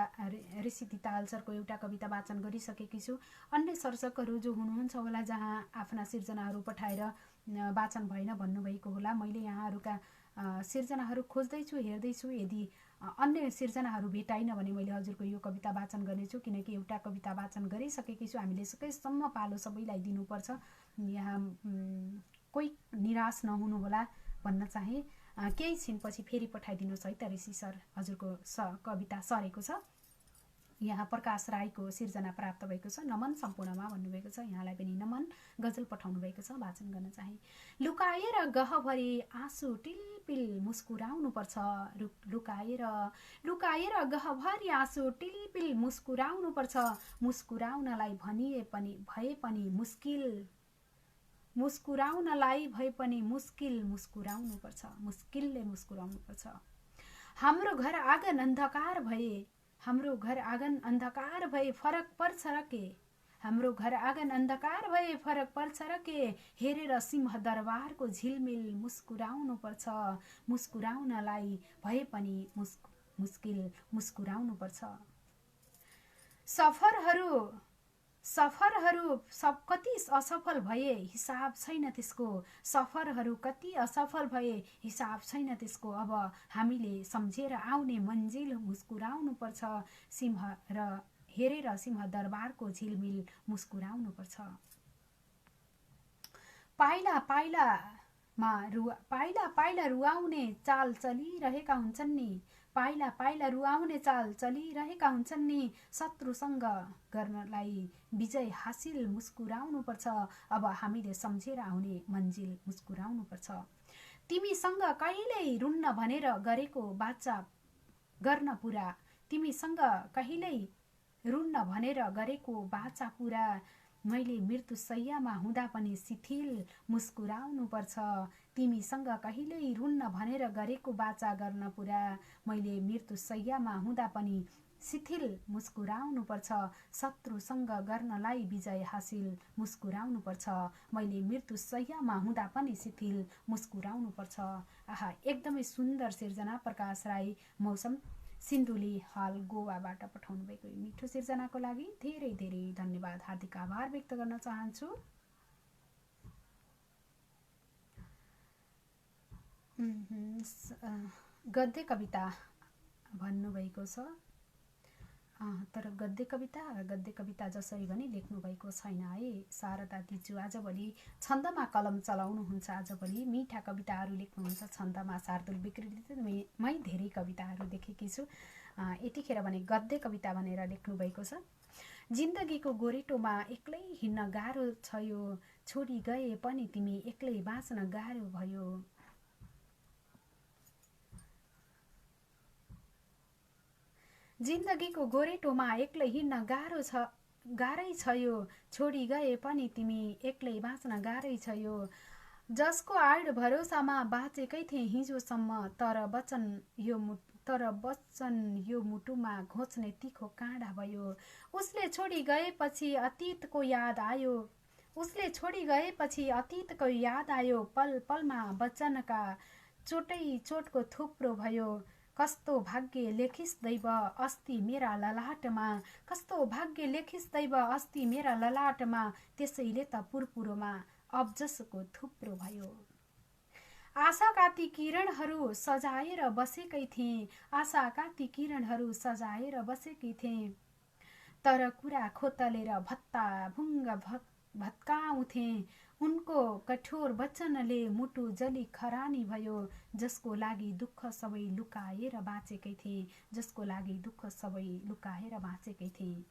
ऋषि तालचरको एउटा कविता वाचन गरिसकेकी छु। अन्य सर्जकहरू जो हुनुहुन्छ होला जहाँ आफ्ना सिर्जनाहरू पठाएर वाचन भएन भन्नुभएको होला। मैले यहाँहरूका सिर्जनाहरू खोज्दैछु, हेर्दैछु। यदि अन्य सिर्जनाहरू भेटाइन भने मैले हजुरको यो कविता वाचन गर्नेछु, किनकि एउटा कविता वाचन गरिसकेकी छु। हामीले सकेसम्म पालो सबैलाई दिनुपर्छ। यहाँ कोही निराश नहुनुहोला भन्न चाहे। केही छिनपछि फेरि पठाइदिनुहोस् है त ऋषि सर, हजुरको कविता सरेको छ। यहाँ प्रकाश राईको सिर्जना प्राप्त भएको छ। नमन सम्पूर्णमा भन्नुभएको छ। यहाँलाई पनि नमन गजल पठाउनु भएको छ, वाचन गर्न चाहे। लुकाएर गहभरि आँसु टिलपिल मुस्कुराउनुपर्छ, लुकाएर गहभरि आँसु टिलपिल मुस्कुराउनुपर्छ, मुस्कुराउनलाई भए पनि मुस्किल मुस्कुराउनुपर्छ, मुस्किलले मुस्कुराउनुपर्छ। हाम्रो घर आँगन अन्धकार भए फरक पर्छ र के, हाम्रो घर आँगन अन्धकार भए फरक पर्छ र के, हेरेर सिंह दरबारको झिलमिल मुस्कुराउनुपर्छ, मुस्कुराउनलाई भए पनि मुस्किल मुस्कुराउनुपर्छ। सफरहरू सब कति असफल भए हिसाब छैन त्यसको, सफरहरू कति असफल भए हिसाब छैन त्यसको, अब हामीले सम्झेर आउने मन्जिल मुस्कुराउनुपर्छ, हेरेर सिंह दरबारको झिलमिल मुस्कुराउनुपर्छ। पाइला पाइला रुवाउने चाल चलिरहेका हुन्छन् नि, पाइला पाइला रुवाउने चाल चलिरहेका हुन्छन् नि, शत्रुसँग गर्नलाई विजय हासिल मुस्कुराउनुपर्छ, अब हामीले सम्झेर आउने मन्जिल मुस्कुराउनुपर्छ। तिमीसँग कहिल्यै रुन्न भनेर गरेको बाचा गर्न पुरा, तिमीसँग कहिल्यै रुन्न भनेर गरेको बाचा पुरा, मैले मृत्युशैयामा हुँदा पनि शिथिल मुस्कुराउनुपर्छ, तिमीसँग कहिल्यै रुन्न भनेर गरेको बाचा गर्न पुरा, मैले मृत्युशैयामा हुँदा पनि शिथिल मुस्कुराउनुपर्छ, शत्रुसँग गर्नलाई विजय हासिल मुस्कुराउनुपर्छ, मैले मृत्युशैयामा हुँदा पनि शिथिल मुस्कुराउनुपर्छ। आहा, एकदमै सुन्दर सिर्जना प्रकाश राई मौसम सिन्धुली हाल गोवाबाट पठाउनु भएको मिठो सिर्जनाको लागि धेरै धेरै धन्यवाद, हार्दिक आभार व्यक्त गर्न चाहन्छु। गद्य कविता भन्नुभएको छ, तर गद्य कविता जसरी पनि लेख्नु भएको छैन है। शारदा दिजु आजभोलि छन्दमा कलम चलाउनुहुन्छ, आजभोलि मिठा कविताहरू लेख्नुहुन्छ छन्दमा। शार्दुल विकृतिमै धेरै कविताहरू देखेकी छु, यतिखेर भने गद्य कविता भनेर लेख्नु भएको छ। जिन्दगीको गोरेटोमा एक्लै हिँड्न गाह्रो छ यो, छोडी गए पनि तिमी एक्लै बाँच्न गाह्रो भयो, जिन्दगीको गोरेटोमा एक्लै हिँड्न गाह्रै छ यो, छोडी गए पनि तिमी एक्लै बाँच्न गाह्रै छ यो, जसको आड भरोसामा बाँचेकै थिएँ हिजोसम्म, तर वचन यो मुटुमा घोच्ने तिखो काँडा भयो, उसले छोडी गएपछि अतीतको याद आयो, पल पलमा वचनका चोटको थुप्रो भयो, कस्तो भाग्य लेखिस् दैव अस्ति मेरा ललाटमा, कस्तो भाग्य लेखिस् दैव अस्ति मेरा ललाटमा, त्यसैले त पुरपुरोमा अब्जसको थुप्रो भयो, आशाका ती किरणहरू सजाएर बसेकै थिएँ, आशाका ती किरणहरू सजाएर बसेकै थिएँ, तर कुरा खोतलेर भत्ताभुङ्ग भत्काउँथे, उनको कठोर वचनले मुटु जली खरानी भयो, जसको लागि दुःख सबै लुकाएर बाँचेकै थिएँ, जसको लागि दुःख सबै लुकाएर बाँचेकै थिएँ,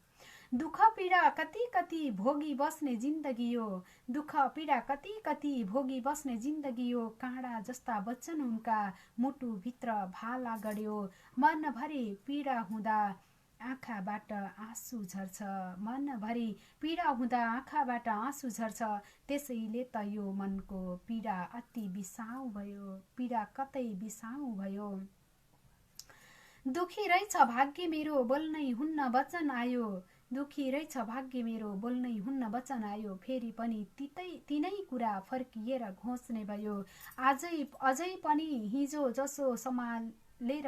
दुःख पीडा कति कति भोगी बस्ने जिन्दगी यो, दुःख पीडा कति कति भोगी बस्ने जिन्दगी यो, काँडा जस्ता वचन उनका मुटु भित्र भाला गड्यो, मनभरि पीडा हुँदा आँखाबाट आँसु झर्छ, मनभरि पीडा हुँदा आँखाबाट आँसु झर्छ, त्यसैले त यो मनको पीडा अति बिसाउ भयो, पीडा कतै बिसाउ भयो, दुखी रहेछ भाग्य मेरो बोल्नै हुन्न वचन आयो, दुखी रहेछ भाग्य मेरो बोल्नै हुन्न वचन आयो, फेरि पनि तिनै कुरा फर्किएर घोच्ने भयो, अझै पनि हिजो जसो सम्हालेर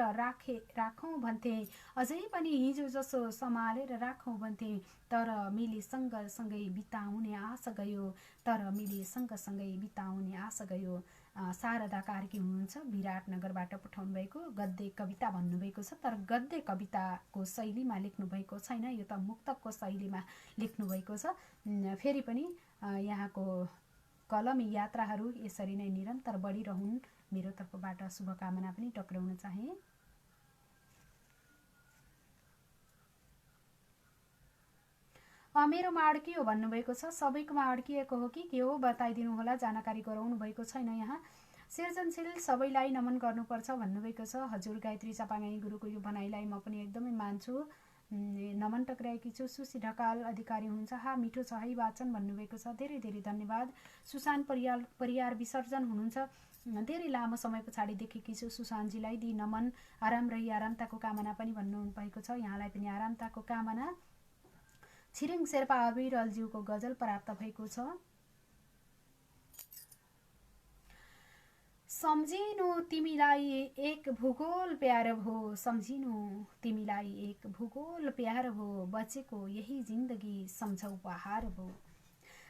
राखौँ भन्थे, अझै पनि हिजो जसो सम्हालेर राखौँ भन्थे, तर मिली सँगसँगै बिताउने आश गयो, तर मिली सँगसँगै बिताउने आश गयो। शारदा कार्की हुनुहुन्छ, विराटनगरबाट पठाउनु भएको गद्य कविता भन्नुभएको छ, तर गद्य कविताको शैलीमा लेख्नु भएको छैन, यो त मुक्तकको शैलीमा लेख्नु भएको छ। फेरि पनि यहाँको कलमी यात्राहरू यसरी नै निरन्तर बढिरहन्, मेरो तर्फबाट शुभकामना पनि टक्राउन चाहे। मेरोमा अड्कियो भन्नुभएको छ। सबैकोमा अड्किएको हो कि के हो बताइदिनु होला, जानकारी गराउनु भएको छैन। यहाँ सृजनशील सबैलाई नमन गर्नुपर्छ भन्नुभएको छ। हजुर गायत्री चापागाई गुरुको यो भनाइलाई म पनि एकदमै मान्छु, नमन टक्राएकी छु। सुशी ढकाल अधिकारी हुनुहुन्छ। हा मिठो छ है वाचन भन्नुभएको छ। धेरै धेरै धन्यवाद। सुशान परियार विसर्जन हुनुहुन्छ। धेरै लामो समय पछाडि देखेकी छु सुशान्तजीलाई। दि नमन, आराम रही आरामताको कामना पनि भन्नुभएको छ। यहाँलाई पनि आरामताको कामना। छिरिङ शेर्पा अविरलज्यूको गजल प्राप्त भएको छ। सम्झिनु तिमीलाई एक भूगोल प्यार भो, सम्झिनु तिमीलाई एक भूगोल प्यार भो, बचेको यही जिन्दगी सम्झौ उपहार भो।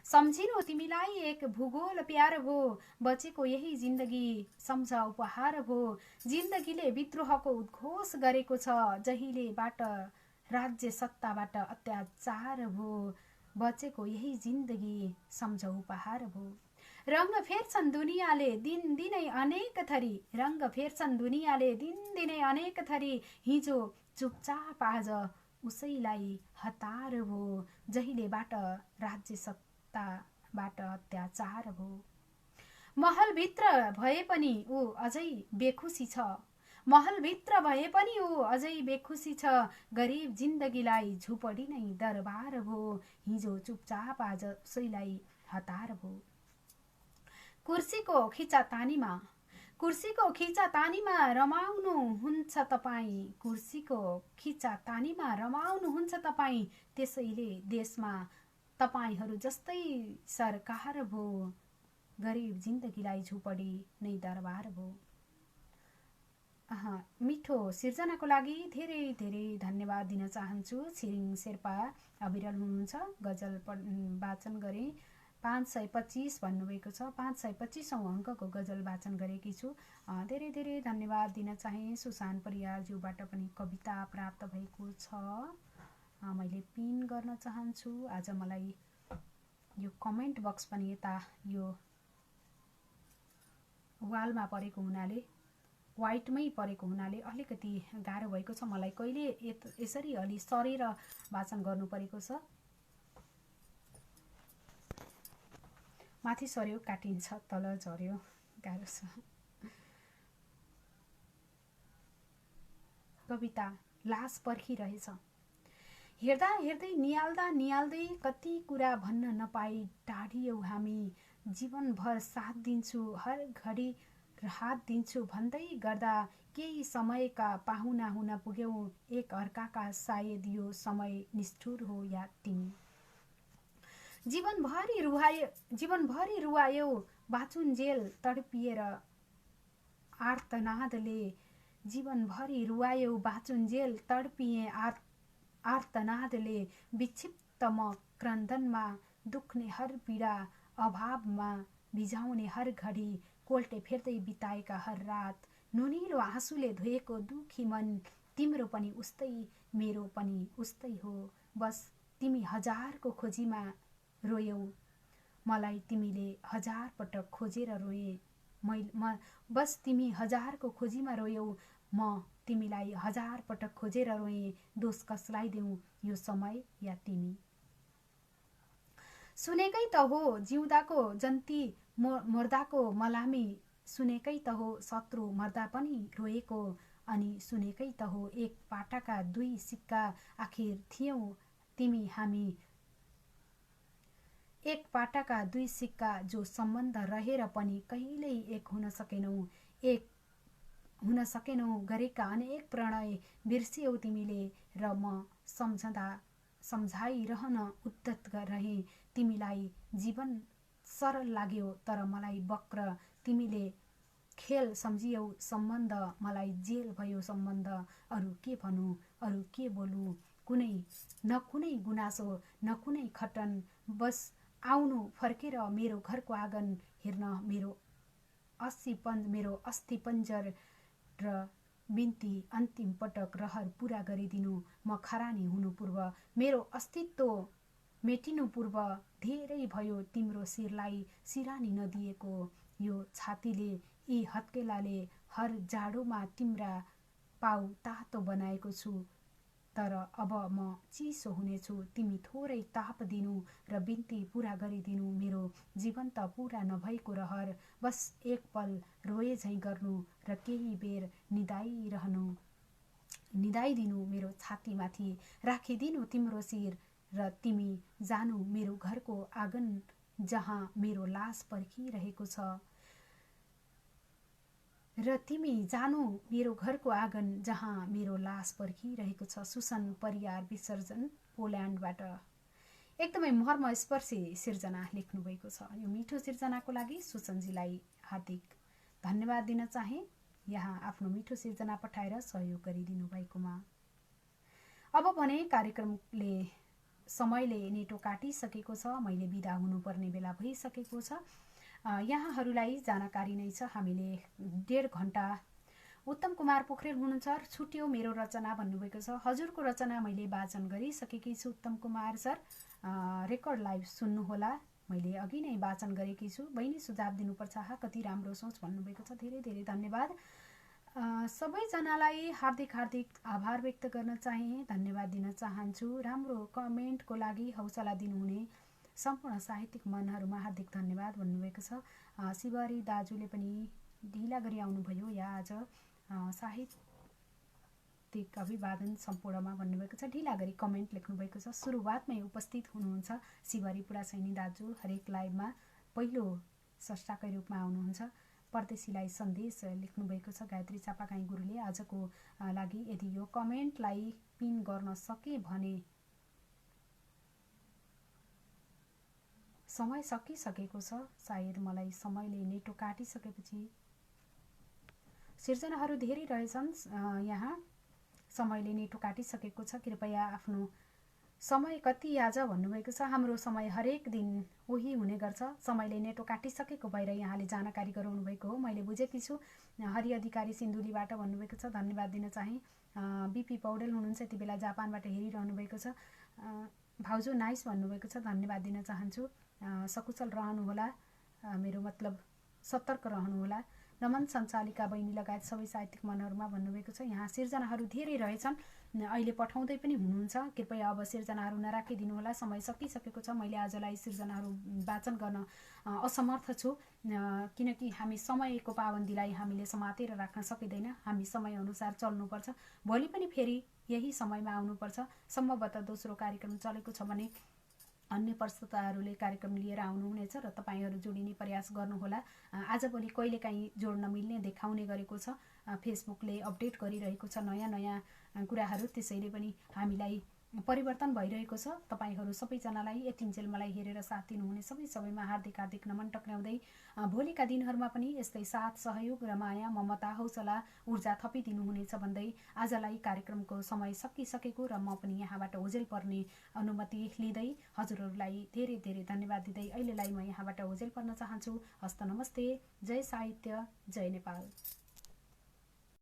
सम्झिनु तिमीलाई एक भूगोल प्यार भो, बचेको यही जिन्दगी सम्झ उपहार भो। जिन्दगीले विद्रोहको उद्घोष गरेको छ, जहिलेबाट राज्य सत्ताबाट अत्याचार भो, बचेको यही जिन्दगी सम्झ उपहार भो। रंग फेर्छन् दुनियाँले दिनदिनै अनेक थरी, रंग फेर्छन् दुनियाँले दिनदिनै अनेक थरी, हिजो चुपचाप आज उसैलाई हतार भो, जहिलेबाट राज्य सत्ताबाट अत्याचार भो। महलभित्र भए पनि ऊ अझै बेखुसी छ, महलभित्र भए पनि ऊ अझै बेखुसी छ, गरिब जिन्दगीलाई झुपडी नै दरबार भो, हिजो चुपचाप आज उसैलाई हतार भो। कुर्सीको खिचातानीमा रमाउनु हुन्छ तपाईँ, कुर्सीको खिचातानीमा रमाउनु हुन्छ तपाईँ, त्यसैले देशमा तपाईहरू जस्तै सरकार भो, गरिब जिन्दगीलाई झुपडी नै दरबार भो। मिठो सिर्जनाको लागि धेरै धेरै धन्यवाद दिन चाहन्छु। छिरिङ शेर्पा अविरल हुनुहुन्छ। गजल वाचन गरे 525 भन्नुभएको छ। 525औं अङ्कको गजल वाचन गरेकी छु। धेरै धेरै धन्यवाद दिन चाहे। सुशान परियारज्यूबाट पनि कविता प्राप्त भएको छ, मैले पिन गर्न चाहन्छु। आज मलाई यो कमेन्ट बक्स पनि यता यो वालमा परेको हुनाले, वाइटमै परेको हुनाले अलिकति गाह्रो भएको छ मलाई। कहिले यसरी अलि सरेर वाचन गर्नु परेको छ। माथि सर्यो काटिन्छ, तल झर्यो गाह्रो छ। कविता लास पर्खिरहेछ। हेर्दा हेर्दै नियाल्दा नियाल्दै कति कुरा भन्न नपाई टाढियौ हामी, जीवनभर साथ दिन्छु हर घडी हात दिन्छु भन्दै गर्दा केही समयका पाहुना हुन पुग्यौ एक अर्काका, सायद यो समय निष्ठुर हो या तिमी। जीवनभरि रुवायौ बाचुन्जेल तडपिएर आर्तनादले, जीवनभरि रुवायौ बाचुन्जेल तडपिए आर्तनादले, विक्षिप्त म क्रन्दनमा दुख्ने हर पीडा, अभावमा भिजाउने हर घडी, कोल्टे फेर्दै बिताएका हर रात, नुनिलो आँसुले धोएको दुखी मन, तिम्रो पनि उस्तै मेरो पनि उस्तै हो, बस तिमी हजारको खोजीमा रोयौ, मलाई तिमीले हजार पटक खोजेर रोए, बस तिमी हजारको खोजीमा रोयौ, म तिमीलाई हजार पटक खोजेर रोए, दोष कसलाई देऊ यो समय या तिमी। सुनेकै त हो जिउँदाको जन्ती मर्दाको मलामी, सुनेकै त हो शत्रु मर्दा पनि रोएको, अनि सुनेकै त हो एक पाटाका दुई सिक्का, आखिर थियौ तिमी हामी एक पाटाका दुई सिक्का, जो सम्बन्ध रहेर पनि कहिल्यै एक हुन सकेनौ, गरेका अनेक प्रणय बिर्सियौ तिमीले, र म सम्झाइरहन उद्धत रहे तिमीलाई। जीवन सरल लाग्यो तर मलाई वक्र, तिमीले खेल सम्झियौ सम्बन्ध, मलाई जेल भयो सम्बन्ध। अरू के भनौँ, अरू के बोलु, न कुनै गुनासो न कुनै खटन, बस आउनु फर्केर मेरो घरको आँगन हेर्न, मेरो अस्थिपञ्जर र बिन्ती अन्तिम पटक रहर पूरा गरिदिनु, म खरानी हुनु पूर्व, मेरो अस्तित्व मेटिनु पूर्व, धेरै भयो तिम्रो शिरलाई सिरानी नदिएको, यो छातीले यी हत्केलाले हर जाडोमा तिम्रा पाउ तातो बनाएको छु, तर अब म चिसो हुनेछु। तिमी थोरै ताप दिनु र बिन्ती पूरा गरिदिनु। मेरो जीवन त पूरा नभएको रहर, बस एक पल रोए झैँ गर्नु र केही बेर निदाइदिनु। मेरो छातीमाथि राखिदिनु तिम्रो शिर र तिमी जानु मेरो घरको आँगन जहाँ मेरो लास पर्खिरहेको छ। सुसन परियार विसर्जन पोल्यान्डबाट। एकदमै मर्मस्पर्शी सिर्जना लेख्नुभएको छ। यो मिठो सिर्जनाको लागि सुसनजीलाई हार्दिक धन्यवाद दिन चाहे, यहाँ आफ्नो मिठो सिर्जना पठाएर सहयोग गरिदिनु भएकोमा। अब भने कार्यक्रमले समयले नेटो काटिसकेको छ, मैले बिदा हुनुपर्ने बेला भइसकेको छ। यहाँहरूलाई जानकारी नै छ, हामीले 1.5 घण्टा उत्तम कुमार पोखरेल हुनुहुन्छ, छुट्यो मेरो रचना भन्नुभएको छ। हजुरको रचना मैले वाचन गरिसकेकी छु उत्तम कुमार सर, रेकर्ड लाइभ सुन्नुहोला। मैले अघि नै वाचन गरेकी छु। बहिनी सुझाव दिनुपर्छ, कति राम्रो सोच भन्नुभएको छ। धेरै धेरै धन्यवाद। सबैजनालाई हार्दिक आभार व्यक्त गर्न चाहे, धन्यवाद दिन चाहन्छु। राम्रो कमेन्टको लागि हौसला दिनुहुने सम्पूर्ण साहित्यिक मनहरूमा हार्दिक धन्यवाद भन्नुभएको छ। शिवरी दाजुले पनि ढिला गरी आउनुभयो या आज साहित्यिक अभिवादन सम्पूर्णमा भन्नुभएको छ। ढिला गरी कमेन्ट लेख्नुभएको छ। सुरुवातमै उपस्थित हुनुहुन्छ शिवरी पुरासैनी दाजु, हरेक लाइभमा पहिलो स्रष्टाकै रूपमा आउनुहुन्छ। परदेशीलाई सन्देश लेख्नुभएको छ गायत्री चापागाई गुरुले। आजको लागि यदि यो कमेन्टलाई पिन गर्न सके भने समय सकिसकेको छ, सायद मलाई समयले नेटो काटिसकेपछि। सिर्जनाहरू धेरै रहेछन्, यहाँ समयले नेटो काटिसकेको छ। कृपया आफ्नो समय कति आज भन्नुभएको छ। हाम्रो समय हरेक दिन उही हुने गर्छ। समयले नेटो काटिसकेको भएर यहाँले जानकारी गराउनु भएको हो, मैले बुझेकी छु। हरि अधिकारी सिन्धुलीबाट भन्नुभएको छ, धन्यवाद दिन चाहे। बिपी पौडेल हुनुहुन्छ, यति बेला जापानबाट हेरिरहनु भएको छ। भाउजू नाइस भन्नुभएको छ, धन्यवाद दिन चाहन्छु। सकुशल रहनुहोला, मेरो मतलब सतर्क रहनुहोला। नमन सञ्चालिका बहिनी लगायत सबै साहित्यिक मनहरूमा भन्नुभएको छ। यहाँ सिर्जनाहरू धेरै रहेछन्, अहिले पठाउँदै पनि हुनुहुन्छ। कृपया अब सिर्जनाहरू नराखिदिनुहोला, समय सकिसकेको छ। मैले आजलाई सिर्जनाहरू वाचन गर्न असमर्थ छु, किनकि हामी समयको पाबन्दीलाई हामीले समातेर राख्न सकिँदैन। हामी समयअनुसार चल्नुपर्छ। भोलि पनि फेरि यही समयमा आउनुपर्छ। सम्भवतः दोस्रो कार्यक्रम चलेको छ भने अन्य प्रस्तुताहरूले कार्यक्रम लिएर आउनुहुनेछ र तपाईँहरू जोडिने प्रयास गर्नुहोला। आजभोलि कहिलेकाहीँ जोड्न मिल्ने देखाउने गरेको छ, फेसबुकले अपडेट गरिरहेको छ नयाँ कुराहरू, त्यसैले पनि हामीलाई परिवर्तन भइरहेको छ। तपाईँहरू सबैजनालाई यतिन्जेल मलाई हेरेर साथ दिनुहुने सबैमा हार्दिक नमन टक्राउँदै भोलिका दिनहरूमा पनि यस्तै साथ सहयोग र माया ममता हौसला ऊर्जा थपिदिनुहुनेछ भन्दै आजलाई कार्यक्रमको समय सकिसकेको र म पनि यहाँबाट ओझेल पर्ने अनुमति लिँदै हजुरहरूलाई धेरै धेरै धन्यवाद दिँदै अहिलेलाई म यहाँबाट ओझेल पर्न चाहन्छु। हस्त नमस्ते, जय साहित्य, जय नेपाल।